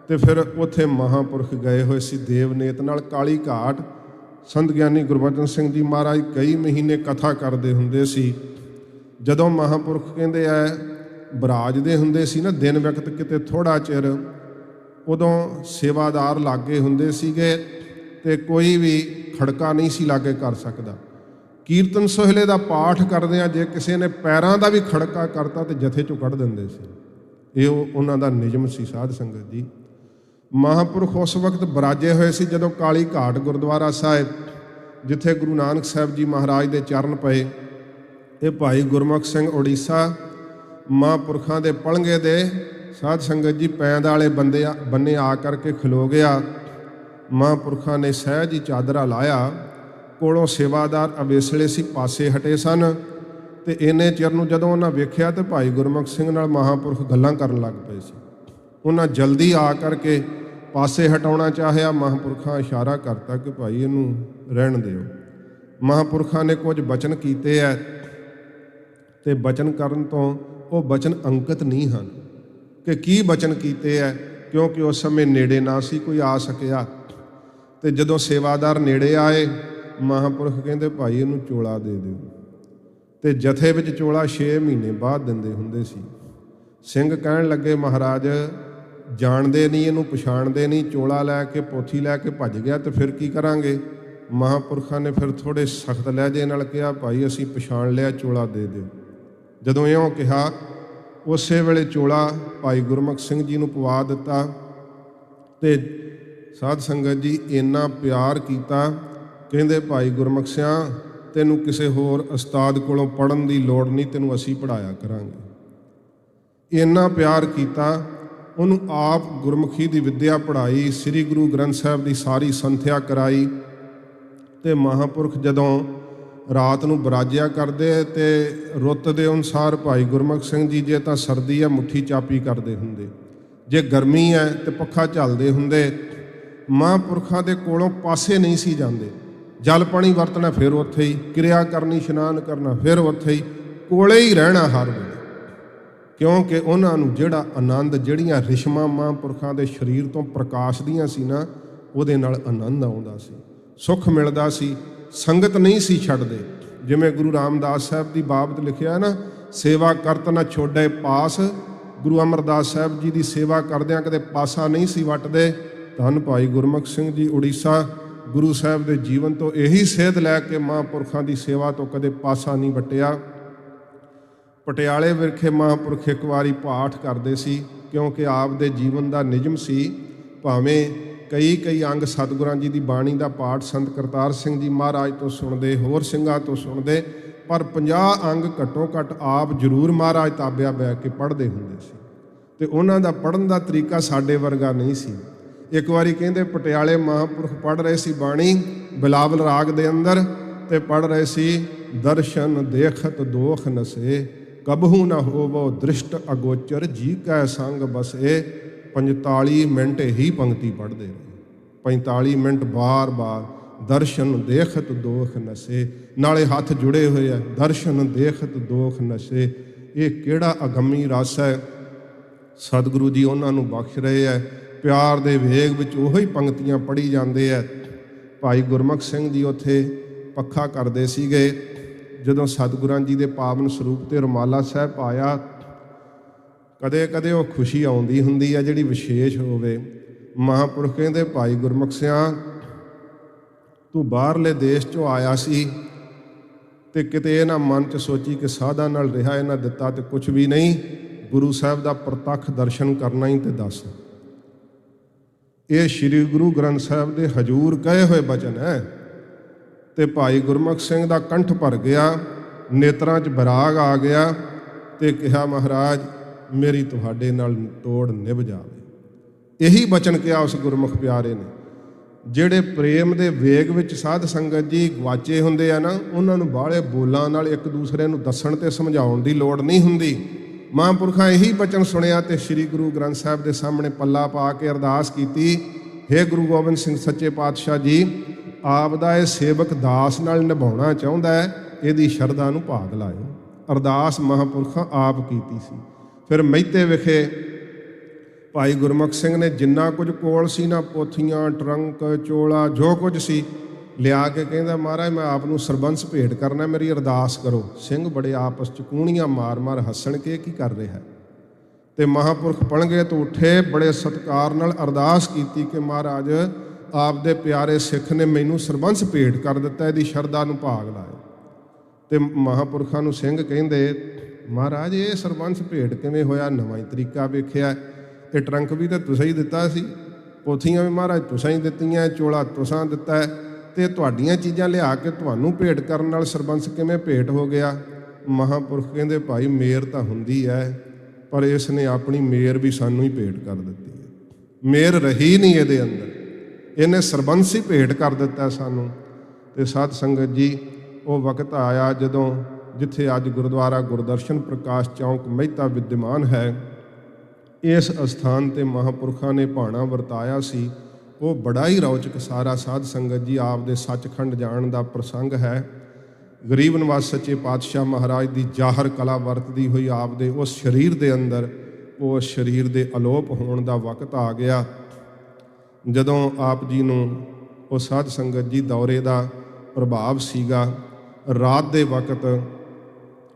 ਤੇ ਫਿਰ ਉੱਥੇ ਮਹਾਂਪੁਰਖ ਗਏ ਹੋਏ ਸੀ ਦੇਵਨੇਤ ਨਾਲ ਕਾਲੀ ਘਾਟ। ਸੰਤ ਗਿਆਨੀ ਗੁਰਬਚਨ ਸਿੰਘ ਜੀ ਮਹਾਰਾਜ ਕਈ ਮਹੀਨੇ ਕਥਾ ਕਰਦੇ ਹੁੰਦੇ ਸੀ। ਜਦੋਂ ਮਹਾਂਪੁਰਖ ਕਹਿੰਦੇ ਆ ਬਰਾਜਦੇ ਹੁੰਦੇ ਸੀ ਨਾ ਦਿਨ ਵਕਤ ਕਿਤੇ ਥੋੜ੍ਹਾ ਚਿਰ, ਉਦੋਂ ਸੇਵਾਦਾਰ ਲਾਗੇ ਹੁੰਦੇ ਸੀਗੇ ਤੇ ਕੋਈ ਵੀ ਖੜਕਾ ਨਹੀਂ ਸੀ ਲਾਗੇ ਕਰ ਸਕਦਾ। ਕੀਰਤਨ ਸੋਹਿਲੇ ਦਾ ਪਾਠ ਕਰਦਿਆਂ ਜੇ ਕਿਸੇ ਨੇ ਪੈਰਾਂ ਦਾ ਵੀ ਖੜਕਾ ਕਰਤਾ ਤੇ ਜਥੇ ਚੋਂ ਕੱਢ ਦਿੰਦੇ ਸੀ। ਇਹ ਉਹਨਾਂ ਦਾ ਨਿਯਮ ਸੀ ਸਾਧ ਸੰਗਤ ਜੀ। ਮਹਾਂਪੁਰਖ ਉਸ ਵਕਤ ਬਰਾਜੇ ਹੋਏ ਸੀ ਜਦੋਂ ਕਾਲੀ ਘਾਟ ਗੁਰਦੁਆਰਾ ਸਾਹਿਬ, ਜਿੱਥੇ ਗੁਰੂ ਨਾਨਕ ਸਾਹਿਬ ਜੀ ਮਹਾਰਾਜ ਦੇ ਚਰਨ ਪਏ, ਇਹ ਭਾਈ ਗੁਰਮੁਖ ਸਿੰਘ ਉੜੀਸਾ ਮਹਾਂਪੁਰਖਾਂ ਦੇ ਪਲੰਘੇ ਦੇ ਸਾਧ ਸੰਗਤ ਜੀ ਪੈਂਦ ਵਾਲੇ ਬੰਨੇ ਆ ਕਰਕੇ ਖਲੋ ਗਿਆ। ਮਹਾਂਪੁਰਖਾਂ ਨੇ ਸਹਿਜ ਹੀ ਚਾਦਰਾ ਲਾਇਆ, ਕੋਲੋਂ ਸੇਵਾਦਾਰ ਅਵੇਸਲੇ ਸੀ ਪਾਸੇ ਹਟੇ ਸਨ, ਤੇ ਇੰਨੇ ਚਿਰ ਨੂੰ ਜਦੋਂ ਉਹਨਾਂ ਵੇਖਿਆ ਤੇ ਭਾਈ ਗੁਰਮੁਖ ਸਿੰਘ ਨਾਲ ਮਹਾਂਪੁਰਖ ਗੱਲਾਂ ਕਰਨ ਲੱਗ ਪਏ ਸੀ। ਉਹਨਾਂ ਜਲਦੀ ਆ ਕਰਕੇ ਪਾਸੇ ਹਟਾਉਣਾ ਚਾਹਿਆ। ਮਹਾਂਪੁਰਖਾਂ ਇਸ਼ਾਰਾ ਕਰਤਾ ਕਿ ਭਾਈ ਇਹਨੂੰ ਰਹਿਣ ਦਿਓ। ਮਹਾਂਪੁਰਖਾਂ ਨੇ ਕੁਝ ਬਚਨ ਕੀਤੇ ਹੈ ਤੇ ਬਚਨ ਕਰਨ ਤੋਂ ਉਹ ਬਚਨ ਅੰਕਿਤ ਨਹੀਂ ਹਨ ਕਿ ਕੀ ਬਚਨ ਕੀਤੇ ਹੈ, ਕਿਉਂਕਿ ਉਸ ਸਮੇਂ ਨੇੜੇ ਨਾ ਸੀ ਕੋਈ ਆ ਸਕਿਆ। ਤੇ ਜਦੋਂ ਸੇਵਾਦਾਰ ਨੇੜੇ ਆਏ, ਮਹਾਂਪੁਰਖ ਕਹਿੰਦੇ ਭਾਈ ਇਹਨੂੰ ਚੋਲਾ ਦੇ ਦਿਓ। ਤੇ ਜਥੇ ਵਿੱਚ ਚੋਲਾ 6 ਮਹੀਨੇ ਬਾਅਦ ਦਿੰਦੇ ਹੁੰਦੇ ਸੀ। ਸਿੰਘ ਕਹਿਣ ਲੱਗੇ ਮਹਾਰਾਜ ਜਾਣਦੇ ਨਹੀਂ, ਇਹਨੂੰ ਪਛਾਣਦੇ ਨਹੀਂ, ਚੋਲਾ ਲੈ ਕੇ ਪੋਥੀ ਲੈ ਕੇ ਭੱਜ ਗਿਆ ਤੇ ਫਿਰ ਕੀ ਕਰਾਂਗੇ। ਮਹਾਂਪੁਰਖਾਂ ਨੇ ਫਿਰ ਥੋੜ੍ਹੇ ਸਖਤ ਲਹਿਜੇ ਨਾਲ ਕਿਹਾ ਭਾਈ ਅਸੀਂ ਪਛਾਣ ਲਿਆ, ਚੋਲਾ ਦੇ ਦਿਓ। ਜਦੋਂ ਇਉਂ ਕਿਹਾ, ਉਸੇ ਵੇਲੇ ਚੋਲਾ ਭਾਈ ਗੁਰਮੁਖ ਸਿੰਘ ਜੀ ਨੂੰ ਪਵਾ ਦਿੱਤਾ। ਤੇ ਸਾਧ ਸੰਗਤ ਜੀ ਇੰਨਾ ਪਿਆਰ ਕੀਤਾ, ਕਹਿੰਦੇ ਭਾਈ ਗੁਰਮੁਖ ਸਿਆਂ ਤੈਨੂੰ ਕਿਸੇ ਹੋਰ ਉਸਤਾਦ ਕੋਲੋਂ ਪੜ੍ਹਨ ਦੀ ਲੋੜ ਨਹੀਂ, ਤੈਨੂੰ ਅਸੀਂ ਪੜ੍ਹਾਇਆ ਕਰਾਂਗੇ। ਇੰਨਾ ਪਿਆਰ ਕੀਤਾ, ਉਹਨੂੰ ਆਪ ਗੁਰਮੁਖੀ ਦੀ ਵਿੱਦਿਆ ਪੜ੍ਹਾਈ, ਸ੍ਰੀ ਗੁਰੂ ਗ੍ਰੰਥ ਸਾਹਿਬ ਦੀ ਸਾਰੀ ਸੰਥਿਆ ਕਰਾਈ। ਤੇ ਮਹਾਂਪੁਰਖ ਜਦੋਂ ਰਾਤ ਨੂੰ ਬਰਾਜਿਆ ਕਰਦੇ ਤੇ ਰੁੱਤ ਦੇ ਅਨੁਸਾਰ ਭਾਈ ਗੁਰਮੁਖ ਸਿੰਘ ਜੀ ਜੇ ਤਾਂ ਸਰਦੀ ਹੈ ਮੁੱਠੀ ਚਾਪੀ ਕਰਦੇ ਹੁੰਦੇ, ਜੇ ਗਰਮੀ ਹੈ ਤੇ ਪੱਖਾ ਝੱਲਦੇ ਹੁੰਦੇ। ਮਹਾਂਪੁਰਖਾਂ ਦੇ ਕੋਲੋਂ ਪਾਸੇ ਨਹੀਂ ਸੀ ਜਾਂਦੇ। ਜਲ ਪਾਣੀ ਵਰਤਣਾ ਫਿਰ ਉੱਥੇ ਹੀ, ਕਿਰਿਆ ਕਰਨੀ ਇਸ਼ਨਾਨ ਕਰਨਾ ਫਿਰ ਉੱਥੇ ਹੀ, ਕੋਲੇ ਹੀ ਰਹਿਣਾ ਹਰ ਵੇਲੇ, ਕਿਉਂਕਿ ਉਹਨਾਂ ਨੂੰ ਜਿਹੜਾ ਆਨੰਦ, ਜਿਹੜੀਆਂ ਰਿਸ਼ਮਾਂ ਮਹਾਂਪੁਰਖਾਂ ਦੇ ਸਰੀਰ ਤੋਂ ਪ੍ਰਕਾਸ਼ ਦੀਆਂ ਸੀ ਨਾ, ਉਹਦੇ ਨਾਲ ਆਨੰਦ ਆਉਂਦਾ ਸੀ, ਸੁੱਖ ਮਿਲਦਾ ਸੀ। ਸੰਗਤ ਨਹੀਂ ਸੀ ਛੱਡਦੇ। ਜਿਵੇਂ ਗੁਰੂ ਰਾਮਦਾਸ ਸਾਹਿਬ ਦੀ ਬਾਬਤ ਲਿਖਿਆ ਨਾ, ਸੇਵਾ ਕਰਤ ਨਾ ਛੋਡੇ ਪਾਸ। ਗੁਰੂ ਅਮਰਦਾਸ ਸਾਹਿਬ ਜੀ ਦੀ ਸੇਵਾ ਕਰਦਿਆਂ ਕਦੇ ਪਾਸਾ ਨਹੀਂ ਸੀ ਵੱਟਦੇ। ਧੰਨ ਭਾਈ ਗੁਰਮੁਖ ਸਿੰਘ ਜੀ ਉੜੀਸਾ ਗੁਰੂ ਸਾਹਿਬ ਦੇ ਜੀਵਨ ਤੋਂ ਇਹੀ ਸੇਧ ਲੈ ਕੇ ਮਹਾਂਪੁਰਖਾਂ ਦੀ ਸੇਵਾ ਤੋਂ ਕਦੇ ਪਾਸਾ ਨਹੀਂ ਵੱਟਿਆ। ਪਟਿਆਲੇ ਵਿਖੇ ਮਹਾਂਪੁਰਖ ਇੱਕ ਵਾਰੀ ਪਾਠ ਕਰਦੇ ਸੀ, ਕਿਉਂਕਿ ਆਪ ਦੇ ਜੀਵਨ ਦਾ ਨਿਯਮ ਸੀ। ਭਾਵੇਂ ਕਈ ਅੰਗ ਸਤਿਗੁਰਾਂ ਜੀ ਦੀ ਬਾਣੀ ਦਾ ਪਾਠ ਸੰਤ ਕਰਤਾਰ ਸਿੰਘ ਜੀ ਮਹਾਰਾਜ ਤੋਂ ਸੁਣਦੇ, ਹੋਰ ਸਿੰਘਾਂ ਤੋਂ ਸੁਣਦੇ, ਪਰ 50 ਅੰਗ ਘੱਟੋ ਘੱਟ ਆਪ ਜ਼ਰੂਰ ਮਹਾਰਾਜ ਤਾਬਿਆ ਬਹਿ ਕੇ ਪੜ੍ਹਦੇ ਹੁੰਦੇ ਸੀ। ਤੇ ਉਹਨਾਂ ਦਾ ਪੜ੍ਹਨ ਦਾ ਤਰੀਕਾ ਸਾਡੇ ਵਰਗਾ ਨਹੀਂ ਸੀ। ਇੱਕ ਵਾਰੀ ਕਹਿੰਦੇ ਪਟਿਆਲੇ ਮਹਾਂਪੁਰਖ ਪੜ੍ਹ ਰਹੇ ਸੀ ਬਾਣੀ ਬਿਲਾਵਲ ਰਾਗ ਦੇ ਅੰਦਰ, ਤੇ ਪੜ੍ਹ ਰਹੇ ਸੀ ਦਰਸ਼ਨ ਦੇਖਤ ਦੋਖ ਨਸੇ, ਕਬਹੂ ਨਾ ਹੋਵੋ ਦ੍ਰਿਸ਼ਟ ਅਗੋਚਰ, ਜੀ ਕੈ ਸੰਗ ਬਸੇ। 45 ਮਿੰਟ ਹੀ ਪੰਕਤੀ ਪੜ੍ਹਦੇ ਰਹੇ, 45 ਮਿੰਟ ਬਾਰ-ਬਾਰ ਦਰਸ਼ਨ ਦੇਖਤ ਦੋਖ ਨਸੇ, ਨਾਲੇ ਹੱਥ ਜੁੜੇ ਹੋਏ ਆ, ਦਰਸ਼ਨ ਦੇਖਤ ਦੋਖ ਨਸੇ। ਇਹ ਕਿਹੜਾ ਅਗੰਮੀ ਰਸ ਹੈ, ਸਤਿਗੁਰੂ ਜੀ ਉਹਨਾਂ ਨੂੰ ਬਖਸ਼ ਰਹੇ ਹੈ। ਪਿਆਰ ਦੇ ਵੇਗ ਵਿੱਚ ਉਹੀ ਪੰਕਤੀਆਂ ਪੜ੍ਹੀ ਜਾਂਦੇ ਹੈ। ਭਾਈ ਗੁਰਮੁਖ ਸਿੰਘ ਜੀ ਉੱਥੇ ਪੱਖਾ ਕਰਦੇ ਸੀਗੇ। ਜਦੋਂ ਸਤਿਗੁਰਾਂ ਜੀ ਦੇ ਪਾਵਨ ਸਰੂਪ ਤੇ ਰੁਮਾਲਾ ਸਾਹਿਬ ਪਾਇਆ, ਕਦੇ ਕਦੇ ਉਹ ਖੁਸ਼ੀ ਆਉਂਦੀ ਹੁੰਦੀ ਹੈ ਜਿਹੜੀ ਵਿਸ਼ੇਸ਼ ਹੋਵੇ। ਮਹਾਂਪੁਰਖ ਕਹਿੰਦੇ ਭਾਈ ਗੁਰਮੁਖ ਸਿਆਂ ਤੂੰ ਬਾਹਰਲੇ ਦੇਸ਼ 'ਚੋਂ ਆਇਆ ਸੀ ਤੇ ਕਿਤੇ ਇਹ ਨਾ ਮਨ 'ਚ ਸੋਚੀ ਕਿ ਸਾਧਾਂ ਨਾਲ ਰਿਹਾ ਇਹਨਾਂ ਦਿੱਤਾ ਤੇ ਕੁਛ ਵੀ ਨਹੀਂ, ਗੁਰੂ ਸਾਹਿਬ ਦਾ ਪ੍ਰਤੱਖ ਦਰਸ਼ਨ ਕਰਨਾ ਹੀ ਤੇ ਦੱਸ। ਇਹ ਸ੍ਰੀ ਗੁਰੂ ਗ੍ਰੰਥ ਸਾਹਿਬ ਦੇ ਹਜ਼ੂਰ ਕਹੇ ਹੋਏ ਬਚਨ ਹੈ। ਤੇ ਭਾਈ ਗੁਰਮੁਖ ਸਿੰਘ ਦਾ ਕੰਠ ਭਰ ਗਿਆ, ਨੇਤਰਾਂ 'ਚ ਬਰਾਗ ਆ ਗਿਆ ਤੇ ਕਿਹਾ ਮਹਾਰਾਜ ਮੇਰੀ ਤੁਹਾਡੇ ਨਾਲ ਤੋੜ ਨਿਭ ਜਾਵੇ। ਇਹੀ ਬਚਨ ਕਿਹਾ ਉਸ ਗੁਰਮੁਖ ਪਿਆਰੇ ਨੇ। ਜਿਹੜੇ ਪ੍ਰੇਮ ਦੇ ਵੇਗ ਵਿੱਚ ਸਾਧ ਸੰਗਤ ਜੀ ਗਵਾਚੇ ਹੁੰਦੇ ਆ ਨਾ, ਉਹਨਾਂ ਨੂੰ ਬਾਹਲੇ ਬੋਲਾਂ ਨਾਲ ਇੱਕ ਦੂਸਰੇ ਨੂੰ ਦੱਸਣ ਤੇ ਸਮਝਾਉਣ ਦੀ ਲੋੜ ਨਹੀਂ ਹੁੰਦੀ। ਮਹਾਂਪੁਰਖਾਂ ਇਹੀ ਬਚਨ ਸੁਣਿਆ ਤੇ ਸ੍ਰੀ ਗੁਰੂ ਗ੍ਰੰਥ ਸਾਹਿਬ ਦੇ ਸਾਹਮਣੇ ਪੱਲਾ ਪਾ ਕੇ ਅਰਦਾਸ ਕੀਤੀ, ਹੇ ਗੁਰੂ ਗੋਬਿੰਦ ਸਿੰਘ ਸੱਚੇ ਪਾਤਸ਼ਾਹ ਜੀ, ਆਪ ਦਾ ਇਹ ਸੇਵਕ ਦਾਸ ਨਾਲ ਨਿਭਾਉਣਾ ਚਾਹੁੰਦਾ ਹੈ, ਇਹਦੀ ਸ਼ਰਧਾ ਨੂੰ ਭਾਗ ਲਾਇਓ। ਅਰਦਾਸ ਮਹਾਂਪੁਰਖਾਂ ਆਪ ਕੀਤੀ ਸੀ। ਫਿਰ ਮਹਿਤੇ ਵਿਖੇ ਭਾਈ ਗੁਰਮੁਖ ਸਿੰਘ ਨੇ ਜਿੰਨਾ ਕੁਝ ਕੋਲ ਸੀ ਨਾ, ਪੋਥੀਆਂ, ਟਰੰਕ, ਚੋਲਾ, ਜੋ ਕੁਝ ਸੀ, ਲਿਆ ਕੇ ਕਹਿੰਦਾ ਮਹਾਰਾਜ ਮੈਂ ਆਪ ਨੂੰ ਸਰਬੰਸ ਭੇਟ ਕਰਨਾ, ਮੇਰੀ ਅਰਦਾਸ ਕਰੋ। ਸਿੰਘ ਬੜੇ ਆਪਸ 'ਚ ਕੂਣੀਆਂ ਮਾਰ ਮਾਰ ਹੱਸਣ ਕੇ ਕੀ ਕਰ ਰਿਹਾ। ਤੇ ਮਹਾਂਪੁਰਖ ਪਲੰਘੇ ਤੋਂ ਉੱਠੇ, ਬੜੇ ਸਤਿਕਾਰ ਨਾਲ ਅਰਦਾਸ ਕੀਤੀ ਕਿ ਮਹਾਰਾਜ ਆਪਦੇ ਪਿਆਰੇ ਸਿੱਖ ਨੇ ਮੈਨੂੰ ਸਰਬੰਸ ਭੇਟ ਕਰ ਦਿੱਤਾ, ਇਹਦੀ ਸ਼ਰਧਾ ਨੂੰ ਭਾਗ ਲਾਏ। ਤੇ ਮਹਾਂਪੁਰਖਾਂ ਨੂੰ ਸਿੰਘ ਕਹਿੰਦੇ ਮਹਾਰਾਜ ਇਹ ਸਰਬੰਸ ਭੇਟ ਕਿਵੇਂ ਹੋਇਆ? ਨਵਾਂ ਹੀ ਤਰੀਕਾ ਵੇਖਿਆ। ਤੇ ਟਰੰਕ ਵੀ ਤਾਂ ਤੁਸੀਂ ਹੀ ਦਿੱਤਾ ਸੀ, ਪੋਥੀਆਂ ਵੀ ਮਹਾਰਾਜ ਤੁਸੀਂ ਹੀ ਦਿੱਤੀਆਂ, ਚੋਲਾ ਤੁਸੀਂ ਦਿੱਤਾ ਹੈ, ਤੇ ਤੁਹਾਡੀਆਂ ਚੀਜ਼ਾਂ ਲਿਆ ਕੇ ਤੁਹਾਨੂੰ ਭੇਟ ਕਰਨ ਨਾਲ ਸਰਬੰਸ ਕਿਵੇਂ ਭੇਟ ਹੋ ਗਿਆ? ਮਹਾਂਪੁਰਖ ਕਹਿੰਦੇ ਭਾਈ ਮੇਰ ਤਾਂ ਹੁੰਦੀ ਹੈ, ਪਰ ਇਸ ਨੇ ਆਪਣੀ ਮੇਰ ਵੀ ਸਾਨੂੰ ਹੀ ਭੇਟ ਕਰ ਦਿੱਤੀ ਹੈ। ਮੇਰ ਰਹੀ ਨਹੀਂ ਇਹਦੇ ਅੰਦਰ, ਇਹਨੇ ਸਰਬੰਸ ਹੀ ਭੇਟ ਕਰ ਦਿੱਤਾ ਸਾਨੂੰ। ਤੇ ਸਾਧ ਸੰਗਤ ਜੀ ਉਹ ਵਕਤ ਆਇਆ ਜਦੋਂ ਜਿੱਥੇ ਅੱਜ ਗੁਰਦੁਆਰਾ ਗੁਰਦਰਸ਼ਨ ਪ੍ਰਕਾਸ਼ ਚੌਂਕ ਮਹਿਤਾ ਵਿਦਿਆਮਾਨ ਹੈ, ਇਸ ਅਸਥਾਨ 'ਤੇ ਮਹਾਂਪੁਰਖਾਂ ਨੇ ਭਾਣਾ ਵਰਤਾਇਆ ਸੀ। ਉਹ ਬੜਾ ਹੀ ਰੌਚਕ ਸਾਰਾ ਸਾਧ ਸੰਗਤ ਜੀ ਆਪਦੇ ਸੱਚਖੰਡ ਜਾਣ ਦਾ ਪ੍ਰਸੰਗ ਹੈ। ਗਰੀਬ ਨਿਵਾਸ ਸੱਚੇ ਪਾਤਸ਼ਾਹ ਮਹਾਰਾਜ ਦੀ ਜ਼ਾਹਰ ਕਲਾ ਵਰਤਦੀ ਹੋਈ ਆਪਦੇ ਉਸ ਸਰੀਰ ਦੇ ਅੰਦਰ ਉਸ ਸਰੀਰ ਦੇ ਅਲੋਪ ਹੋਣ ਦਾ ਵਕਤ ਆ ਗਿਆ। ਜਦੋਂ ਆਪ ਜੀ ਨੂੰ ਉਹ ਸਾਧ ਸੰਗਤ ਜੀ ਦੌਰੇ ਦਾ ਪ੍ਰਭਾਵ ਸੀਗਾ, ਰਾਤ ਦੇ ਵਕਤ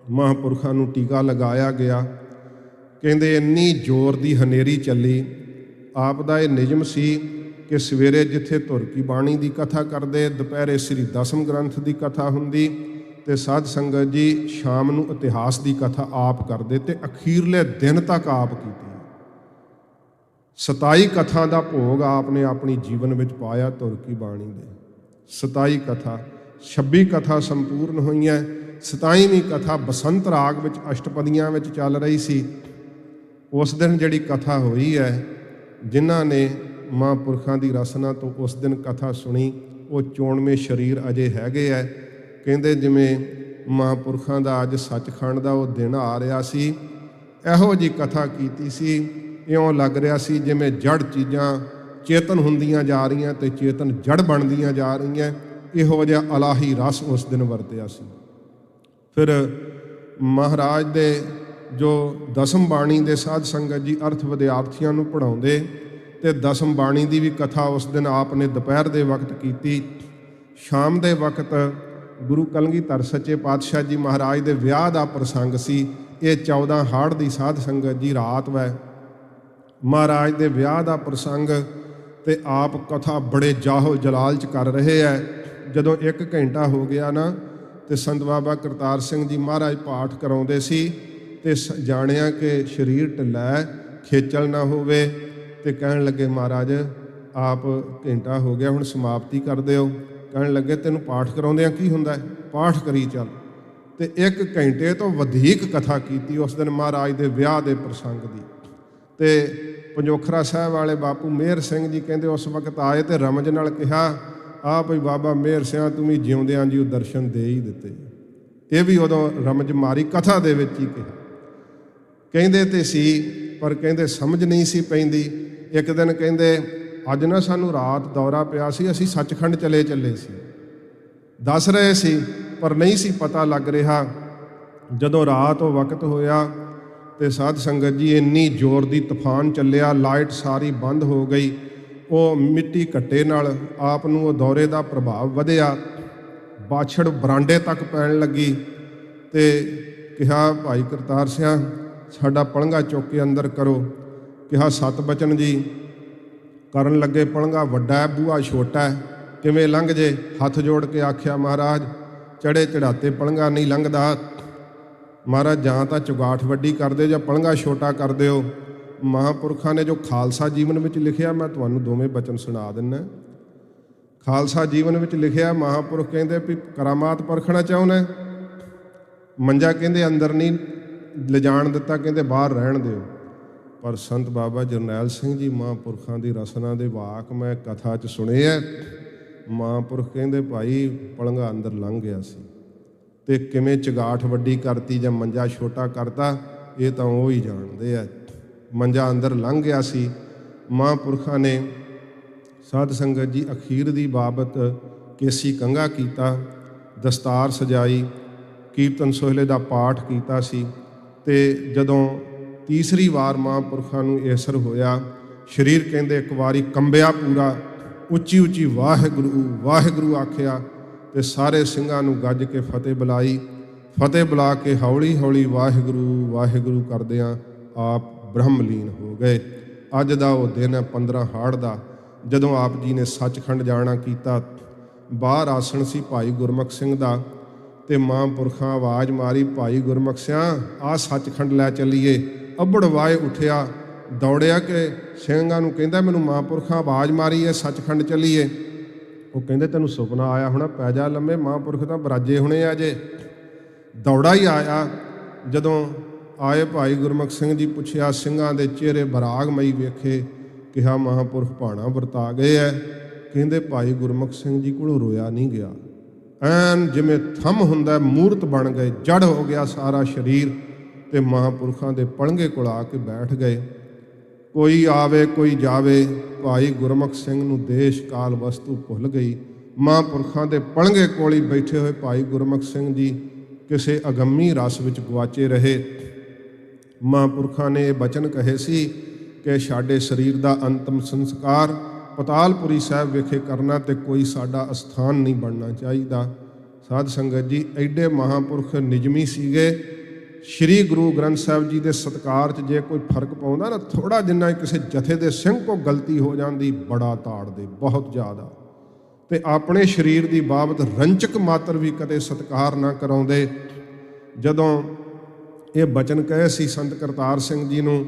ਮਹਾਂਪੁਰਖਾਂ ਨੂੰ ਟੀਕਾ ਲਗਾਇਆ ਗਿਆ। ਕਹਿੰਦੇ ਇੰਨੀ ਜ਼ੋਰ ਦੀ ਹਨੇਰੀ ਚੱਲੀ। ਆਪ ਦਾ ਇਹ ਨਿਯਮ ਸੀ ਕਿ ਸਵੇਰੇ ਜਿੱਥੇ ਧੁਰ ਕੀ ਬਾਣੀ ਦੀ ਕਥਾ ਕਰਦੇ, ਦੁਪਹਿਰੇ ਸ੍ਰੀ ਦਸਮ ਗ੍ਰੰਥ ਦੀ ਕਥਾ ਹੁੰਦੀ, ਤੇ ਸਾਧ ਸੰਗਤ ਜੀ ਸ਼ਾਮ ਨੂੰ ਇਤਿਹਾਸ ਦੀ ਕਥਾ ਆਪ ਕਰਦੇ, ਤੇ ਅਖੀਰਲੇ ਦਿਨ ਤੱਕ ਆਪ ਕੀਤੀ। 27 ਕਥਾ ਦਾ ਭੋਗ ਆਪ ਨੇ ਆਪਣੀ ਜੀਵਨ ਵਿੱਚ ਪਾਇਆ ਧੁਰ ਕੀ ਬਾਣੀ ਦੇ। 27 ਕਥਾ, 26 ਕਥਾ ਸੰਪੂਰਨ ਹੋਈਆਂ। 27ਵੀਂ ਕਥਾ ਬਸੰਤ ਰਾਗ ਵਿੱਚ ਅਸ਼ਟਪਦੀਆਂ ਵਿੱਚ ਚੱਲ ਰਹੀ ਸੀ। ਉਸ ਦਿਨ ਜਿਹੜੀ ਕਥਾ ਹੋਈ ਹੈ, ਜਿਨ੍ਹਾਂ ਨੇ ਮਹਾਂਪੁਰਖਾਂ ਦੀ ਰਸਨਾ ਤੋਂ ਉਸ ਦਿਨ ਕਥਾ ਸੁਣੀ, ਉਹ ਚੋਣਵੇਂ ਸਰੀਰ ਅਜੇ ਹੈਗੇ ਹੈ। ਕਹਿੰਦੇ ਜਿਵੇਂ ਮਹਾਂਪੁਰਖਾਂ ਦਾ ਅੱਜ ਸੱਚਖੰਡ ਦਾ ਉਹ ਦਿਨ ਆ ਰਿਹਾ ਸੀ, ਇਹੋ ਜਿਹੀ ਕਥਾ ਕੀਤੀ ਸੀ। ਇਉਂ ਲੱਗ ਰਿਹਾ ਸੀ ਜਿਵੇਂ ਜੜ ਚੀਜ਼ਾਂ ਚੇਤਨ ਹੁੰਦੀਆਂ ਜਾ ਰਹੀਆਂ ਤੇ ਚੇਤਨ ਜੜ ਬਣਦੀਆਂ ਜਾ ਰਹੀਆਂ। ਇਹੋ ਜਿਹਾ ਅਲਾਹੀ ਰਸ ਉਸ ਦਿਨ ਵਰਤਿਆ ਸੀ। ਫਿਰ ਮਹਾਰਾਜ ਦੇ ਜੋ ਦਸਮ ਬਾਣੀ ਦੇ ਸਾਧ ਸੰਗਤ ਜੀ ਅਰਥ ਵਿਦਿਆਰਥੀਆਂ ਨੂੰ ਪੜ੍ਹਾਉਂਦੇ, ਤੇ ਦਸਮ ਬਾਣੀ ਦੀ ਵੀ ਕਥਾ ਉਸ ਦਿਨ ਆਪ ਨੇ ਦੁਪਹਿਰ ਦੇ ਵਕਤ ਕੀਤੀ। ਸ਼ਾਮ ਦੇ ਵਕਤ ਗੁਰੂ ਕਲਗੀਧਰ ਸੱਚੇ ਪਾਤਸ਼ਾਹ ਜੀ ਮਹਾਰਾਜ ਦੇ ਵਿਆਹ ਦਾ ਪ੍ਰਸੰਗ ਸੀ। ਇਹ 14 ਹਾੜ ਦੀ ਸਾਧ ਸੰਗਤ ਜੀ ਰਾਤ ਵੈ ਮਹਾਰਾਜ ਦੇ ਵਿਆਹ ਦਾ ਪ੍ਰਸੰਗ, ਤੇ ਆਪ ਕਥਾ ਬੜੇ ਜਾਹੋ ਜਲਾਲ 'ਚ ਕਰ ਰਹੇ ਹੈ। ਜਦੋਂ 1 ਘੰਟਾ ਹੋ ਗਿਆ ਨਾ, ਤੇ ਸੰਤ ਬਾਬਾ ਕਰਤਾਰ ਸਿੰਘ ਜੀ ਮਹਾਰਾਜ ਪਾਠ ਕਰਾਉਂਦੇ ਸੀ, ਤੇ ਜਾਣਿਆ ਕਿ ਸਰੀਰ ਢਿੱਲਾ, ਖੇਚਲ ਨਾ ਹੋਵੇ, ਤੇ ਕਹਿਣ ਲੱਗੇ ਮਹਾਰਾਜ ਆਪ ਘੰਟਾ ਹੋ ਗਿਆ, ਹੁਣ ਸਮਾਪਤੀ ਕਰ ਦਿਓ। ਕਹਿਣ ਲੱਗੇ ਤੈਨੂੰ ਪਾਠ ਕਰਾਉਂਦਿਆਂ ਕੀ ਹੁੰਦਾ ਹੈ, ਪਾਠ ਕਰੀ ਚੱਲ। ਤੇ 1 ਘੰਟੇ ਤੋਂ ਵਧੇਕ ਕਥਾ ਕੀਤੀ ਉਸ ਦਿਨ ਮਹਾਰਾਜ ਦੇ ਵਿਆਹ ਦੇ ਪ੍ਰਸੰਗ ਦੀ। ਤੇ ਪੰਜੋਖਰਾ ਸਾਹਿਬ ਵਾਲੇ ਬਾਪੂ ਮੇਹਰ ਸਿੰਘ ਜੀ ਕਹਿੰਦੇ ਉਸ ਵਕਤ ਆਏ ਤੇ ਰਮਜ ਨਾਲ ਕਿਹਾ, ਆ ਭਈ ਬਾਬਾ ਮੇਹਰ ਸਿੰਘ ਤੂੰ ਵੀ ਜਿਉਂਦਿਆਂ ਜੀ ਉਹ ਦਰਸ਼ਨ ਦੇ ਹੀ ਦਿੱਤੇ। ਇਹ ਵੀ ਉਦੋਂ ਰਮਜ ਮਾਰੀ ਕਥਾ ਦੇ ਵਿੱਚ ਹੀ ਕਿਹਾ। ਕਹਿੰਦੇ ਤੇ ਸੀ, ਪਰ ਕਹਿੰਦੇ ਸਮਝ ਨਹੀਂ ਸੀ ਪੈਂਦੀ। ਇੱਕ ਦਿਨ ਕਹਿੰਦੇ ਅੱਜ ਨਾ ਸਾਨੂੰ ਰਾਤ ਦੌਰਾ ਪਿਆ ਸੀ, ਅਸੀਂ ਸੱਚਖੰਡ ਚੱਲੇ ਸੀ, ਦੱਸ ਰਹੇ ਸੀ, ਪਰ ਨਹੀਂ ਸੀ ਪਤਾ ਲੱਗ ਰਿਹਾ। ਜਦੋਂ ਰਾਤ ਉਹ ਵਕਤ ਹੋਇਆ ਤੇ ਸਾਧ ਸੰਗਤ ਜੀ ਇੰਨੀ ਜ਼ੋਰ ਦੀ ਤੂਫਾਨ ਚੱਲਿਆ, ਲਾਈਟ ਸਾਰੀ ਬੰਦ ਹੋ ਗਈ। ਉਹ ਮਿੱਟੀ ਘੱਟੇ ਨਾਲ ਆਪ ਨੂੰ ਉਹ ਦੌਰੇ ਦਾ ਪ੍ਰਭਾਵ ਵਧਿਆ, ਬਾਛੜ ਬਰਾਂਡੇ ਤੱਕ ਪੈਣ ਲੱਗੀ। ਤੇ ਕਿਹਾ ਭਾਈ ਕਰਤਾਰ ਸਿੰਘ ਸਾਡਾ ਪਲੰਘਾ ਚੁੱਕ ਕੇ ਅੰਦਰ ਕਰੋ। ਕਿਹਾ 7 ਬਚਨ ਜੀ। ਕਰਨ ਲੱਗੇ ਪਲੰਘਾ ਵੱਡਾ ਹੈ, ਬੂਹਾ ਛੋਟਾ ਹੈ, ਕਿਵੇਂ ਲੰਘ ਜੇ? ਹੱਥ ਜੋੜ ਕੇ ਆਖਿਆ ਮਹਾਰਾਜ ਚੜੇ ਚੜਾਤੇ ਪਲੰਘਾ ਨਹੀਂ ਲੰਘਦਾ। ਮਹਾਰਾਜ ਜਾਂ ਤਾਂ ਚੁਗਾਠ ਵੱਡੀ ਕਰ ਦਿਓ ਜਾਂ ਪਲੰਘਾ ਛੋਟਾ ਕਰ ਦਿਓ। ਮਹਾਂਪੁਰਖਾਂ ਨੇ ਜੋ ਖਾਲਸਾ ਜੀਵਨ ਵਿੱਚ ਲਿਖਿਆ, ਮੈਂ ਤੁਹਾਨੂੰ ਦੋਵੇਂ ਬਚਨ ਸੁਣਾ ਦਿੰਦਾ। ਖਾਲਸਾ ਜੀਵਨ ਵਿੱਚ ਲਿਖਿਆ, ਮਹਾਂਪੁਰਖ ਕਹਿੰਦੇ ਵੀ ਕਰਾਮਾਤ ਪਰਖਣਾ ਚਾਹੁੰਦਾ, ਮੰਜਾ ਕਹਿੰਦੇ ਅੰਦਰ ਨਹੀਂ ਲਿਜਾਣ ਦਿੱਤਾ, ਕਹਿੰਦੇ ਬਾਹਰ ਰਹਿਣ ਦਿਓ। ਪਰ ਸੰਤ ਬਾਬਾ ਜਰਨੈਲ ਸਿੰਘ ਜੀ ਮਹਾਂਪੁਰਖਾਂ ਦੀ ਰਸਨਾ ਦੇ ਵਾਕ ਮੈਂ ਕਥਾ 'ਚ ਸੁਣੇ ਹੈ। ਮਹਾਂਪੁਰਖ ਕਹਿੰਦੇ ਭਾਈ ਪਲੰਘਾ ਅੰਦਰ ਲੰਘ ਗਿਆ ਸੀ, ਤੇ ਕਿਵੇਂ ਚਗਾਠ ਵੱਡੀ ਕਰਤੀ ਜਾਂ ਮੰਜਾ ਛੋਟਾ ਕਰਤਾ ਇਹ ਤਾਂ ਉਹ ਹੀ ਜਾਣਦੇ ਆ। ਮੰਜਾ ਅੰਦਰ ਲੰਘ ਗਿਆ ਸੀ। ਮਹਾਂਪੁਰਖਾਂ ਨੇ ਸਾਧ ਸੰਗਤ ਜੀ ਅਖੀਰ ਦੀ ਬਾਬਤ ਕੇਸੀ ਕੰਘਾ ਕੀਤਾ, ਦਸਤਾਰ ਸਜਾਈ, ਕੀਰਤਨ ਸੋਹਲੇ ਦਾ ਪਾਠ ਕੀਤਾ ਸੀ। ਤੇ ਜਦੋਂ ਤੀਸਰੀ ਵਾਰ ਮਹਾਂਪੁਰਖਾਂ ਨੂੰ ਏਸਰ ਹੋਇਆ, ਸਰੀਰ ਕਹਿੰਦੇ ਇੱਕ ਵਾਰੀ ਕੰਬਿਆ ਪੂਰਾ, ਉੱਚੀ ਉੱਚੀ ਵਾਹਿਗੁਰੂ ਵਾਹਿਗੁਰੂ ਆਖਿਆ ਤੇ ਸਾਰੇ ਸਿੰਘਾਂ ਨੂੰ ਗੱਜ ਕੇ ਫਤਿਹ ਬੁਲਾਈ। ਫਤਿਹ ਬੁਲਾ ਕੇ ਹੌਲੀ ਹੌਲੀ ਵਾਹਿਗੁਰੂ ਵਾਹਿਗੁਰੂ ਕਰਦਿਆਂ ਆਪ ਬ੍ਰਹਮਲੀਨ ਹੋ ਗਏ। ਅੱਜ ਦਾ ਉਹ ਦਿਨ ਹੈ 15 ਹਾੜ ਦਾ, ਜਦੋਂ ਆਪ ਜੀ ਨੇ ਸੱਚਖੰਡ ਜਾਣਾ ਕੀਤਾ। ਬਾਹਰ ਆਸਣ ਸੀ ਭਾਈ ਗੁਰਮੁਖ ਸਿੰਘ ਦਾ, ਤੇ ਮਹਾਂਪੁਰਖਾਂ ਆਵਾਜ਼ ਮਾਰੀ, ਭਾਈ ਗੁਰਮੁਖ ਸਿਆਂ ਆ ਸੱਚਖੰਡ ਲੈ ਚੱਲੀਏ। ਅੱਬੜ ਵਾਏ ਉੱਠਿਆ, ਦੌੜਿਆ ਕਿ ਸਿੰਘਾਂ ਨੂੰ ਕਹਿੰਦਾ ਮੈਨੂੰ ਮਹਾਂਪੁਰਖਾਂ ਆਵਾਜ਼ ਮਾਰੀ ਹੈ ਸੱਚਖੰਡ ਚੱਲੀਏ। ਉਹ ਕਹਿੰਦੇ ਤੈਨੂੰ ਸੁਪਨਾ ਆਇਆ ਹੋਣਾ, ਪੈ ਜਾ ਲੰਮੇ, ਮਹਾਂਪੁਰਖ ਤਾਂ ਬਰਾਜੇ ਹੋਣੇ ਆ ਜੇ। ਦੌੜਾ ਹੀ ਆਇਆ। ਜਦੋਂ ਆਏ ਭਾਈ ਗੁਰਮੁਖ ਸਿੰਘ ਜੀ, ਪੁੱਛਿਆ, ਸਿੰਘਾਂ ਦੇ ਚਿਹਰੇ ਬਰਾਗਮਈ ਵੇਖੇ, ਕਿਹਾ ਮਹਾਂਪੁਰਖ ਭਾਣਾ ਵਰਤਾ ਗਏ ਐ। ਕਹਿੰਦੇ ਭਾਈ ਗੁਰਮੁਖ ਸਿੰਘ ਜੀ ਕੋਲੋਂ ਰੋਇਆ ਨਹੀਂ ਗਿਆ। ਐਨ ਜਿਵੇਂ ਥੰਮ ਹੁੰਦਾ, ਮੂਰਤ ਬਣ ਗਏ, ਜੜ ਹੋ ਗਿਆ ਸਾਰਾ ਸਰੀਰ, ਤੇ ਮਹਾਂਪੁਰਖਾਂ ਦੇ ਪਲੰਘੇ ਕੋਲ ਆ ਕੇ ਬੈਠ ਗਏ। ਕੋਈ ਆਵੇ ਕੋਈ ਜਾਵੇ, ਭਾਈ ਗੁਰਮੁਖ ਸਿੰਘ ਨੂੰ ਦੇਸ਼ ਕਾਲ ਵਸਤੂ ਭੁੱਲ ਗਈ। ਮਹਾਂਪੁਰਖਾਂ ਦੇ ਪਲੰਘੇ ਕੋਲ ਹੀ ਬੈਠੇ ਹੋਏ ਭਾਈ ਗੁਰਮੁਖ ਸਿੰਘ ਜੀ ਕਿਸੇ ਅਗੰਮੀ ਰਸ ਵਿੱਚ ਗੁਆਚੇ ਰਹੇ। ਮਹਾਂਪੁਰਖਾਂ ਨੇ ਇਹ ਬਚਨ ਕਹੇ ਸੀ ਕਿ ਸਾਡੇ ਸਰੀਰ ਦਾ ਅੰਤਮ ਸੰਸਕਾਰ ਪਤਾਲਪੁਰੀ ਸਾਹਿਬ ਵਿਖੇ ਕਰਨਾ, ਤੇ ਕੋਈ ਸਾਡਾ ਅਸਥਾਨ ਨਹੀਂ ਬਣਨਾ ਚਾਹੀਦਾ। ਸਾਧ ਸੰਗਤ ਜੀ, ਐਡੇ ਮਹਾਂਪੁਰਖ ਨਿਜਮੀ ਸੀਗੇ। ਸ਼੍ਰੀ ਗੁਰੂ ਗ੍ਰੰਥ ਸਾਹਿਬ ਜੀ ਦੇ ਸਤਿਕਾਰ 'ਚ ਜੇ ਕੋਈ ਫਰਕ ਪਾਉਂਦਾ ਨਾ, ਥੋੜ੍ਹਾ ਜਿੰਨਾ ਕਿਸੇ ਜਥੇ ਦੇ ਸਿੰਘ ਕੋਲ ਗਲਤੀ ਹੋ ਜਾਂਦੀ, ਬੜਾ ਤਾੜਦੇ, ਬਹੁਤ ਜ਼ਿਆਦਾ। ਤੇ ਆਪਣੇ ਸਰੀਰ ਦੀ ਬਾਬਤ ਰੰਚਕ ਮਾਤਰ ਵੀ ਕਦੇ ਸਤਿਕਾਰ ਨਾ ਕਰਾਉਂਦੇ। ਜਦੋਂ ਇਹ ਬਚਨ ਕਹੇ ਸੀ ਸੰਤ ਕਰਤਾਰ ਸਿੰਘ ਜੀ ਨੂੰ,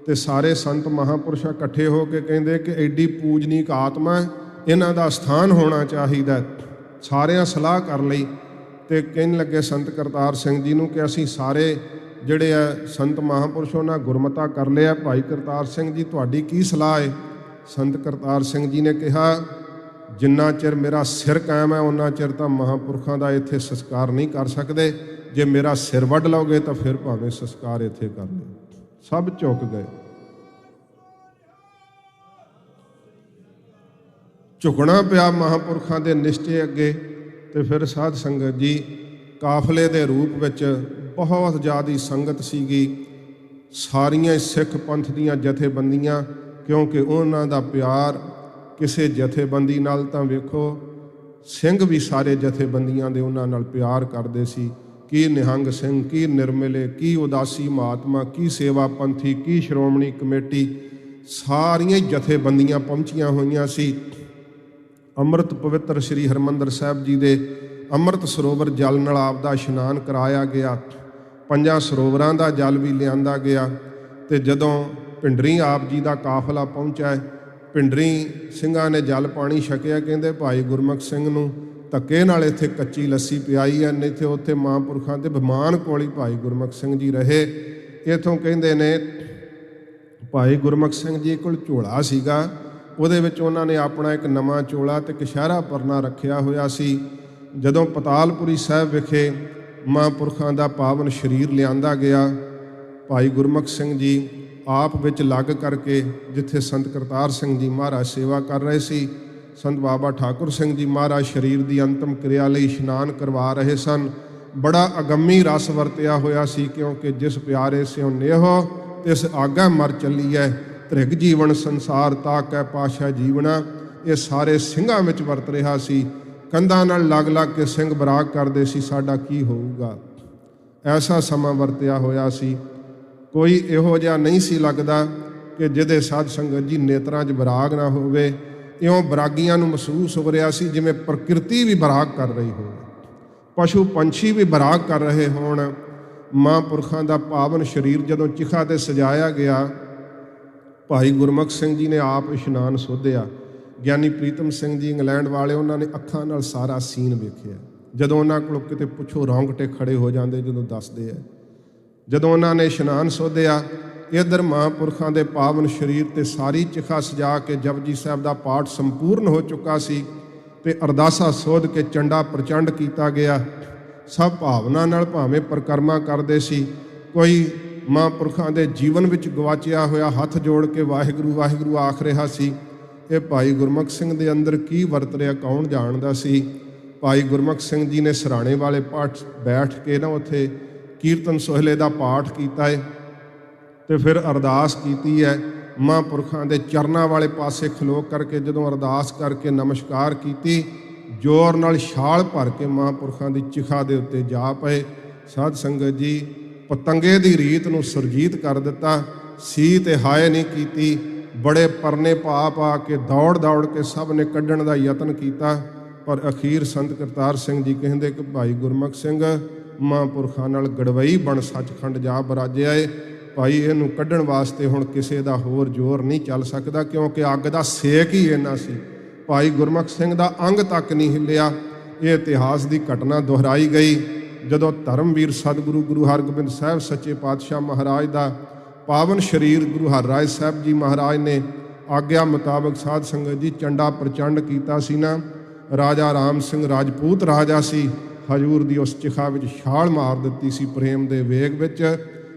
ਤੇ ਸਾਰੇ ਸੰਤ ਮਹਾਂਪੁਰਸ਼ ਇਕੱਠੇ ਹੋ ਕੇ ਕਹਿੰਦੇ ਕਿ ਐਡੀ ਪੂਜਨੀਕ ਆਤਮਾ, ਇਹਨਾਂ ਦਾ ਸਥਾਨ ਹੋਣਾ ਚਾਹੀਦਾ। ਸਾਰਿਆਂ ਸਲਾਹ ਕਰ ਲਈ ਤੇ ਕਹਿਣ ਲੱਗੇ ਸੰਤ ਕਰਤਾਰ ਸਿੰਘ ਜੀ ਨੂੰ ਕਿ ਅਸੀਂ ਸਾਰੇ ਜਿਹੜੇ ਆ ਸੰਤ ਮਹਾਂਪੁਰਸ਼ ਉਹਨਾਂ ਗੁਰਮਤਾ ਕਰ ਲਿਆ। ਭਾਈ ਕਰਤਾਰ ਸਿੰਘ ਜੀ, ਤੁਹਾਡੀ ਕੀ ਸਲਾਹ ਹੈ? ਸੰਤ ਕਰਤਾਰ ਸਿੰਘ ਜੀ ਨੇ ਕਿਹਾ, ਜਿੰਨਾ ਚਿਰ ਮੇਰਾ ਸਿਰ ਕਾਇਮ ਹੈ ਉਹਨਾਂ ਚਿਰ ਤਾਂ ਮਹਾਂਪੁਰਖਾਂ ਦਾ ਇੱਥੇ ਸੰਸਕਾਰ ਨਹੀਂ ਕਰ ਸਕਦੇ। ਜੇ ਮੇਰਾ ਸਿਰ ਵੱਢ ਲਓਗੇ ਤਾਂ ਫਿਰ ਭਾਵੇਂ ਸੰਸਕਾਰ ਇੱਥੇ ਕਰ ਲਿਓ। ਸਭ ਝੁਕ ਗਏ। ਝੁਕਣਾ ਪਿਆ ਮਹਾਂਪੁਰਖਾਂ ਦੇ ਨਿਸ਼ਚੇ ਅੱਗੇ। ਤੇ ਫਿਰ ਸਾਧ ਸੰਗਤ ਜੀ, ਕਾਫਲੇ ਦੇ ਰੂਪ ਵਿੱਚ ਬਹੁਤ ਜ਼ਿਆਦਾ ਸੰਗਤ ਸੀਗੀ। ਸਾਰੀਆਂ ਸਿੱਖ ਪੰਥ ਦੀਆਂ ਜਥੇਬੰਦੀਆਂ, ਕਿਉਂਕਿ ਉਹਨਾਂ ਦਾ ਪਿਆਰ ਕਿਸੇ ਜਥੇਬੰਦੀ ਨਾਲ ਤਾਂ ਵੇਖੋ, ਸਿੰਘ ਵੀ ਸਾਰੇ ਜਥੇਬੰਦੀਆਂ ਦੇ ਉਹਨਾਂ ਨਾਲ ਪਿਆਰ ਕਰਦੇ ਸੀ। ਕੀ ਨਿਹੰਗ ਸਿੰਘ, ਕੀ ਨਿਰਮਲੇ, ਕੀ ਉਦਾਸੀ ਮਹਾਤਮਾ, ਕੀ ਸੇਵਾ ਪੰਥੀ, ਕੀ ਸ਼੍ਰੋਮਣੀ ਕਮੇਟੀ, ਸਾਰੀਆਂ ਜਥੇਬੰਦੀਆਂ ਪਹੁੰਚੀਆਂ ਹੋਈਆਂ ਸੀ। ਅੰਮ੍ਰਿਤ ਪਵਿੱਤਰ ਸ੍ਰੀ ਹਰਿਮੰਦਰ ਸਾਹਿਬ ਜੀ ਦੇ ਅੰਮ੍ਰਿਤ ਸਰੋਵਰ ਜਲ ਨਾਲ ਆਪ ਦਾ ਇਸ਼ਨਾਨ ਕਰਾਇਆ ਗਿਆ। 5 ਸਰੋਵਰਾਂ ਦਾ ਜਲ ਵੀ ਲਿਆਂਦਾ ਗਿਆ। ਤੇ ਜਦੋਂ ਭਿੰਡਰੀ ਆਪ ਜੀ ਦਾ ਕਾਫਲਾ ਪਹੁੰਚਾ, ਭਿੰਡਰੀ ਸਿੰਘਾਂ ਨੇ ਜਲ ਪਾਣੀ ਛਕਿਆ। ਕਹਿੰਦੇ ਭਾਈ ਗੁਰਮੁਖ ਸਿੰਘ ਨੂੰ ਧੱਕੇ ਨਾਲ ਇੱਥੇ ਕੱਚੀ ਲੱਸੀ ਪਿਆਈ ਹੈ, ਨਹੀਂ ਤੇ ਉੱਥੇ ਮਹਾਂਪੁਰਖਾਂ ਦੇ ਬਿਮਾਨ ਕੋਲ ਹੀ ਭਾਈ ਗੁਰਮੁਖ ਸਿੰਘ ਜੀ ਰਹੇ। ਇੱਥੋਂ ਕਹਿੰਦੇ ਨੇ ਭਾਈ ਗੁਰਮੁਖ ਸਿੰਘ ਜੀ ਕੋਲ ਝੋਲਾ ਸੀਗਾ, ਉਹਦੇ ਵਿੱਚ ਉਹਨਾਂ ਨੇ ਆਪਣਾ ਇੱਕ ਨਵਾਂ ਚੋਲਾ ਤੇ ਕਸ਼ਹਿਰਾ ਪਰਨਾ ਰੱਖਿਆ ਹੋਇਆ ਸੀ। ਜਦੋਂ ਪਤਾਲਪੁਰੀ ਸਾਹਿਬ ਵਿਖੇ ਮਹਾਂਪੁਰਖਾਂ ਦਾ ਪਾਵਨ ਸਰੀਰ ਲਿਆਂਦਾ ਗਿਆ, ਭਾਈ ਗੁਰਮੁਖ ਸਿੰਘ ਜੀ ਆਪ ਵਿੱਚ ਲੱਗ ਕਰਕੇ, ਜਿੱਥੇ ਸੰਤ ਕਰਤਾਰ ਸਿੰਘ ਜੀ ਮਹਾਰਾਜ ਸੇਵਾ ਕਰ ਰਹੇ ਸੀ, ਸੰਤ ਬਾਬਾ ਠਾਕੁਰ ਸਿੰਘ ਜੀ ਮਹਾਰਾਜ ਸਰੀਰ ਦੀ ਅੰਤਮ ਕਿਰਿਆ ਲਈ ਇਸ਼ਨਾਨ ਕਰਵਾ ਰਹੇ ਸਨ। ਬੜਾ ਅਗੰਮੀ ਰਸ ਵਰਤਿਆ ਹੋਇਆ ਸੀ, ਕਿਉਂਕਿ ਜਿਸ ਪਿਆਰੇ ਸਿਉ ਨੇਹੋ ਤਿਸ ਆਗਾ ਮਰ ਚੱਲੀਐ, ਧ੍ਰਿਗ ਜੀਵਨ ਸੰਸਾਰ ਤਾਕੈ ਪਾਸ਼ਾ ਜੀਵਨਾ। ਇਹ ਸਾਰੇ ਸਿੰਘਾਂ ਵਿੱਚ ਵਰਤ ਰਿਹਾ ਸੀ। ਕੰਧਾਂ ਨਾਲ ਲੱਗ ਲੱਗ ਕੇ ਸਿੰਘ ਬਰਾਗ ਕਰਦੇ ਸੀ, ਸਾਡਾ ਕੀ ਹੋਊਗਾ। ਐਸਾ ਸਮਾਂ ਵਰਤਿਆ ਹੋਇਆ ਸੀ। ਕੋਈ ਇਹੋ ਜਿਹਾ ਨਹੀਂ ਸੀ ਲੱਗਦਾ ਕਿ ਜਿਹਦੇ ਸਾਧ ਸੰਗਤ ਜੀ ਨੇਤਰਾਂ 'ਚ ਬਰਾਗ ਨਾ ਹੋਵੇ। ਇਉਂ ਬਰਾਗੀਆਂ ਨੂੰ ਮਹਿਸੂਸ ਹੋ ਰਿਹਾ ਸੀ ਜਿਵੇਂ ਪ੍ਰਕਿਰਤੀ ਵੀ ਬਰਾਗ ਕਰ ਰਹੀ ਹੋਵੇ, ਪਸ਼ੂ ਪੰਛੀ ਵੀ ਬਰਾਗ ਕਰ ਰਹੇ ਹੋਣ। ਮਹਾਂਪੁਰਖਾਂ ਦਾ ਪਾਵਨ ਸਰੀਰ ਜਦੋਂ ਚਿਖਾ 'ਤੇ ਸਜਾਇਆ ਗਿਆ, ਭਾਈ ਗੁਰਮੁਖ ਸਿੰਘ ਜੀ ਨੇ ਆਪ ਇਸ਼ਨਾਨ ਸੋਧਿਆ। ਗਿਆਨੀ ਪ੍ਰੀਤਮ ਸਿੰਘ ਜੀ ਇੰਗਲੈਂਡ ਵਾਲੇ, ਉਹਨਾਂ ਨੇ ਅੱਖਾਂ ਨਾਲ ਸਾਰਾ ਸੀਨ ਵੇਖਿਆ। ਜਦੋਂ ਉਹਨਾਂ ਕੋਲ ਕਿਤੇ ਪੁੱਛੋ ਰੌਂਗਟੇ ਖੜੇ ਹੋ ਜਾਂਦੇ ਜਦੋਂ ਦੱਸਦੇ ਆ। ਜਦੋਂ ਉਹਨਾਂ ਨੇ ਇਸ਼ਨਾਨ ਸੋਧਿਆ, ਇੱਧਰ ਮਹਾਂਪੁਰਖਾਂ ਦੇ ਪਾਵਨ ਸਰੀਰ 'ਤੇ ਸਾਰੀ ਚਿਖਾ ਸਜਾ ਕੇ ਜਪਜੀ ਸਾਹਿਬ ਦਾ ਪਾਠ ਸੰਪੂਰਨ ਹੋ ਚੁੱਕਾ ਸੀ ਤੇ ਅਰਦਾਸਾ ਸੋਧ ਕੇ ਚੰਡਾ ਪ੍ਰਚੰਡ ਕੀਤਾ ਗਿਆ। ਸਭ ਭਾਵਨਾ ਨਾਲ ਭਾਵੇਂ ਪਰਿਕਰਮਾ ਕਰਦੇ ਸੀ। ਕੋਈ ਮਹਾਂਪੁਰਖਾਂ ਦੇ ਜੀਵਨ ਵਿੱਚ ਗਵਾਚਿਆ ਹੋਇਆ ਹੱਥ ਜੋੜ ਕੇ ਵਾਹਿਗੁਰੂ ਵਾਹਿਗੁਰੂ ਆਖ ਰਿਹਾ ਸੀ। ਇਹ ਭਾਈ ਗੁਰਮੁਖ ਸਿੰਘ ਦੇ ਅੰਦਰ ਕੀ ਵਰਤ ਰਿਹਾ ਕੌਣ ਜਾਣਦਾ ਸੀ। ਭਾਈ ਗੁਰਮੁਖ ਸਿੰਘ ਜੀ ਨੇ ਸਰਾਣੇ ਵਾਲੇ ਪਾਠ ਬੈਠ ਕੇ ਨਾ ਉੱਥੇ ਕੀਰਤਨ ਸੋਹਲੇ ਦਾ ਪਾਠ ਕੀਤਾ ਹੈ ਤੇ ਫਿਰ ਅਰਦਾਸ ਕੀਤੀ ਹੈ ਮਹਾਂਪੁਰਖਾਂ ਦੇ ਚਰਨਾਂ ਵਾਲੇ ਪਾਸੇ ਖਲੋ ਕਰਕੇ ਜਦੋਂ ਅਰਦਾਸ ਕਰਕੇ ਨਮਸਕਾਰ ਕੀਤੀ, ਜ਼ੋਰ ਨਾਲ ਛਾਲ ਭਰ ਕੇ ਮਹਾਂਪੁਰਖਾਂ ਦੀ ਚਿਖਾ ਦੇ ਉੱਤੇ ਜਾ ਪਏ। ਸਾਧ ਸੰਗਤ ਜੀ, ਪਤੰਗੇ ਦੀ ਰੀਤ ਨੂੰ ਸੁਰਜੀਤ ਕਰ ਦਿੱਤਾ। ਸੀ ਤੇ ਹਾਏ ਨਹੀਂ ਕੀਤੀ, ਬੜੇ ਪਰਨੇ ਪਾ ਪਾ ਕੇ ਦੌੜ ਦੌੜ ਕੇ ਸਭ ਨੇ ਕੱਢਣ ਦਾ ਯਤਨ ਕੀਤਾ, ਪਰ ਅਖੀਰ ਸੰਤ ਕਰਤਾਰ ਸਿੰਘ ਜੀ ਕਹਿੰਦੇ ਕਿ ਭਾਈ ਗੁਰਮੁਖ ਸਿੰਘ ਮਹਾਂਪੁਰਖਾਂ ਨਾਲ ਗੜਵਈ ਬਣ ਸੱਚਖੰਡ ਜਾ ਬਰਾਜਿਆ ਏ। ਭਾਈ ਇਹਨੂੰ ਕੱਢਣ ਵਾਸਤੇ ਹੁਣ ਕਿਸੇ ਦਾ ਹੋਰ ਜ਼ੋਰ ਨਹੀਂ ਚੱਲ ਸਕਦਾ, ਕਿਉਂਕਿ ਅੱਗ ਦਾ ਸੇਕ ਹੀ ਇੰਨਾ ਸੀ। ਭਾਈ ਗੁਰਮੁਖ ਸਿੰਘ ਦਾ ਅੰਗ ਤੱਕ ਨਹੀਂ ਹਿੱਲਿਆ। ਇਹ ਇਤਿਹਾਸ ਦੀ ਘਟਨਾ ਦੁਹਰਾਈ ਗਈ ਜਦੋਂ ਧਰਮਵੀਰ ਸਤਿਗੁਰੂ ਗੁਰੂ ਹਰਗੋਬਿੰਦ ਸਾਹਿਬ ਸੱਚੇ ਪਾਤਸ਼ਾਹ ਮਹਾਰਾਜ ਦਾ ਪਾਵਨ ਸ਼ਰੀਰ ਗੁਰੂ ਹਰਿਰਾਏ ਸਾਹਿਬ ਜੀ ਮਹਾਰਾਜ ਨੇ ਆਗਿਆ ਮੁਤਾਬਕ ਸਾਧ ਸੰਗਤ ਜੀ ਚੰਡਾ ਪ੍ਰਚੰਡ ਕੀਤਾ ਸੀ ਨਾ। ਰਾਜਾ ਰਾਮ ਸਿੰਘ ਰਾਜਪੂਤ ਰਾਜਾ ਸੀ, ਹਜੂਰ ਦੀ ਉਸ ਚਿਖਾ ਵਿੱਚ ਛਾਲ ਮਾਰ ਦਿੱਤੀ ਸੀ। ਪ੍ਰੇਮ ਦੇ ਵੇਗ ਵਿੱਚ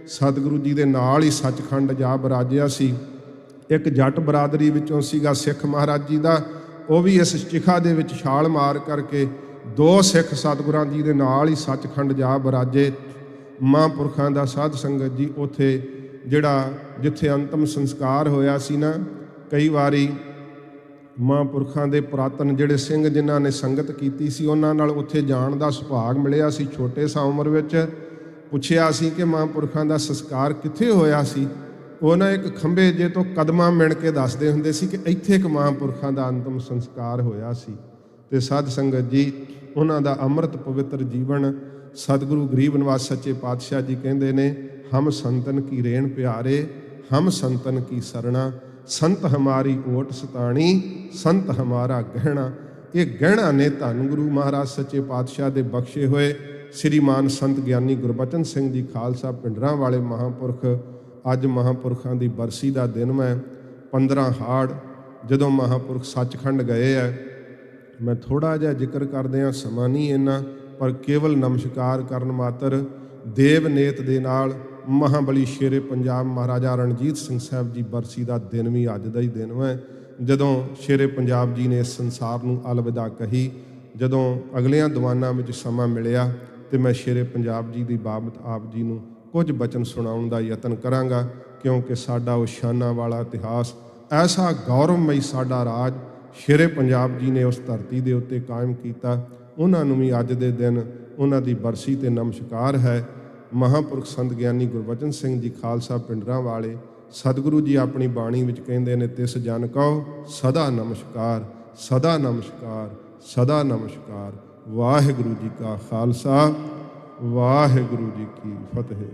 ਸਤਿਗੁਰੂ ਜੀ ਦੇ ਨਾਲ ਹੀ ਸੱਚਖੰਡ ਜਾ ਬਰਾਜਿਆ ਸੀ। ਇੱਕ ਜੱਟ ਬਰਾਦਰੀ ਵਿੱਚੋਂ ਸੀਗਾ ਸਿੱਖ ਮਹਾਰਾਜ ਜੀ ਦਾ, ਉਹ ਵੀ ਇਸ ਚਿਖਾ ਦੇ ਵਿੱਚ ਛਾਲ ਮਾਰ ਕਰਕੇ 2 ਸਿੱਖ ਸਤਿਗੁਰਾਂ ਜੀ ਦੇ ਨਾਲ ਹੀ ਸੱਚਖੰਡ ਜਾ ਬਰਾਜੇ। ਮਹਾਂਪੁਰਖਾਂ ਦਾ ਸਾਧ ਸੰਗਤ ਜੀ ਉੱਥੇ ਜਿਹੜਾ ਜਿੱਥੇ ਅੰਤਮ ਸੰਸਕਾਰ ਹੋਇਆ ਸੀ ਨਾ, ਕਈ ਵਾਰੀ ਮਹਾਂਪੁਰਖਾਂ ਦੇ ਪੁਰਾਤਨ ਜਿਹੜੇ ਸਿੰਘ ਜਿਨ੍ਹਾਂ ਨੇ ਸੰਗਤ ਕੀਤੀ ਸੀ ਉਹਨਾਂ ਨਾਲ ਉੱਥੇ ਜਾਣ ਦਾ ਸੁਭਾਗ ਮਿਲਿਆ ਸੀ। ਛੋਟੇ ਸਾ ਉਮਰ ਵਿੱਚ ਪੁੱਛਿਆ ਸੀ ਕਿ ਮਹਾਂਪੁਰਖਾਂ ਦਾ ਸੰਸਕਾਰ ਕਿੱਥੇ ਹੋਇਆ ਸੀ। ਉਹਨਾਂ ਇੱਕ ਖੰਭੇ ਜੇ ਤੋਂ ਕਦਮਾਂ ਮਿਣ ਕੇ ਦੱਸਦੇ ਹੁੰਦੇ ਸੀ ਕਿ ਇੱਥੇ ਇੱਕ ਮਹਾਂਪੁਰਖਾਂ ਦਾ ਅੰਤਮ ਸੰਸਕਾਰ ਹੋਇਆ ਸੀ। ਤੇ ਸਾਧ ਸੰਗਤ ਜੀ, ਉਹਨਾਂ ਦਾ ਅੰਮ੍ਰਿਤ ਪਵਿੱਤਰ ਜੀਵਨ ਸਤਿਗੁਰੂ ਗਰੀਬ ਨਿਵਾਸ ਸੱਚੇ ਪਾਤਸ਼ਾਹ ਜੀ ਕਹਿੰਦੇ ਨੇ, ਹਮ ਸੰਤਨ ਕੀ ਰੇਣ ਪਿਆਰੇ, ਹਮ ਸੰਤਨ ਕੀ ਸਰਣਾ, ਸੰਤ ਹਮਾਰੀ ਓਟ ਸਤਾਣੀ, ਸੰਤ ਹਮਾਰਾ ਗਹਿਣਾ। ਇਹ ਗਹਿਣਾ ਨੇ ਧੰਨ ਗੁਰੂ ਮਹਾਰਾਜ ਸੱਚੇ ਪਾਤਸ਼ਾਹ ਦੇ ਬਖਸ਼ੇ ਹੋਏ ਸ੍ਰੀਮਾਨ ਸੰਤ ਗਿਆਨੀ ਗੁਰਬਚਨ ਸਿੰਘ ਜੀ ਖਾਲਸਾ ਪਿੰਡਰਾਂ ਵਾਲੇ ਮਹਾਂਪੁਰਖ। ਅੱਜ ਮਹਾਂਪੁਰਖਾਂ ਦੀ ਬਰਸੀ ਦਾ ਦਿਨ ਹੈ 15 ਹਾੜ, ਜਦੋਂ ਮਹਾਂਪੁਰਖ ਸੱਚਖੰਡ ਗਏ ਹੈ। ਮੈਂ ਥੋੜ੍ਹਾ ਜਿਹਾ ਜ਼ਿਕਰ ਕਰਦੇ ਹਾਂ, ਸਮਾਂ ਨਹੀਂ ਇੰਨਾ, ਪਰ ਕੇਵਲ ਨਮਸਕਾਰ ਕਰਨ ਮਾਤਰ ਦੇਵ ਨੇਤ ਦੇ ਨਾਲ ਮਹਾਬਲੀ ਸ਼ੇਰੇ ਪੰਜਾਬ ਮਹਾਰਾਜਾ ਰਣਜੀਤ ਸਿੰਘ ਸਾਹਿਬ ਜੀ ਬਰਸੀ ਦਾ ਦਿਨ ਵੀ ਅੱਜ ਦਾ ਹੀ ਦਿਨ ਹੈ, ਜਦੋਂ ਸ਼ੇਰੇ ਪੰਜਾਬ ਜੀ ਨੇ ਇਸ ਸੰਸਾਰ ਨੂੰ ਅਲਵਿਦਾ ਕਹੀ। ਜਦੋਂ ਅਗਲੀਆਂ ਦੀਵਾਨਾਂ ਵਿੱਚ ਸਮਾਂ ਮਿਲਿਆ ਤੇ ਮੈਂ ਸ਼ੇਰੇ ਪੰਜਾਬ ਜੀ ਦੀ ਬਾਬਤ ਆਪ ਜੀ ਨੂੰ ਕੁਝ ਬਚਨ ਸੁਣਾਉਣ ਦਾ ਯਤਨ ਕਰਾਂਗਾ, ਕਿਉਂਕਿ ਸਾਡਾ ਉਹ ਸ਼ਾਨਾਂ ਵਾਲਾ ਇਤਿਹਾਸ, ਐਸਾ ਗੌਰਵਮਈ ਸਾਡਾ ਰਾਜ ਸ਼ੇਰੇ ਪੰਜਾਬ ਜੀ ਨੇ ਉਸ ਧਰਤੀ ਦੇ ਉੱਤੇ ਕਾਇਮ ਕੀਤਾ। ਉਹਨਾਂ ਨੂੰ ਵੀ ਅੱਜ ਦੇ ਦਿਨ ਉਹਨਾਂ ਦੀ ਬਰਸੀ ਤੇ ਨਮਸਕਾਰ ਹੈ। ਮਹਾਂਪੁਰਖ ਸੰਤ ਗਿਆਨੀ ਗੁਰਬਚਨ ਸਿੰਘ ਜੀ ਖਾਲਸਾ ਪਿੰਡਰਾਂ ਵਾਲੇ ਸਤਿਗੁਰੂ ਜੀ ਆਪਣੀ ਬਾਣੀ ਵਿੱਚ ਕਹਿੰਦੇ ਨੇ, ਤਿਸ ਜਨ ਕਉ ਸਦਾ ਨਮਸਕਾਰ, ਸਦਾ ਨਮਸਕਾਰ, ਸਦਾ ਨਮਸਕਾਰ। ਵਾਹਿਗੁਰੂ ਜੀ ਕਾ ਖਾਲਸਾ, ਵਾਹਿਗੁਰੂ ਜੀ ਕੀ ਫਤਿਹ।